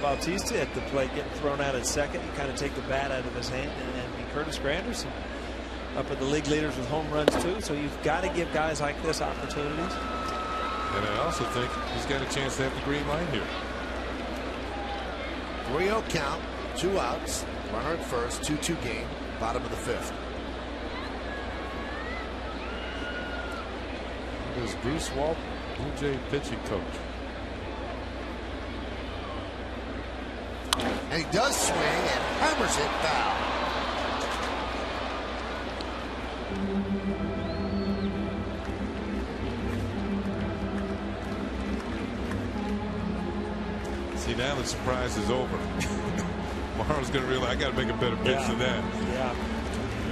Bautista at the plate getting thrown out at second. You kind of take the bat out of his hand, and Curtis Granderson up at the league leaders with home runs too. So you've got to give guys like this opportunities.
And I also think he's got a chance to have the green light here.
3-0 count, 2 outs, runner at first, 2-2 game, bottom of the 5th.
There's Bruce Walt, Blue Jay pitching coach.
And he does swing and hammers it foul.
See, now the surprise is over. Morrow's going to realize I got to make a better pitch than that.
Yeah.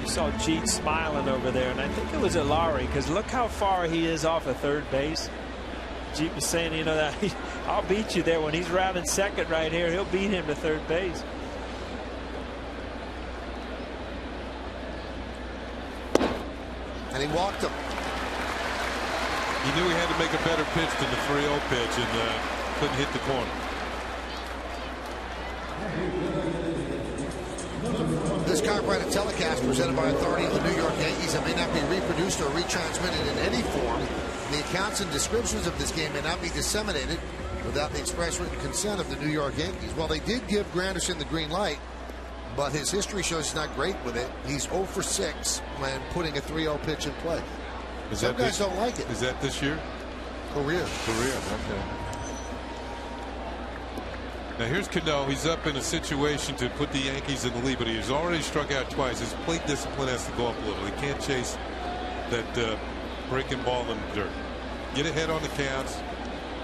You saw Jeet smiling over there, and I think it was at Lowry, because look how far he is off of third base. Jeet was saying, you know, that I'll beat you there. When he's rounding second right here, he'll beat him to third base.
And he walked him.
He knew he had to make a better pitch than the 3-0 pitch, and couldn't hit the corner.
This copyrighted telecast presented by authority of the New York Yankees and may not be reproduced or retransmitted in any form. The accounts and descriptions of this game may not be disseminated without the express written consent of the New York Yankees. Well, they did give Granderson the green light, but his history shows he's not great with it. He's 0 for 6 when putting a 3-0 pitch in play. Some guys don't like it.
Is that this year?
Career.
Okay. Now here's Cano. He's up in a situation to put the Yankees in the lead, but he's already struck out twice. His plate discipline has to go up a little. He can't chase that breaking ball in the dirt. Get ahead on the counts.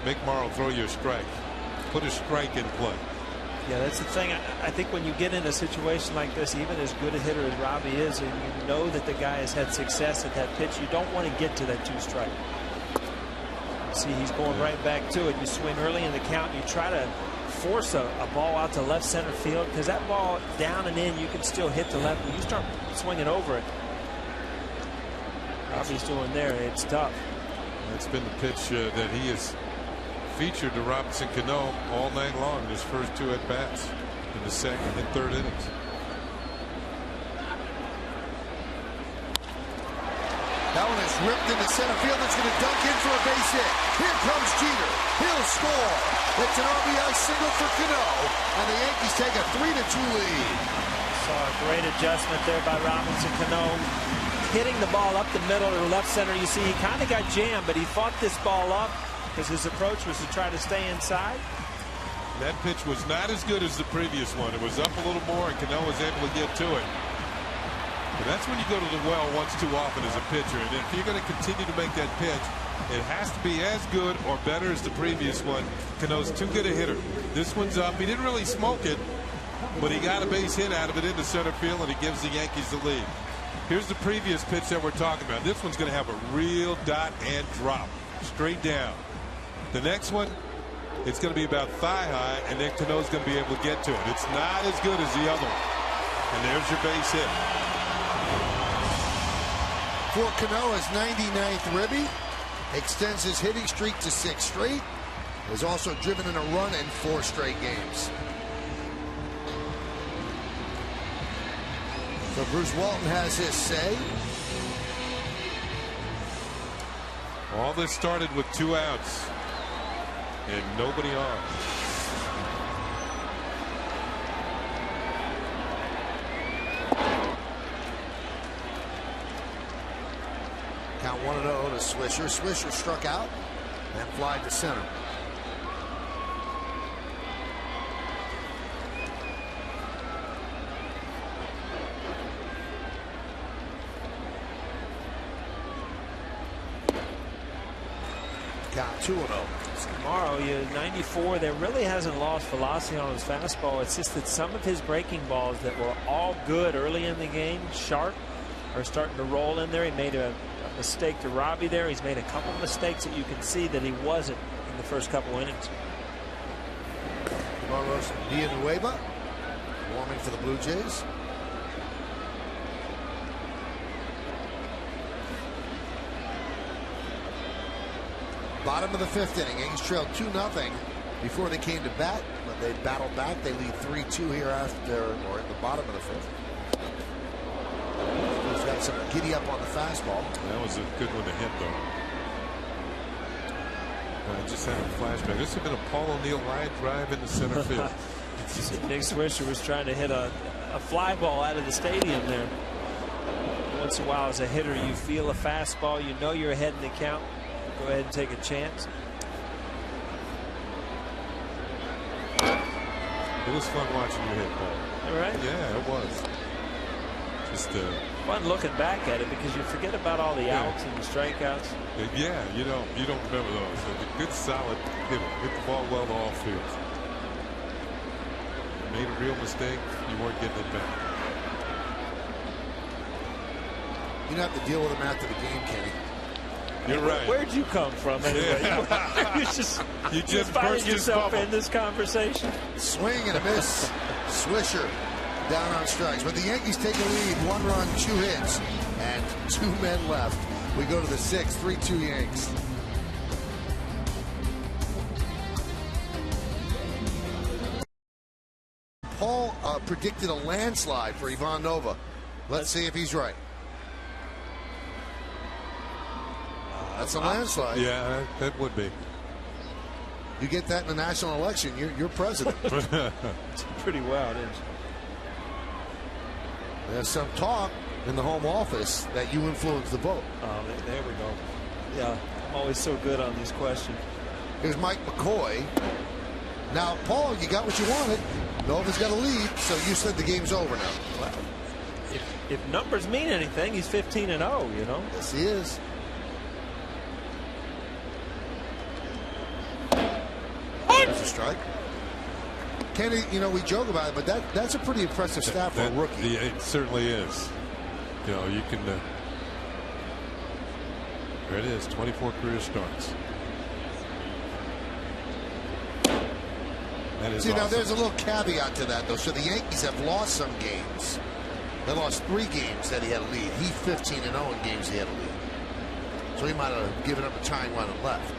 Make Morrow throw you a strike. Put a strike in play.
Yeah, that's the thing. I think when you get in a situation like this, even as good a hitter as Robbie is, and you know that the guy has had success at that pitch, you don't want to get to that 2-strike. See, he's going right back to it. You swing early in the count. You try to force a ball out to left center field, because that ball down and in, you can still hit the left. When you start swinging over it, Robbie's doing there, it's tough.
That's been the pitch that he has featured to Robinson Cano all night long in his first 2 at-bats in the second and third innings.
That one is ripped into center field. It's going to dunk in for a base hit. Here comes Jeter. He'll score. It's an RBI single for Cano, and the Yankees take a 3-2 lead.
Saw a great adjustment there by Robinson Cano. Hitting the ball up the middle or left center. You see, he kind of got jammed, but he fought this ball up because his approach was to try to stay inside.
That pitch was not as good as the previous one. It was up a little more, and Cano was able to get to it. But that's when you go to the well once too often as a pitcher. And if you're going to continue to make that pitch, it has to be as good or better as the previous one. Cano's too good a hitter. This one's up. He didn't really smoke it, but he got a base hit out of it into center field, and he gives the Yankees the lead. Here's the previous pitch that we're talking about. This one's going to have a real dot and drop straight down. The next one, it's going to be about thigh high, and then Cano's going to be able to get to it. It's not as good as the other one. And there's your base hit.
For Cano, his 99th ribby, extends his hitting streak to 6 straight. Has also driven in a run in 4 straight games. So Bruce Walton has his say.
All this started with 2 outs and nobody on.
Count 1-0 to Swisher. Swisher struck out and flied to center. Count 2-0.
Morrow, 94, there really hasn't lost velocity on his fastball. It's just that some of his breaking balls that were all good early in the game, sharp, are starting to roll in there. He made a mistake to Robbie there. He's made a couple of mistakes that you can see that he wasn't in the first couple innings.
Carlos Villanueva warming for the Blue Jays. Bottom of the 5th inning. Yankees trailed 2-0 before they came to bat, but they battled back. They lead 3-2 here after, or in the bottom of the 5th. He's got some giddy up on the fastball.
That was a good one to hit, though. I just had a flashback. This would have been a Paul O'Neill line drive into center field.
Nick Swisher was trying to hit a fly ball out of the stadium there. Once in a while, as a hitter, you feel a fastball, you know you're ahead in the count. Go ahead and take a chance.
It was fun watching you hit, Paul.
All right.
Yeah, it was. Just
fun looking back at it because you forget about all the outs and the strikeouts.
Yeah, you don't remember those. A good solid hitter. Hit the ball well off field. Made a real mistake, you weren't getting it back.
You don't have to deal with him after the game, Kenny.
You're right.
Where'd you come from anyway? you just find yourself in this conversation.
Swing and a miss. Swisher down on strikes. But the Yankees take a lead. 1 run, 2 hits, and 2 men left. We go to the 6th. 3-2 Yanks. Paul predicted a landslide for Ivan Nova. Let's see if he's right. That's a landslide.
Yeah, that would be.
You get that in the national election, you're president.
It's pretty wild, isn't it?
There's some talk in the home office that you influenced the vote.
Oh, there we go. Yeah, I'm always so good on these questions.
Here's Mike McCoy. Now, Paul, you got what you wanted. Nova's got a lead, so you said the game's over now.
Well, if numbers mean anything, he's 15-0, you know.
Yes, he is. There's a strike. Kenny, you know, we joke about it, but that's a pretty impressive stat for a rookie.
Yeah, it certainly is. You know, you can. There it is, 24 career starts. That is
See,
awesome.
now there's a little caveat to that, though. So the Yankees have lost some games. They lost 3 games that he had a lead. He's 15-0 in games he had a lead. So he might have given up a tying run and left.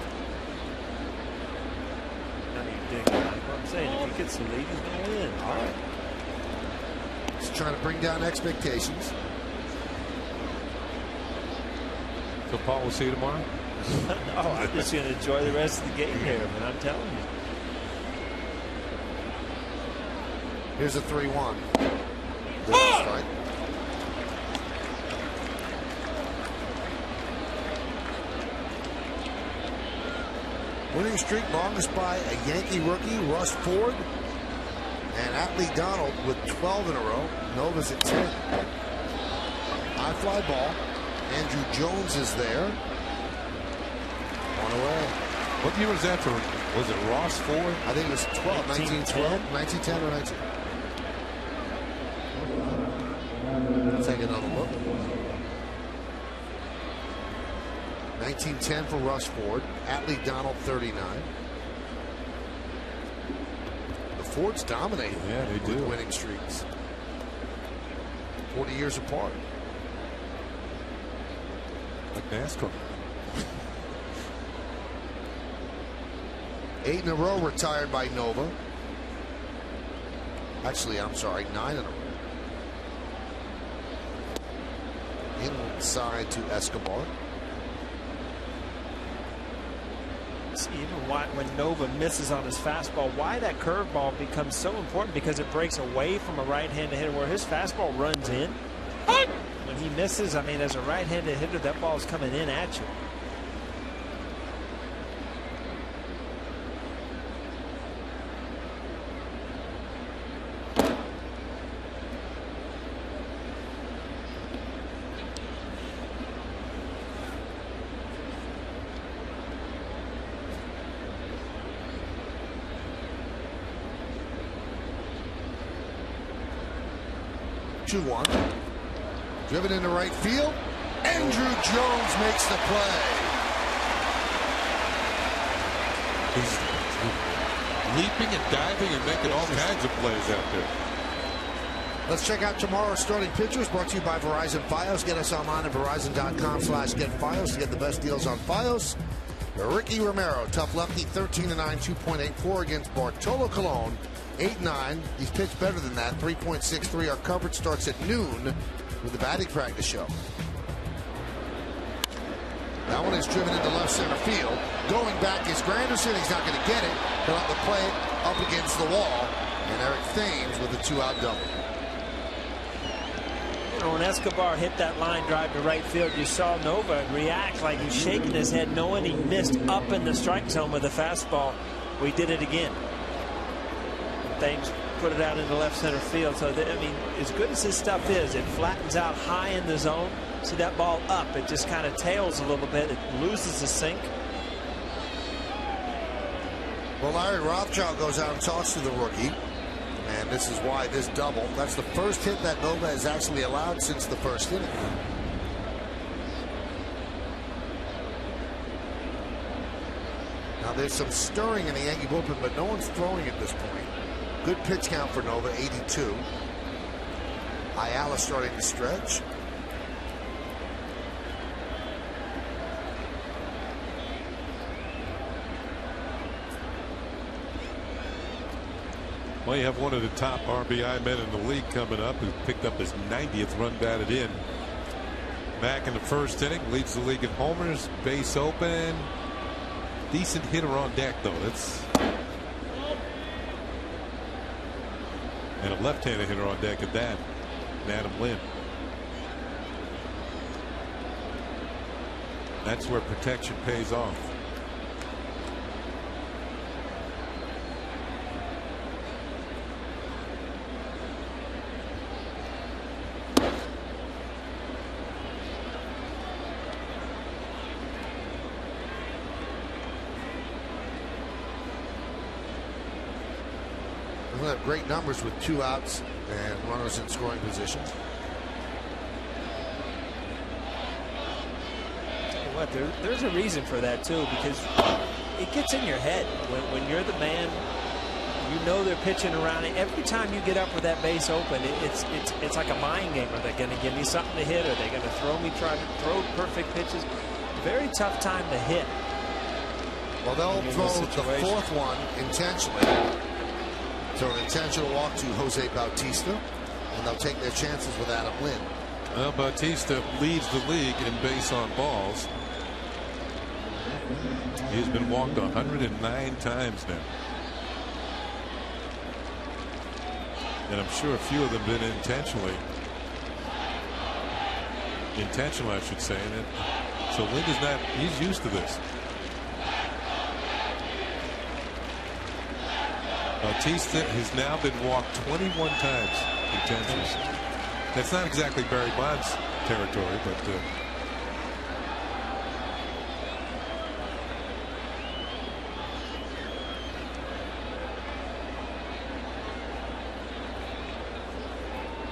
I'm saying if he gets the lead, he's going to win.
All right. He's trying to bring down expectations.
So Paul, we'll see you tomorrow.
No, I'm just going to enjoy the rest of the game here, man. I'm telling you.
Here's a 3-1. Strike. Winning streak longest by a Yankee rookie, Russ Ford, and Atlee Donald with 12 in a row. Nova's at 10. High fly ball. Andrew Jones is there. One away.
What year was that for? Was it Ross Ford?
I think it was 12, 1912, 1910 or 19. Let's take another look. 1910 for Russ Ford. Atlee Donald, 39. The Fords dominate.
Yeah, they do.
With winning streaks. 40 years apart.
Like NASCAR.
8 in a row retired by Nova. Actually, I'm sorry, 9 in a row. Inside to Escobar.
Even when Nova misses on his fastball, why that curveball becomes so important, because it breaks away from a right-handed hitter where his fastball runs in. When he misses, I mean, as a right-handed hitter, that ball is coming in at you.
One. Driven into right field. Andrew Jones makes the play.
He's leaping and diving and making all kinds of plays out there.
Let's check out tomorrow's starting pitchers, brought to you by Verizon Fios. Get us online at verizon.com/getfios to get the best deals on Fios. Ricky Romero, tough lefty, 13-9, 2.84 against Bartolo Colon. 8-9. He's pitched better than that. 3.63. Our coverage starts at noon with the batting practice show. That one is driven into left center field. Going back is Granderson. He's not going to get it. He'll have to play it up against the wall. And Eric Thames with a 2-out double.
You know, when Escobar hit that line drive to right field, you saw Nova react like he's shaking his head, knowing he missed up in the strike zone with a fastball. We did it again. Thames put it out into left center field. So that, I mean, as good as this stuff is, it flattens out high in the zone. See that ball up, it just kind of tails a little bit. It loses the sink.
Well, Larry Rothschild goes out and talks to the rookie, and this is why this double. That's the first hit that Nova has actually allowed since the first inning. Now there's some stirring in the Yankee bullpen, but no one's throwing at this point. Good pitch count for Nova, 82. Ayala starting to stretch.
Well, you have one of the top RBI men in the league coming up, who picked up his 90th run batted in. Back in the first inning, leads the league in homers, base open. Decent hitter on deck, though. That's and a left-handed hitter on deck at that, Adam Lynn. That's where protection pays off.
He'll have great numbers with 2 outs and runners in scoring position.
What, there's a reason for that too, because it gets in your head when you're the man. You know they're pitching around it. Every time you get up with that base open, it's like a mind game. Are they going to give me something to hit? Are they going to try to throw perfect pitches? Very tough time to hit.
Well, they'll throw the 4th one intentionally. Throw an intentional walk to Jose Bautista, and they'll take their chances with Adam Lynn.
Well, Bautista leads the league in base on balls. He's been walked 109 times now. And I'm sure a few of them been intentional, I should say. So Lynn is not, he's used to this. Bautista has now been walked 21 times intentionally. That's not exactly Barry Bonds territory, but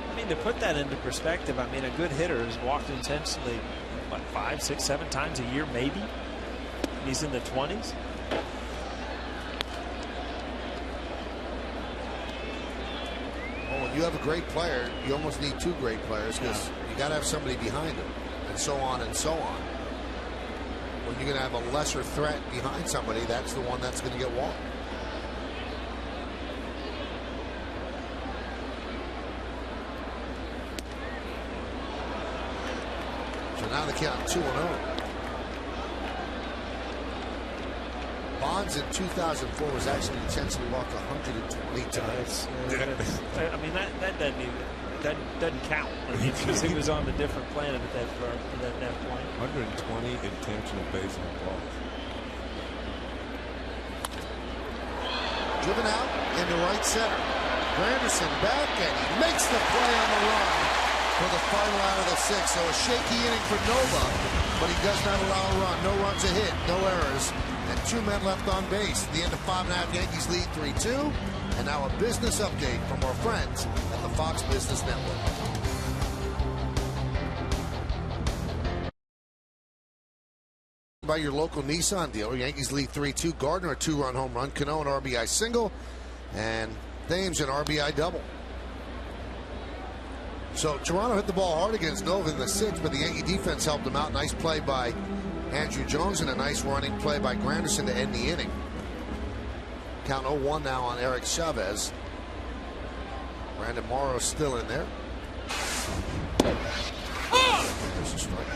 I mean, to put that into perspective, I mean, a good hitter is walked intentionally, what, 5, 6, 7 times a year, maybe? And he's in the 20s.
You have a great player, you almost need 2 great players, because you got to have somebody behind him, and so on and so on. When you're going to have a lesser threat behind somebody, that's the one that's going to get walked. So now the count 2-0. Bonds in 2004 was actually intentionally walked 120 times.
I mean, that doesn't count. I mean, because he was on a different planet at that point.
120 intentional base on balls.
Driven out into right center. Granderson back, and he makes the play on the run for the final out of the 6th. So a shaky inning for Nova, but he does not allow a run. No runs a hit, no errors. And 2 men left on base. At the end of 5.5, Yankees lead 3-2. And now a business update from our friends at the Fox Business Network. By your local Nissan dealer, Yankees lead 3-2. Gardner a 2-run home run. Cano an RBI single, and Thames an RBI double. So Toronto hit the ball hard against Nova in the 6th, but the Yankee defense helped them out. Nice play by Andrew Jones and a nice running play by Granderson to end the inning. Count 0-1 now on Eric Chavez. Brandon Morrow still in there. There's a strike.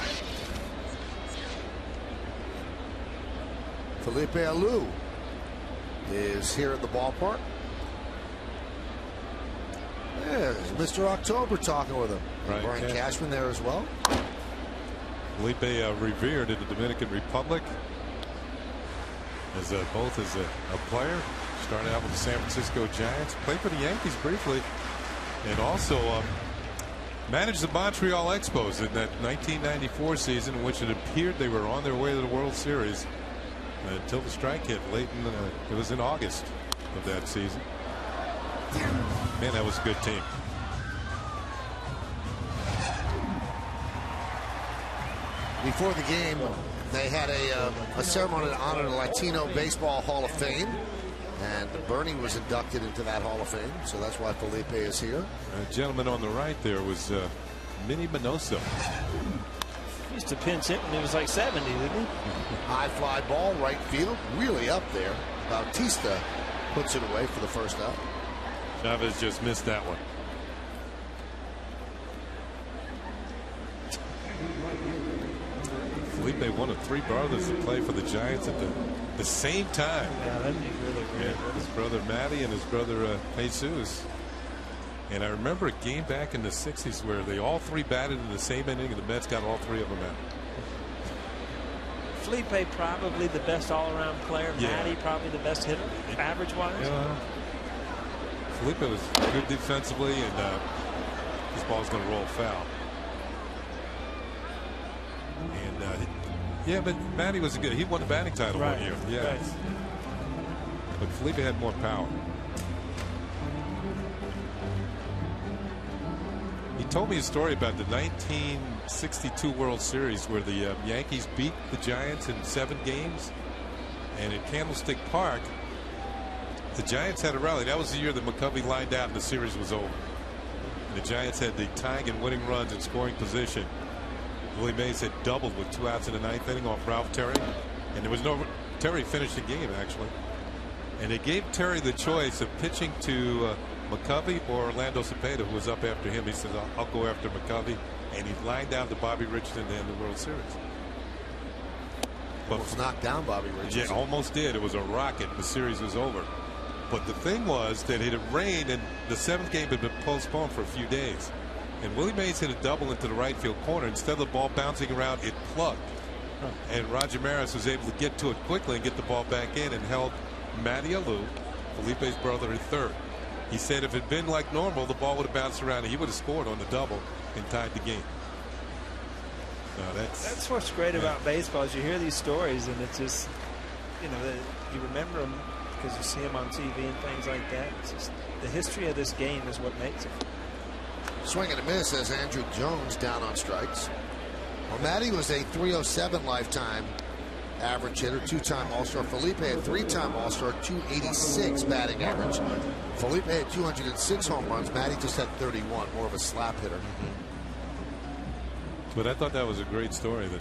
Felipe Alou is here at the ballpark. There's Mr. October talking with him.
Right,
Brian Cashman there as well.
Felipe revered in the Dominican Republic as both as a player. Started out with the San Francisco Giants, played for the Yankees briefly, and also managed the Montreal Expos in that 1994 season, in which it appeared they were on their way to the World Series until the strike hit late in it was in August of that season. Man, that was a good team.
Before the game, they had a ceremony to honor the Latino Baseball Hall of Fame, and Bernie was inducted into that Hall of Fame, so that's why Felipe is here.
A gentleman on the right there was Minnie Minoso.
He used to pinch hit when he was like 70, didn't he?
High fly ball, right field, really up there. Bautista puts it away for the first out.
Chavez just missed that one. Felipe, one of 3 brothers to play for the Giants at the same time.
Yeah, that'd be really great.
Yeah, his brother Matty and his brother Jesus. And I remember a game back in the 60s where they all 3 batted in the same inning, and the Mets got all 3 of them out.
Felipe probably the best all-around player.
Yeah.
Matty probably the best hitter, average-wise.
Yeah. Felipe was good defensively, and this ball's going to roll foul. And yeah, but Matty was good. He won the batting title one year. Yeah.
Right.
But Felipe had more power. told me a story about the 1962 World Series where the Yankees beat the Giants in 7 games. And at Candlestick Park, the Giants had a rally. That was the year that McCovey lined out and the series was over. And the Giants had the tying and winning runs in scoring position. Willie Mays had doubled with 2 outs in the 9th inning off Ralph Terry. And there was no Terry finished the game, actually. And they gave Terry the choice of pitching to McCovey or Orlando Cepeda, who was up after him. He says, I'll go after McCovey. And he lined down to Bobby Richardson to end the World Series.
But almost knocked down Bobby Richardson.
Yeah, almost did. It was a rocket. The series was over. But the thing was that it had rained and the 7th game had been postponed for a few days. And Willie Mays hit a double into the right field corner. Instead of the ball bouncing around, it plugged. And Roger Maris was able to get to it quickly and get the ball back in and held Matty Alou, Felipe's brother, at third. He said if it had been like normal, the ball would have bounced around and he would have scored on the double and tied the game. So
that's what's great about baseball is you hear these stories and it's just, you know, you remember them because you see them on TV and things like that. It's just the history of this game is what makes it.
Swing and a miss as Andrew Jones down on strikes. Well, Matty was a .307 lifetime average hitter, 2-time All-Star. Felipe had 3-time All-Star, 286 batting average. Felipe had 206 home runs. Matty just had 31, more of a slap hitter.
But I thought that was a great story that,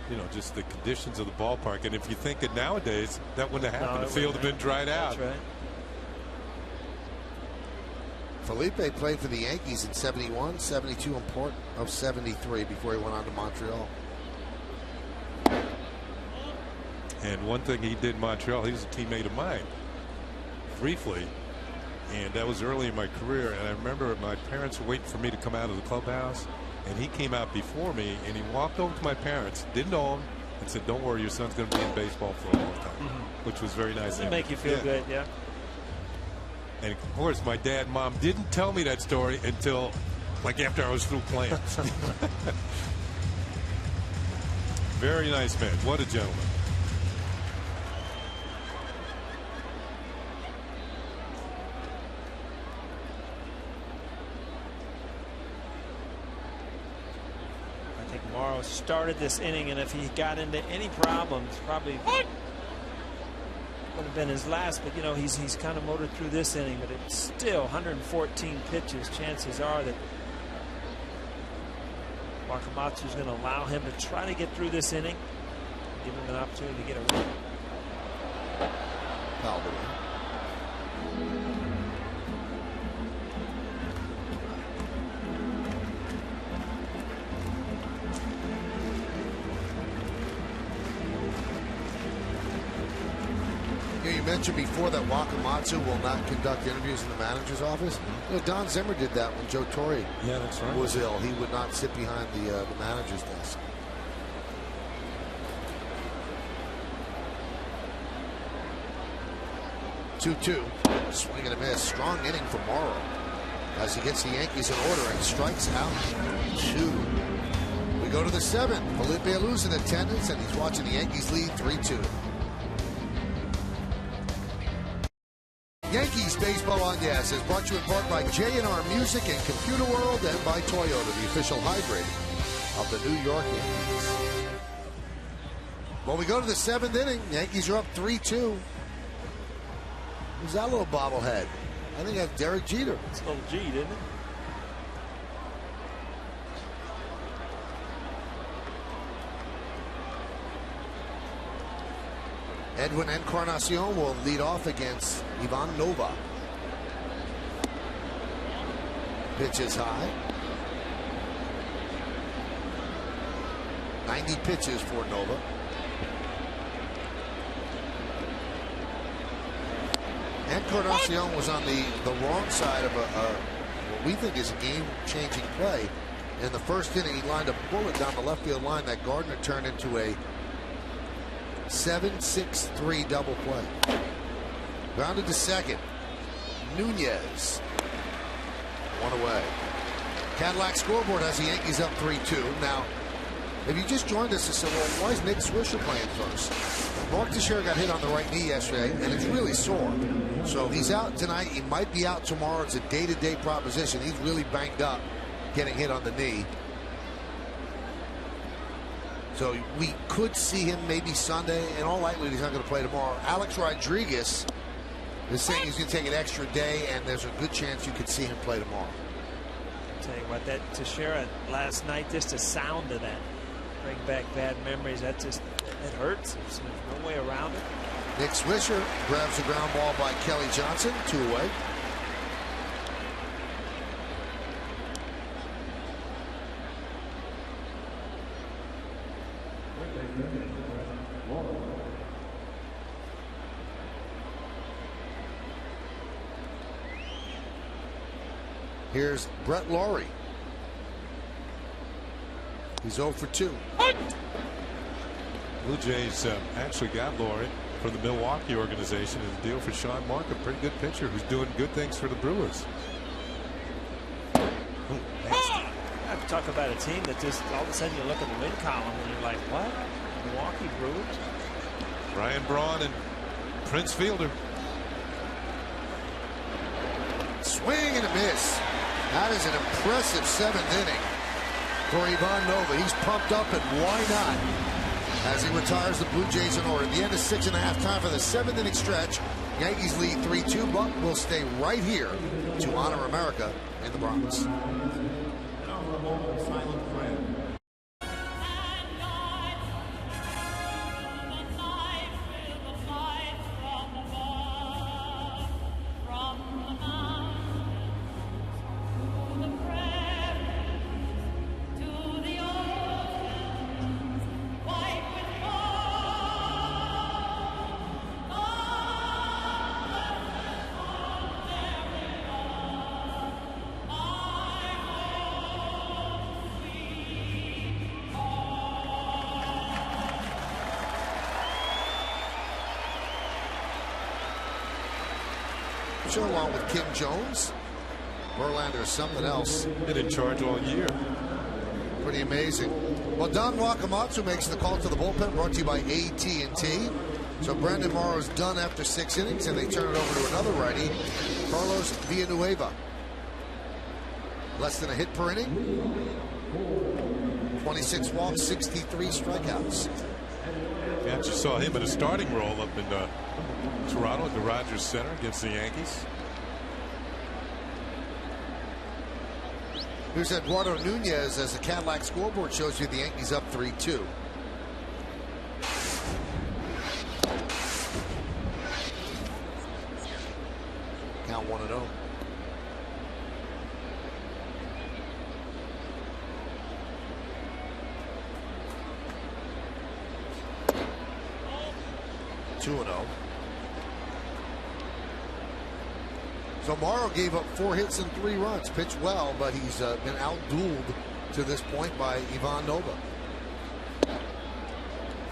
you know, just the conditions of the ballpark. And if you think that nowadays, that wouldn't have happened. The field had been dried out.
That's right.
Felipe played for the Yankees in 71, 72 in Port of 73 before he went on to Montreal.
And one thing he did in Montreal, he was a teammate of mine briefly. And that was early in my career. And I remember my parents were waiting for me to come out of the clubhouse. And he came out before me and he walked over to my parents, didn't know him, and said, "Don't worry, your son's going to be in baseball for a long time," which was very nice.
It'll make you feel good, yeah.
And of course, my dad and mom didn't tell me that story until like after I was through playing. Very nice man. What a gentleman.
I think Morrow started this inning, and if he got into any problems, probably would have been his last. But you know, he's kind of motored through this inning, but it's still 114 pitches. Chances are that Wakamatsu is going to allow him to try to get through this inning, give him an opportunity to get a win.
Fouled away. You mentioned before that Wakamatsu will not conduct interviews in the manager's office. You know, Don Zimmer did that when Joe Torre was ill. He would not sit behind the manager's desk. Two-two. Swing and a miss. Strong inning for Morrow as he gets the Yankees in order and strikes out 2. We go to the 7th. Felipe Alou's in attendance, and he's watching the Yankees lead 3-2. Yankees Baseball on Yes is brought to you in part by J&R Music and Computer World and by Toyota, the official hybrid of the New York Yankees. Well, we go to the 7th inning. Yankees are up 3-2. Who's that little bobblehead? I think that's Derek Jeter.
It's a little G, didn't it?
Edwin Encarnacion will lead off against Ivan Nova. Pitch is high. 90 pitches for Nova. Encarnacion was on the wrong side of what we think is a game-changing play. In the first inning, he lined a bullet down the left field line that Gardner turned into a 7-6-3 double play. Grounded to second. Nunez. One away. Cadillac scoreboard has the Yankees up 3-2. Now, if you just joined us and said, well, why is Nick Swisher playing first? Mark Teixeira got hit on the right knee yesterday, and it's really sore. So he's out tonight. He might be out tomorrow. It's a day-to-day proposition. He's really banged up. getting hit on the knee. So we could see him maybe Sunday. In all likelihood, he's not going to play tomorrow. Alex Rodriguez is saying he's going to take an extra day, and there's a good chance you could see him play tomorrow.
I'll tell you what, that Teixeira last night, just the sound of that, bring back bad memories. That just, it hurts. There's no way around it.
Nick Swisher grabs the ground ball by Kelly Johnson, 2 away. Here's Brett Laurie. He's 0 for 2.
Blue Jays actually got Laurie from the Milwaukee organization as a deal for Sean Mark, a pretty good pitcher who's doing good things for the Brewers.
I talk about a team that just all of a sudden you look at the win column and you're like, what? Milwaukee Brewers?
Ryan Braun and Prince Fielder.
Swing and a miss. That is an impressive 7th inning for Ivan Nova. He's pumped up, and why not? As he retires the Blue Jays in order. At the end of 6.5 time for the 7th inning stretch. Yankees lead 3-2, but will stay right here to honor America in the Bronx. Along with Kim Jones. Verlander is something else.
Been in charge all year.
Pretty amazing. Well, Don Wakamatsu makes the call to the bullpen, brought to you by AT&T. So Brandon Morrow's done after 6 innings, and they turn it over to another righty, Carlos Villanueva. Less than a hit per inning. 26 walks, 63 strikeouts.
You actually saw him in a starting role up in Toronto at the Rogers Center against the Yankees.
Here's Eduardo Nunez as the Cadillac scoreboard shows you the Yankees up 3-2. Count 1-0. So Morrow gave up 4 hits and 3 runs. Pitched well, but he's been outdueled to this point by Ivan Nova.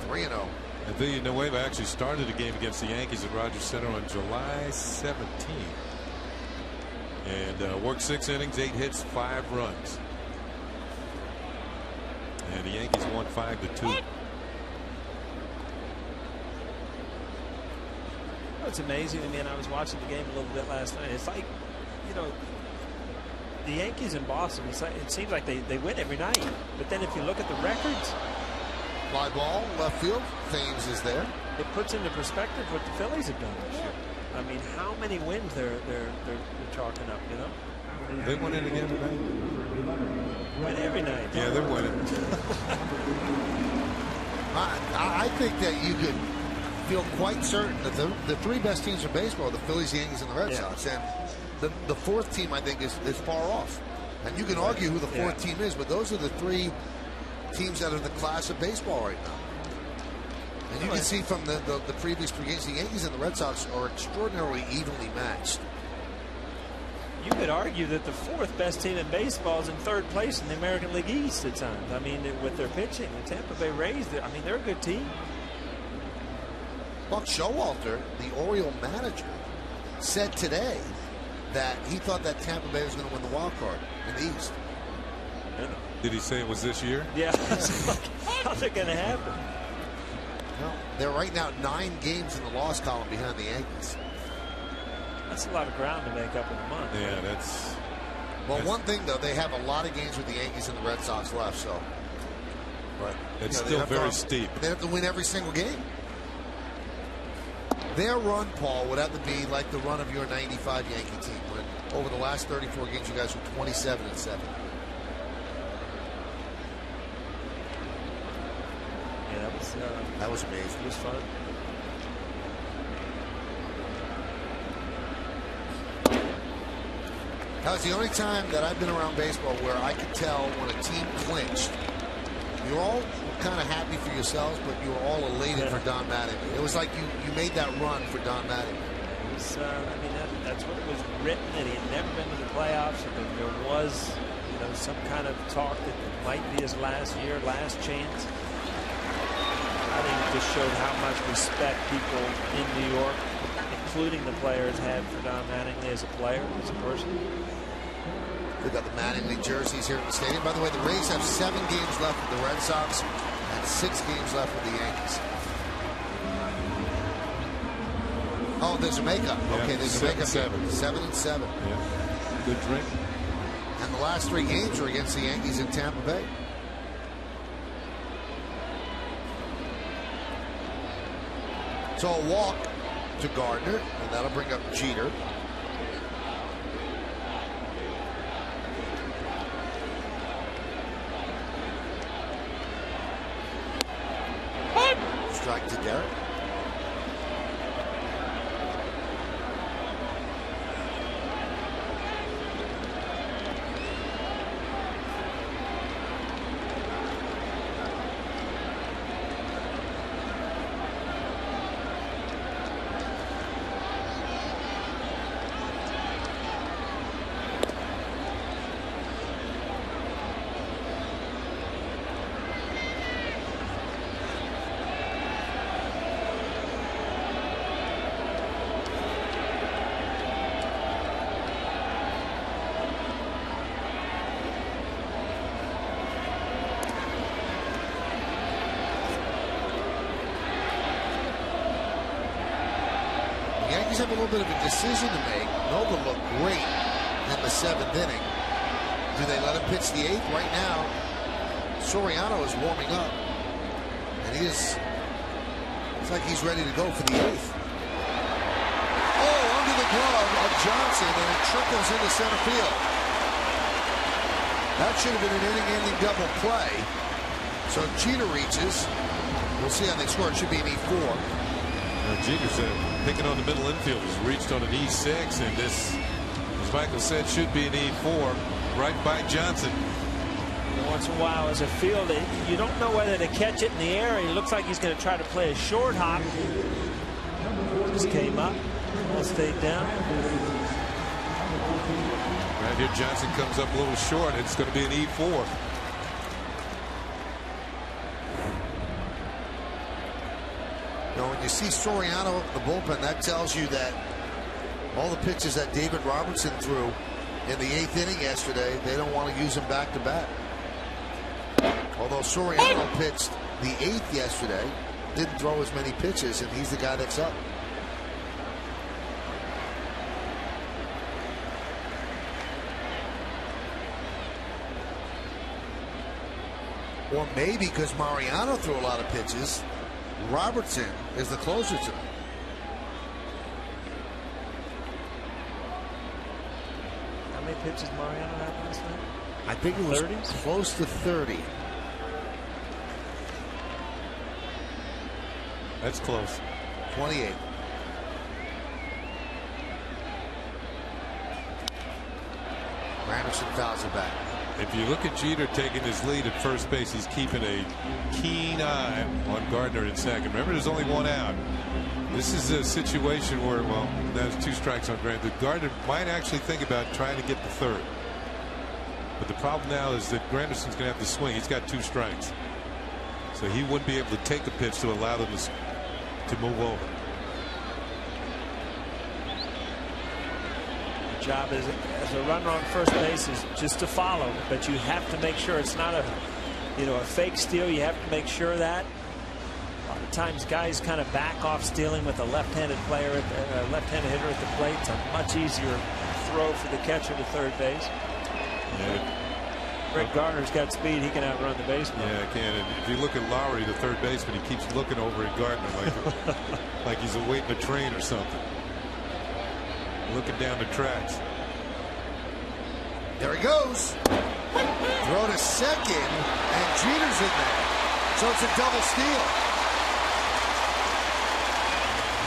3-0.
And Villanueva actually started a game against the Yankees at Rogers Center on July 17th. And worked 6 innings, 8 hits, 5 runs. And the Yankees won 5-2.
It's amazing to me, and I was watching the game a little bit last night. It's like, you know, the Yankees in Boston, it seems like they win every night. But then if you look at the records.
Fly ball, left field. Thames is there.
It puts into perspective what the Phillies have done this year. I mean, how many wins they're chalking up, you know?
They won it again tonight?
Win every night.
Yeah, they're winning.
I think that you could feel quite certain that the 3 best teams in baseball are the Phillies, the Yankees, and the Red Sox. And the 4th team, I think, is far off. And you can argue who the 4th team is, but those are the 3 teams that are the class of baseball right now. And you can see from the previous 3 games, the Yankees and the Red Sox are extraordinarily evenly matched.
You could argue that the 4th best team in baseball is in 3rd place in the American League East at times. I mean, with their pitching, the Tampa Bay Rays, I mean, they're a good team.
Buck Showalter, the Oriole manager, said today that he thought that Tampa Bay was going to win the wild card in the East.
Did he say it was this year?
Yeah. How's it going to happen?
Well, they're right now 9 games in the loss column behind the Yankees.
That's a lot of ground to make up in a month.
Yeah, that's.
Well, one thing, though, they have a lot of games with the Yankees and the Red Sox left, so. But
it's still very steep.
They have to win every single game. Their run, Paul, would have to be like the run of your 95 Yankee team when over the last 34 games you guys were 27-7.
Yeah,
that was amazing.
It was fun.
That was the only time that I've been around baseball where I could tell when a team clinched. You were all kind of happy for yourselves, but you were all elated for Don Mattingly. It was like you made that run for Don Mattingly.
It was, I mean, that's what it was written, that he had never been to the playoffs, and that there was, you know, some kind of talk that it might be his last year, last chance. I think it just showed how much respect people in New York, including the players, had for Don Mattingly as a player, as a person.
We've got the Mattingly jerseys here at the stadium. By the way, the Rays have 7 games left with the Red Sox and 6 games left with the Yankees. Oh, there's a makeup.
Yeah,
okay, there's a makeup. 7-7.
Yeah. Good drink.
And the last 3 games are against the Yankees in Tampa Bay. So a walk to Gardner, and that'll bring up Jeter. Strike to Derek. Have a little bit of a decision to make. Nova looked great in the 7th inning. Do they let him pitch the 8th? Right now, Soriano is warming up, and he is. It's like he's ready to go for the 8th. Oh, under the glove of Johnson, and it trickles into center field. That should have been an inning-ending double play. So Jeter reaches. We'll see how they score. It should be an E4.
Jeter's picking on the middle infield. He's reached on an E6, and this, as Michael said, should be an E4 right by Johnson.
Once in a while, as a fielder, you don't know whether to catch it in the air. He looks like he's going to try to play a short hop. Just came up, stayed down.
Right here, Johnson comes up a little short. It's going to be an E4.
When you see Soriano in the bullpen, that tells you that all the pitches that David Robertson threw in the 8th inning yesterday, they don't want to use them back to back. Although Soriano pitched the 8th yesterday, didn't throw as many pitches, and he's the guy that's up. Or maybe because Mariano threw a lot of pitches, Robertson is the closer tonight.
How many pitches Mariano had last night?
I think it was
30s?
Close to 30.
That's close.
28. Anderson fouls it back.
If you look at Jeter taking his lead at first base, he's keeping a keen eye on Gardner in second. Remember, there's only 1 out. This is a situation where, well, there's 2 strikes on Gardner. Gardner might actually think about trying to get the 3rd. But the problem now is that Granderson's going to have to swing. He's got 2 strikes. So he wouldn't be able to take a pitch to allow them to move over.
Job as a runner on first base is just to follow, but you have to make sure it's not a fake steal. You have to make sure that a lot of times guys kind of back off stealing with a left-handed player, left-handed hitter at the plate. It's a much easier throw for the catcher to third base.
Yeah.
Rick Gardner's got speed. He can outrun the baseman.
Yeah, he can. And if you look at Lowry, the third baseman, he keeps looking over at Gardner like he's awaiting a train or something. Looking down the tracks.
There he goes. Throw to second, and Jeter's in there. So it's a double steal.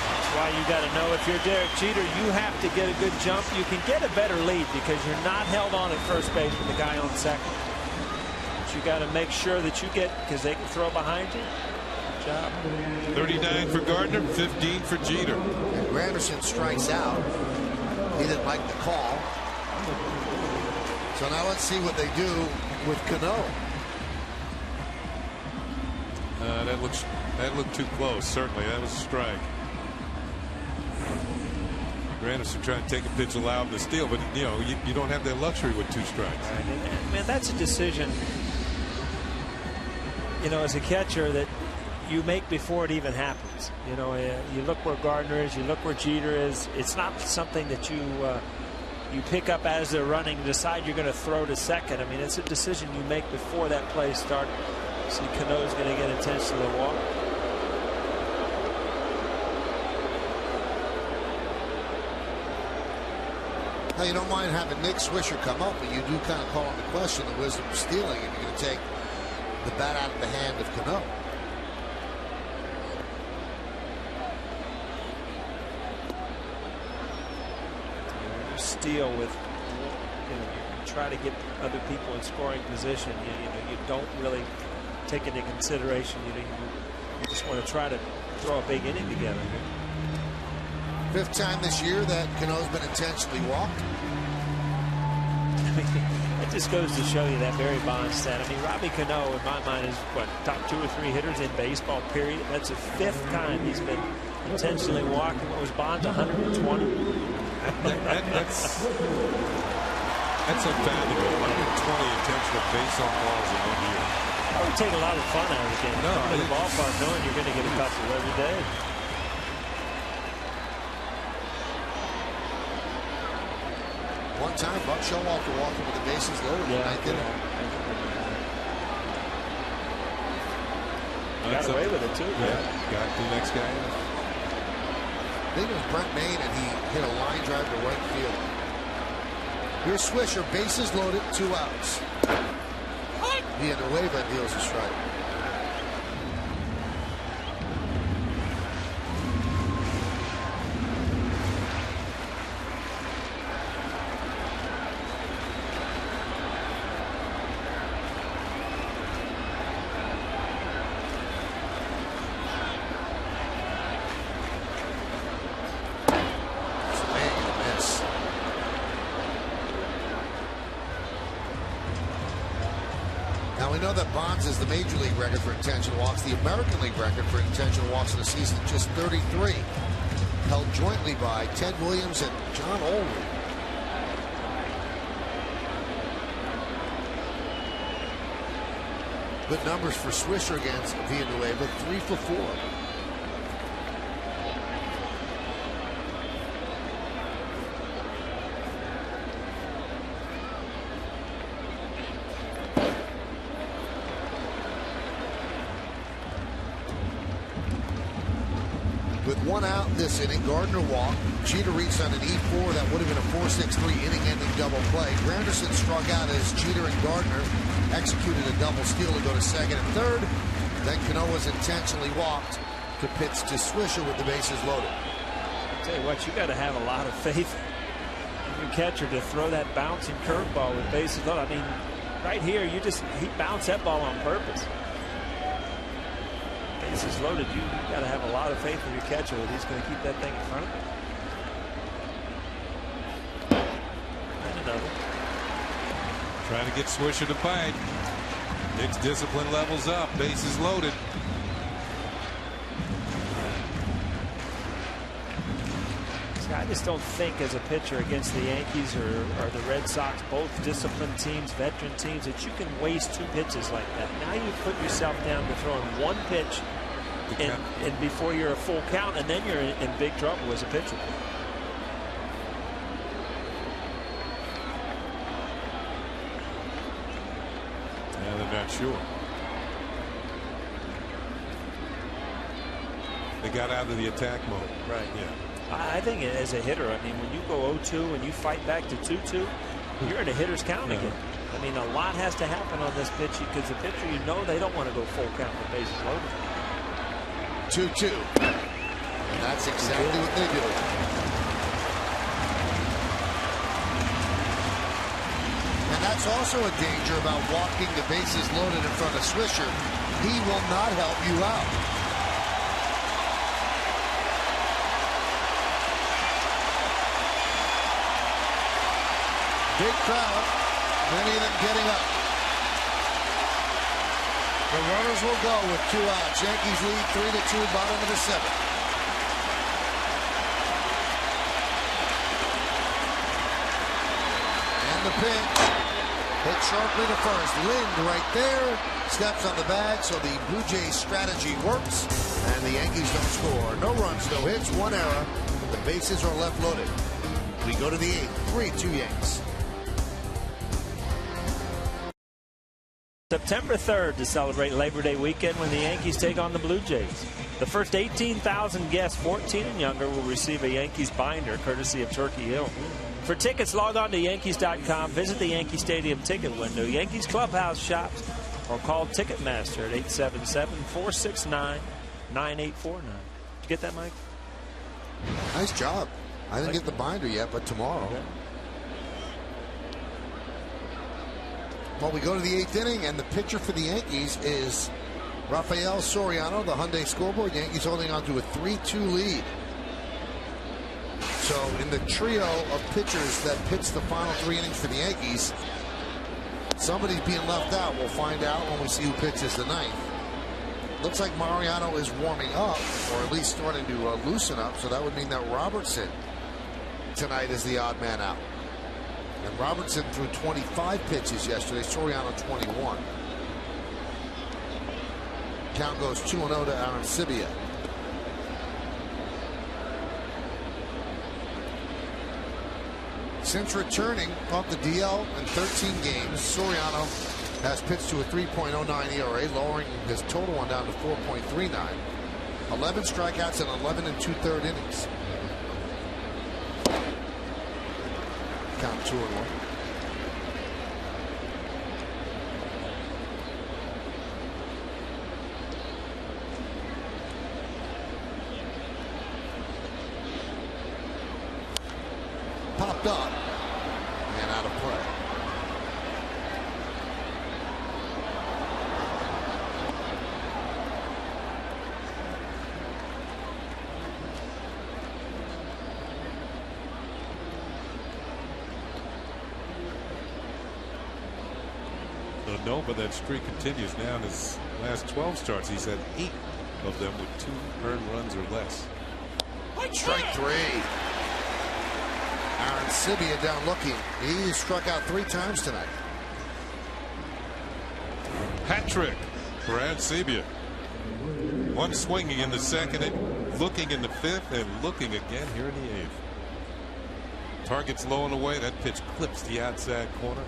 That's why you got to know if you're Derek Jeter, you have to get a good jump. You can get a better lead because you're not held on at first base with the guy on second. But you got to make sure that you get, because they can throw behind you. Good job.
39 for Gardner, 15 for Jeter.
And Granderson strikes out. He didn't like the call. So now let's see what they do with Cano.
That looked too close. Certainly, that was a strike. Granderson trying to take a pitch, allow him to steal, but you know you don't have that luxury with 2 strikes.
Right. And, man, that's a decision, you know, as a catcher that you make before it even happens. You know, you look where Gardner is, you look where Jeter is. It's not something that you pick up as they're running and decide you're going to throw to second. I mean, it's a decision you make before that play starts. See, Cano's going to get intentionally walked.
Now, you don't mind having Nick Swisher come up, but you do kind of call into question the wisdom of stealing if you're going to take the bat out of the hand of Cano.
Steal with, you know, you try to get other people in scoring position. You don't really take into consideration. You just want to try to throw a big inning together.
5th time this year that Cano's been intentionally walked.
I mean, it just goes to show you that Barry Bonds stat. I mean, Robbie Cano, in my mind, is what, top 2 or 3 hitters in baseball. Period. That's the 5th time he's been intentionally walked. What was Bonds? 120.
That's unfathomable. 120 intentional base on balls in 1 year.
That would take a lot of fun out of the game.
No,
in the ballpark, knowing you're going to get a couple every day.
One time, Buck Showalter walking with the bases loaded.
Yeah, got away with it too.
Yeah, got the next guy.
I think it was Brent Maine, and he hit a line drive to right field. Here's Swisher, bases loaded, 2 outs. Villanueva deals a strike. Now we know that Bonds is the Major League record for intentional walks. The American League record for intentional walks in a season, just 33. Held jointly by Ted Williams and John Olry. Good numbers for Swisher against Villanueva, 3 for 4. With 1 out this inning, Gardner walked. Jeter reached on an E4 that would have been a 4-6-3 inning-ending double play. Granderson struck out as Jeter and Gardner executed a double steal to go to second and third. Then Cano was intentionally walked to pitch to Swisher with the bases loaded.
I'll tell you what, you got to have a lot of faith in your catcher to throw that bouncing curveball with bases loaded. I mean, right here, he bounced that ball on purpose. Bases loaded, you got to have a lot of faith in your catcher that he's going to keep that thing in front of him. And another.
Trying to get Swisher to bite. Nick's discipline levels up. Bases loaded.
See, I just don't think as a pitcher against the Yankees or the Red Sox, both disciplined teams, veteran teams, that you can waste 2 pitches like that. Now you put yourself down to throwing 1 pitch and before you're a full count, and then you're in big trouble as a pitcher.
not sure. They got out of the attack mode.
Right.
Yeah.
I think as a hitter, I mean, when you go 0-2 and you fight back to 2-2, you're in a hitter's count again. I mean, a lot has to happen on this pitch because the pitcher, you know, they don't want to go full count with bases loaded.
2-2. And that's exactly what they do. And that's also a danger about walking the bases loaded in front of Swisher. He will not help you out. Big crowd, many of them getting up. The runners will go with 2 outs. Yankees lead 3-2, bottom of the 7th. And the pitch hit sharply to first. Lind right there steps on the bag, so the Blue Jays strategy works, and the Yankees don't score. No runs, no hits, 1 error. The bases are left loaded. We go to the 8th, 3-2 Yanks.
September 3rd to celebrate Labor Day weekend when the Yankees take on the Blue Jays. The first 18,000 guests 14 and younger will receive a Yankees binder courtesy of Turkey Hill. For tickets, log on to Yankees.com, visit the Yankee Stadium ticket window, Yankees Clubhouse shops, or call Ticketmaster at 877-469-9849. Did you get that, Mike?
Nice job. I didn't get the binder yet, but tomorrow.
Okay.
Well, we go to the 8th inning, and the pitcher for the Yankees is Rafael Soriano, the Hyundai scoreboard. Yankees holding on to a 3-2 lead. So in the trio of pitchers that pitch the final 3 innings for the Yankees, somebody's being left out. We'll find out when we see who pitches the 9th. Looks like Mariano is warming up, or at least starting to loosen up, so that would mean that Robertson tonight is the odd man out. And Robertson threw 25 pitches yesterday. Soriano 21. Count goes 2-0 to Arancibia. Since returning off the DL in 13 games, Soriano has pitched to a 3.09 ERA, lowering his total one down to 4.39. 11 strikeouts and 11 2/3 innings. Count 2-1. Popped up and out of play.
No, but that streak continues now. In his last 12 starts, he's had 8 of them with 2 earned runs or less.
Strike 3. Arancibia down looking. He struck out 3 times tonight.
Hat trick for Arancibia. One swinging in the 2nd, and looking in the 5th, and looking again here in the 8th. Target's low and away. That pitch clips the outside corner.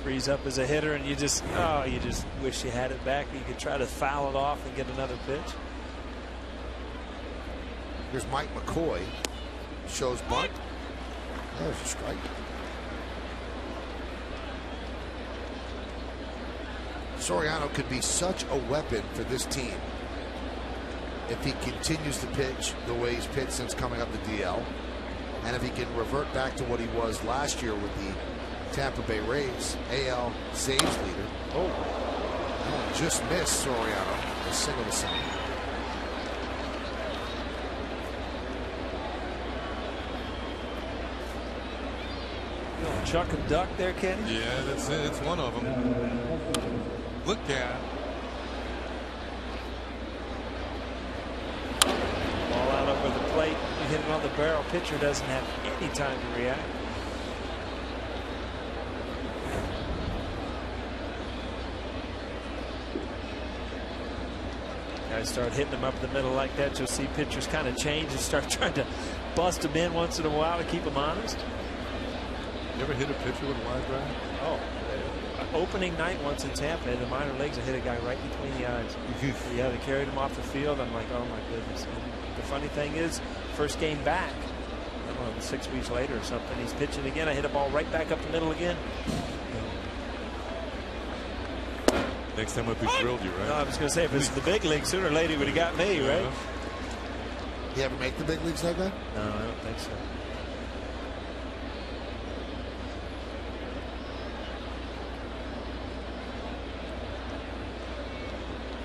Frees up as a hitter, and you just wish you had it back. You could try to foul it off and get another pitch.
Here's Mike McCoy. Shows bunt. There's a strike. Soriano could be such a weapon for this team if he continues to pitch the way he's pitched since coming up the DL, and if he can revert back to what he was last year with the Tampa Bay Rays, AL saves leader. Oh, just missed Soriano. A single to center.
Chuck and duck there, Kenny?
Yeah, that's it. It's one of them. Look at.
Ball out over the plate. You hit it on the barrel. Pitcher doesn't have any time to react. Guys start hitting them up the middle like that. You'll see pitchers kind of change and start trying to bust them in once in a while to keep them honest.
You ever hit a pitcher with a line drive?
Oh, opening night once in Tampa in the minor leagues, I hit a guy right between the eyes. Yeah, they carried him off the field. I'm like, oh my goodness. And the funny thing is, first game back, I don't know, 6 weeks later or something, he's pitching again. I hit a ball right back up the middle again.
Next time I'd be drilled you, right?
No, I was going to say, if it's the big league, sooner or later he would have got me, right?
You ever make the big leagues like that?
No, I don't think so.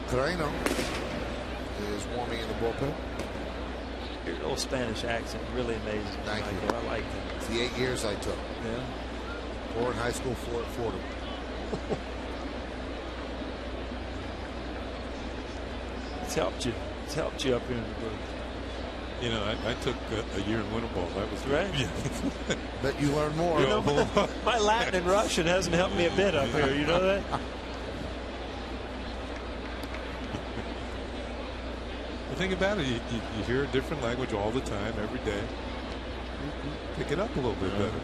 Carreno is warming in the bullpen.
Your little Spanish accent really amazing.
Thank you.
I like that.
It's the 8 years I took.
Yeah.
4 in high school, 4 at Fordham.
It's helped you. It's helped you up here in the booth.
You know, I took a year in winter ball. That was
right.
Yeah.
Bet you learned more.
You know, my Latin and Russian hasn't helped me a bit up here. You know that?
The thing about it, you hear a different language all the time, every day. You pick it up a little bit better.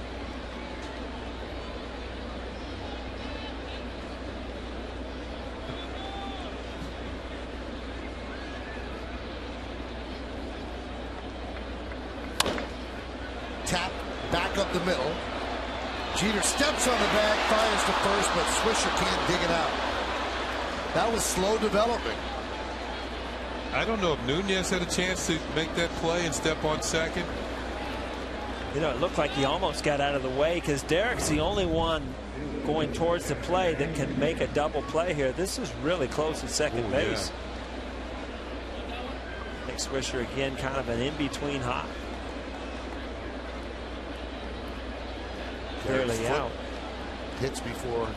Tap back up the middle. Jeter steps on the bag, fires to first, but Swisher can't dig it out. That was slow developing.
I don't know if Nunez had a chance to make that play and step on second.
You know, it looked like he almost got out of the way because Derek's the only one going towards the play that can make a double play here. This is really close at second base.
Yeah.
Nick Swisher again, kind of an in-between hop. Clearly out.
Hits before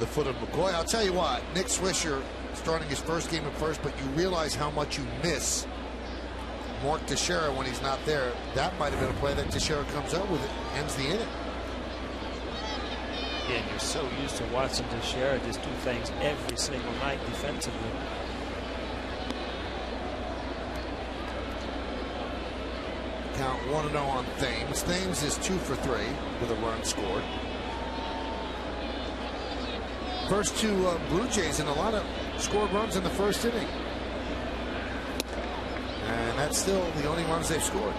the foot of McCoy. I'll tell you what, Nick Swisher starting his first game at first, but you realize how much you miss Mark Teixeira when he's not there. That might have been a play that Teixeira comes up with, it ends the inning.
Yeah, and you're so used to watching Teixeira just do things every single night defensively.
Count 1-0 on Thames. Thames is 2 for 3 with a run scored. First two Blue Jays and a lot of scored runs in the first inning. And that's still the only runs they've scored.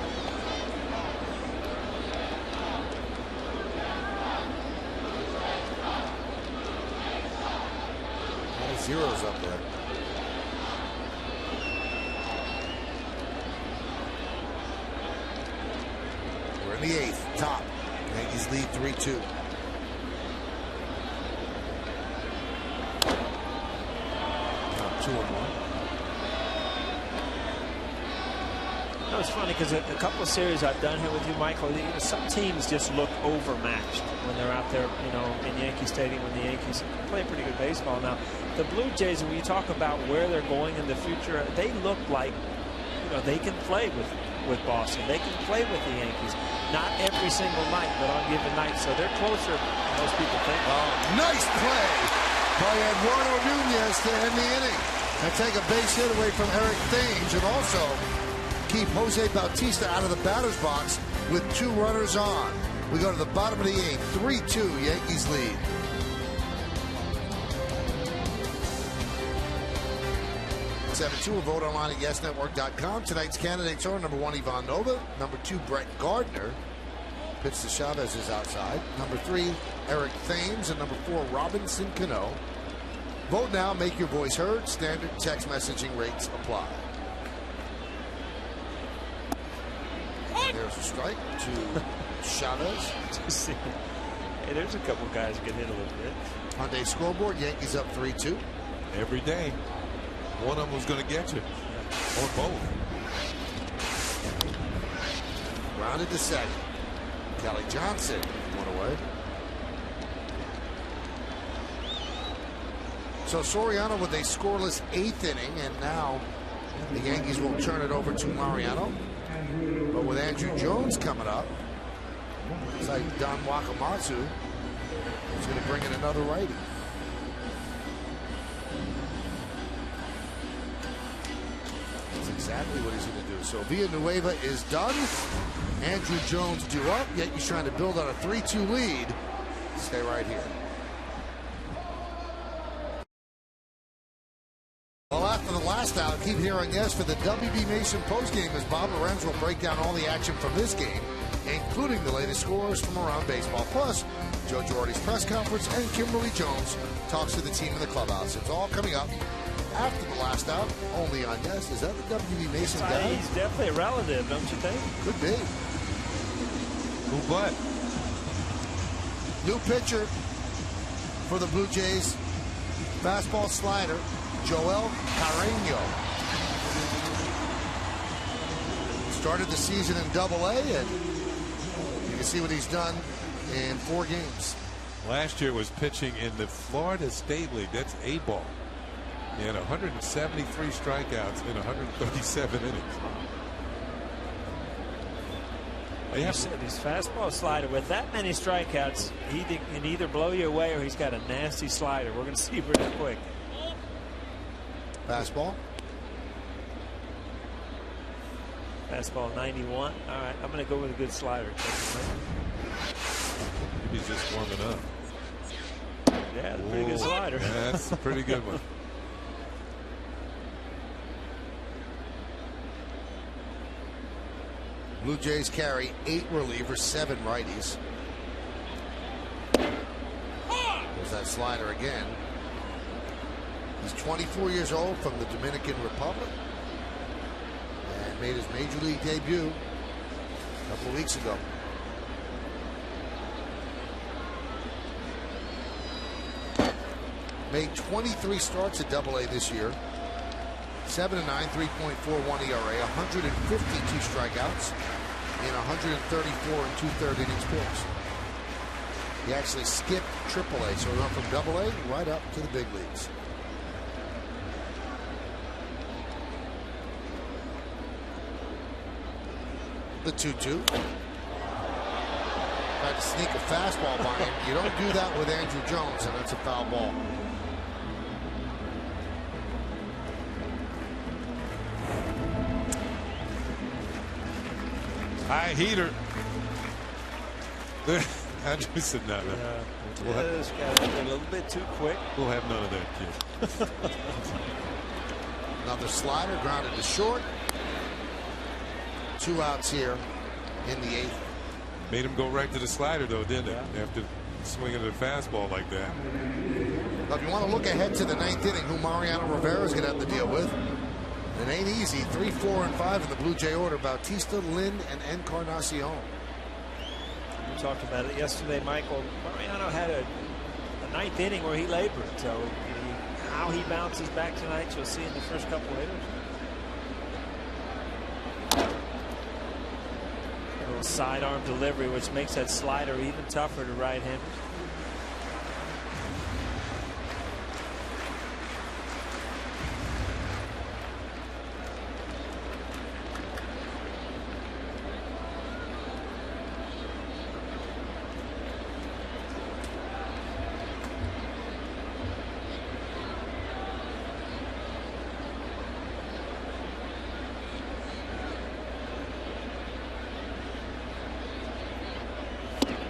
All zeros up there. We're in the 8th, top. Yankees lead 3-2.
No, it's funny because a couple of series I've done here with you, Michael, some teams just look overmatched when they're out there, you know, in Yankee Stadium when the Yankees play pretty good baseball. Now, the Blue Jays, when you talk about where they're going in the future, they look like, you know, they can play with Boston. They can play with the Yankees. Not every single night, but on given nights. So they're closer than most people think.
Nice play by Eduardo Nunez to end the inning. And take a base hit away from Eric Thames, and also keep Jose Bautista out of the batter's box with 2 runners on. We go to the bottom of the 8th. 3-2, Yankees lead. Or vote online at YesNetwork.com. Tonight's candidates are number 1, Ivan Nova. Number 2, Brett Gardner. Pitch to Chavez is outside. Number 3, Eric Thames. And number 4, Robinson Cano. Vote now. Make your voice heard. Standard text messaging rates apply. And there's a strike to Chavez.
Hey, there's a couple guys who get hit a little bit.
Hyundai scoreboard. Yankees up 3-2.
Every day. One of them was going to get you. Or both.
Grounded to second. Kelly Johnson, 1 away. So Soriano with a scoreless 8th inning, and now the Yankees will turn it over to Mariano. But with Andrew Jones coming up, it's like Don Wakamatsu is going to bring in another righty. It's exactly what he's going to do. So Villanueva is done. Andrew Jones due up. Yankees trying to build on a 3-2 lead. Stay right here. Well, after the last out, keep hearing this for the WB Mason postgame as Bob Lorenz will break down all the action from this game, including the latest scores from around baseball. Plus, Joe Girardi's press conference and Kimberly Jones talks to the team in the clubhouse. It's all coming up after the last out, only on Yes. Is that the WB Mason guy?
He's definitely a relative, don't you think?
Could be.
Who what?
New pitcher for the Blue Jays. Fastball slider, Joel Carreño. Started the season in Double-A, and you can see what he's done in 4 games.
Last year was pitching in the Florida State League. That's A-ball. He had 173 strikeouts in 137 innings.
You said his fastball slider with that many strikeouts, he can either blow you away or he's got a nasty slider. We're going to see pretty quick.
Fastball.
Fastball 91. All right, I'm going to go with a good slider.
Maybe he's just warming up.
Yeah, that's a pretty good slider.
That's a pretty good one.
Blue Jays carry 8 relievers, 7 righties. There's that slider again. He's 24 years old, from the Dominican Republic, and made his major league debut a couple of weeks ago. Made 23 starts at Double-A this year. 7-9, 3.41 ERA, 152 strikeouts in 134 and 2/3 innings pitched. He actually skipped AAA, so he went from Double-A right up to the big leagues. The 2-2. Tried to sneak a fastball by him. You don't do that with Andrew Jones, and that's a foul ball.
High heater. Andrew said no.
This got a little bit too quick.
We'll have none of that, kid.
Another slider grounded to short. 2 outs here in the 8th.
Made him go right to the slider, though, didn't it? After swinging the fastball like that.
But if you want to look ahead to the 9th inning, who Mariano Rivera is going to have to deal with, it ain't easy. 3, 4, and 5 in the Blue Jay order. Bautista, Lynn, and Encarnacion.
We talked about it yesterday, Michael. Mariano had a 9th inning where he labored. So how he bounces back tonight, you'll see in the first couple of hitters. A little sidearm delivery, which makes that slider even tougher to right-handers.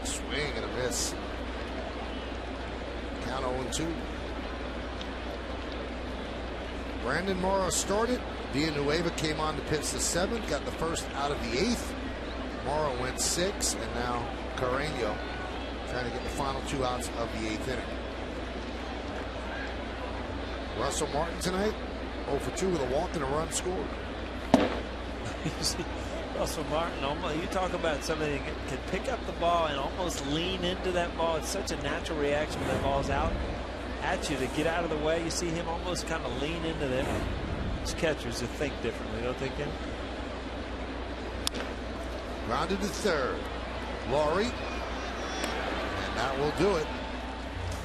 Swing and a miss. Count 0-2. Brandon Morrow started. Villanueva came on to pitch the 7th. Got the first out of the 8th. Morrow went 6, and now Carreño trying to get the final 2 outs of the 8th inning. Russell Martin tonight 0 for 2 with a walk and a run scored.
Russell Martin, almost, you talk about somebody that can pick up the ball and almost lean into that ball. It's such a natural reaction when that ball's out at you to get out of the way. You see him almost kind of lean into them. These catchers that think differently, don't think him?
Grounded to third. Laurie. And that will do it.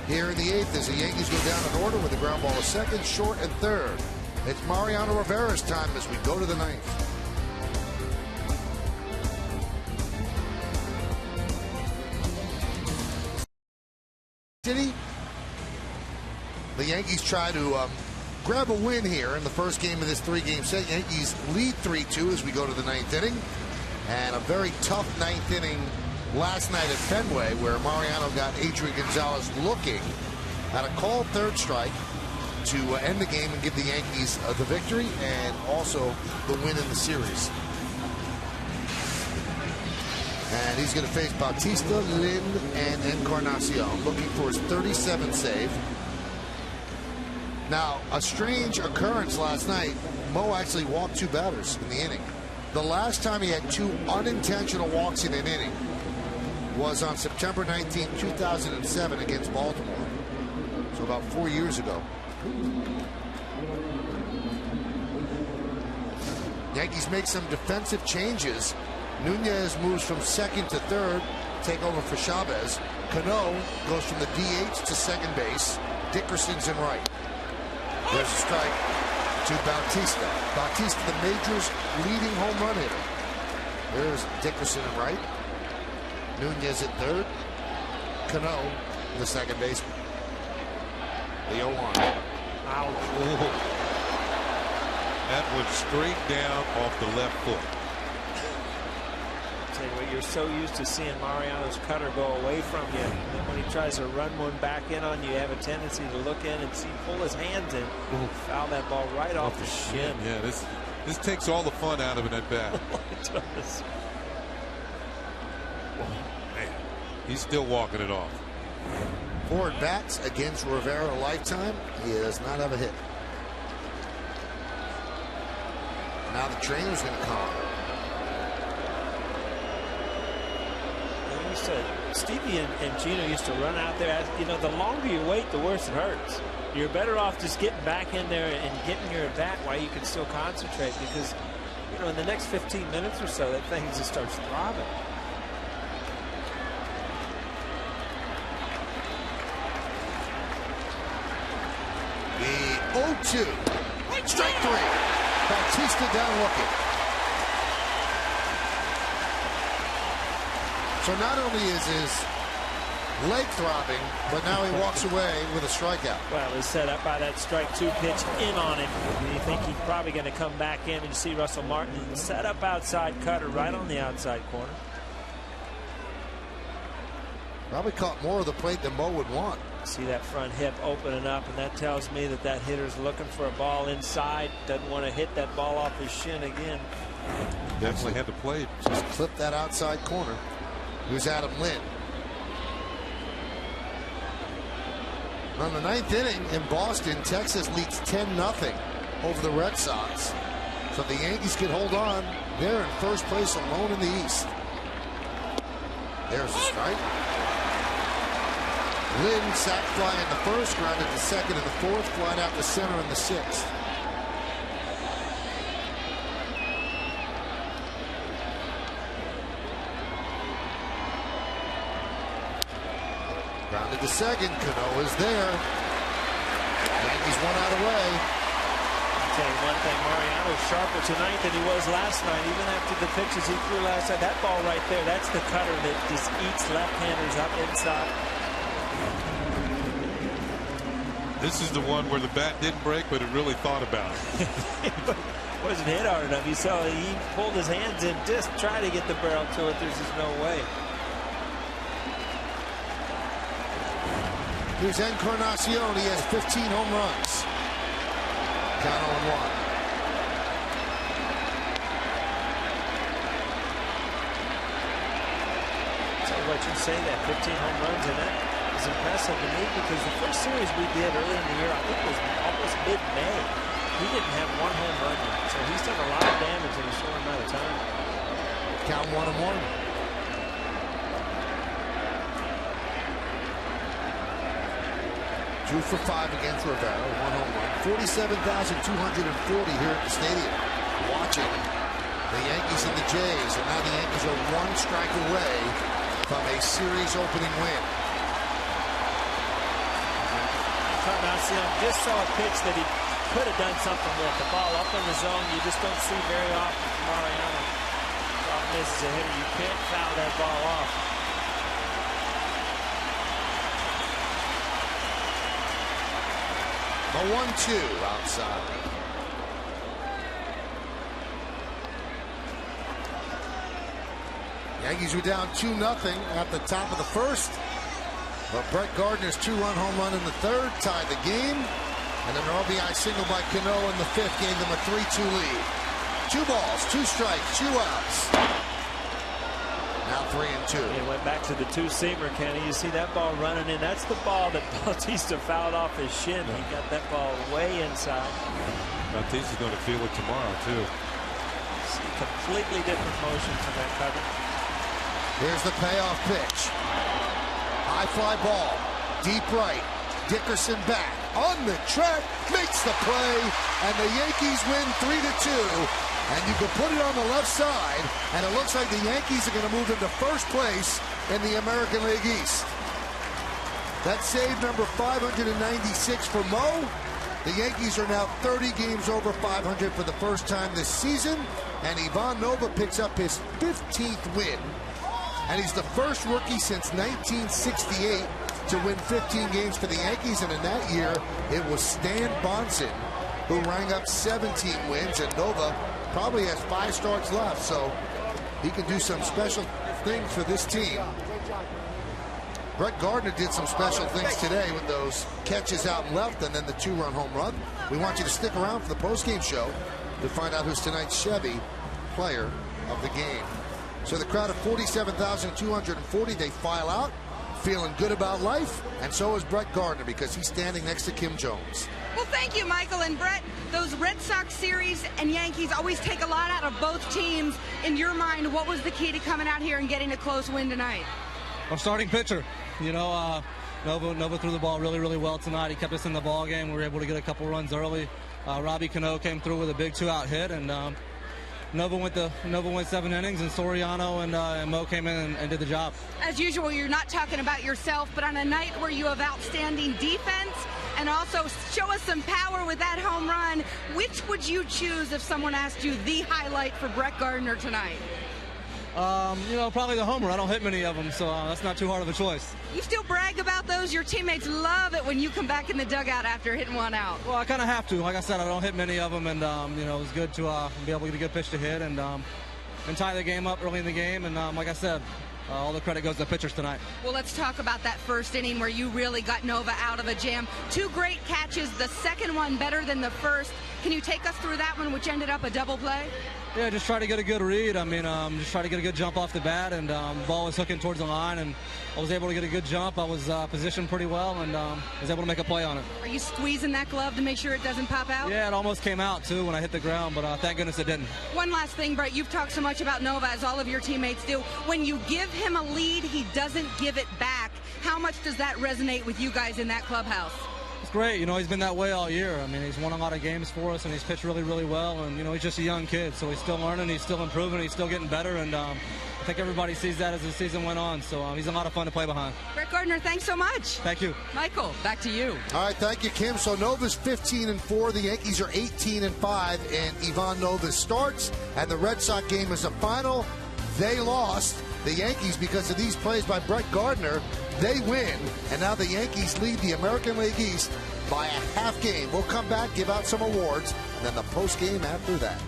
Here in the 8th as the Yankees go down in order with the ground ball to second, short, and third. It's Mariano Rivera's time as we go to the 9th. City. The Yankees try to grab a win here in the first game of this 3-game set. Yankees lead 3-2 as we go to the 9th inning. And a very tough 9th inning last night at Fenway, where Mariano got Adrian Gonzalez looking at a called third strike to end the game and give the Yankees the victory and also the win in the series. And he's going to face Bautista, Lynn, and Encarnacion, looking for his 37th save. Now, a strange occurrence last night. Mo actually walked 2 batters in the inning. The last time he had 2 unintentional walks in an inning was on September 19, 2007 against Baltimore. So about 4 years ago. Yankees make some defensive changes. Nunez moves from second to third, take over for Chavez. Cano goes from the DH to second base. Dickerson's in right. There's a strike to Bautista. Bautista, the major's leading home run hitter. There's Dickerson in right. Nunez at third. Cano, the second baseman. The 0-1.
Ouch. That went straight down off the left foot.
Tell you what, you're so used to seeing Mariano's cutter go away from you. And then when he tries to run one back in on you, you have a tendency to look in and see, pull his hands in, foul that ball right off the shin.
Yeah, this takes all the fun out of it at bat.
It does.
Man, he's still walking it off.
4 at-bats against Rivera a lifetime. He does not have a hit. Now the trainer's going to come.
Stevie and Gino used to run out there. You know, the longer you wait, the worse it hurts. You're better off just getting back in there and getting your at bat while you can still concentrate, because, you know, in the next 15 minutes or so, that thing just starts throbbing.
The 0-2. Strike 3. Bautista down looking. So not only is his leg throbbing, but now he walks away with a strikeout.
Well, he's set up by that strike 2 pitch in on him. And you think he's probably going to come back in, and you see Russell Martin set up outside cutter right on the outside corner.
Probably caught more of the plate than Mo would want.
See that front hip opening up, and that tells me that that hitter's looking for a ball inside. Doesn't want to hit that ball off his shin again.
Definitely had to play.
Just clip that outside corner. Here's Adam Lynn. On the 9th inning in Boston, Texas leads 10-0 over the Red Sox. So the Yankees can hold on. They're in first place alone in the East. There's the strike. Lynn sack fly in the first, grounded to second in the fourth, flied out to center in the 6th. Grounded to second. Cano is there. Yankees 1 out away.
I'll tell you one thing, Mariano's sharper tonight than he was last night, even after the pitches he threw last night. That ball right there, that's the cutter that just eats left-handers up inside.
This is the one where the bat didn't break, but it really thought about it.
Wasn't hit hard enough. You saw he pulled his hands in, just try to get the barrel to it. There's just no way.
Here's Encarnacion. He has 15 home runs. Count 0-1.
So what you say, that 15 home runs, and that is impressive to me, because the first series we did early in the year, I think it was almost mid-May, he didn't have 1 home run yet. So he's done a lot of damage in a short amount of time.
Count 1-1. Two for 5 against Rivera, 1 home run. 47,240 here at the stadium watching the Yankees and the Jays, and now the Yankees are 1 strike away from a series opening win.
Encarnacion just saw a pitch that he could have done something with. The ball up in the zone, you just don't see very often from Mariano. Problem is, as a hitter, you can't foul that ball off.
The 1-2 outside. Yankees were down 2-0 at the top of the first. But Brett Gardner's 2-run home run in the third tied the game. And an RBI single by Cano in the fifth gave them a 3-2 lead. 2 balls, 2 strikes, 2 outs. Now 3-2.
He went back to the two-seamer, Kenny. You see that ball running in. That's the ball that Bautista fouled off his shin. He got that ball way inside.
Bautista's going to feel it tomorrow, too.
See completely different motion from that cover.
Here's the payoff pitch. High fly ball. Deep right. Dickerson back. On the track. Makes the play. And the Yankees win 3-2. And you can put it on the left side. And it looks like the Yankees are going to move into first place in the American League East. That's save number 596 for Mo. The Yankees are now 30 games over 500 for the first time this season. And Ivan Nova picks up his 15th win. And he's the first rookie since 1968 to win 15 games for the Yankees. And in that year, it was Stan Bonson who rang up 17 wins. And Nova probably has 5 starts left. So he can do some special things for this team. Brett Gardner did some special things today with those catches out and left and then the 2-run home run. We want you to stick around for the postgame show to find out who's tonight's Chevy player of the game. So the crowd of 47,240, they file out, feeling good about life, and so is Brett Gardner because he's standing next to Kim Jones.
Well, thank you, Michael. And Brett, those Red Sox series and Yankees always take a lot out of both teams. In your mind, what was the key to coming out here and getting a close win tonight?
Our starting pitcher. You know, Nova threw the ball really, really well tonight. He kept us in the ball game. We were able to get a couple runs early. Robbie Cano came through with a big 2-out hit, and Nova went 7 innings, and Soriano and Mo came in and did the job.
As usual, you're not talking about yourself, but on a night where you have outstanding defense and also show us some power with that home run, which would you choose if someone asked you the highlight for Brett Gardner tonight?
You know, probably the homer. I don't hit many of them, so that's not too hard of a choice.
You still brag about those? Your teammates love it when you come back in the dugout after hitting one out.
Well, I kind of have to. Like I said, I don't hit many of them, and you know, it was good to be able to get a good pitch to hit and tie the game up early in the game. And like I said, all the credit goes to the pitchers tonight.
Well, let's talk about that first inning where you really got Nova out of a jam. 2 great catches, the second one better than the first. Can you take us through that one, which ended up a double play?
Yeah, just try to get a good read. I mean, just try to get a good jump off the bat, and ball was hooking towards the line, and I was able to get a good jump. I was positioned pretty well, and was able to make a play on it.
Are you squeezing that glove to make sure it doesn't pop out?
Yeah, it almost came out, too, when I hit the ground, but thank goodness it didn't.
One last thing, Brett. You've talked so much about Nova, as all of your teammates do. When you give him a lead, he doesn't give it back. How much does that resonate with you guys in that clubhouse?
It's great. You know, he's been that way all year. I mean, he's won a lot of games for us, and he's pitched really, really well. And, you know, he's just a young kid, so he's still learning, he's still improving, he's still getting better. And I think everybody sees that as the season went on. So he's a lot of fun to play behind.
Brett Gardner, thanks so much.
Thank you.
Michael, back to you.
All right, thank you, Kim. So Nova's 15-4. The Yankees are 18-5 in Ivan Nova's starts. And the Red Sox game is a final. They lost. The Yankees, because of these plays by Brett Gardner, they win. And now the Yankees lead the American League East by a half game. We'll come back, give out some awards, and then the post game after that.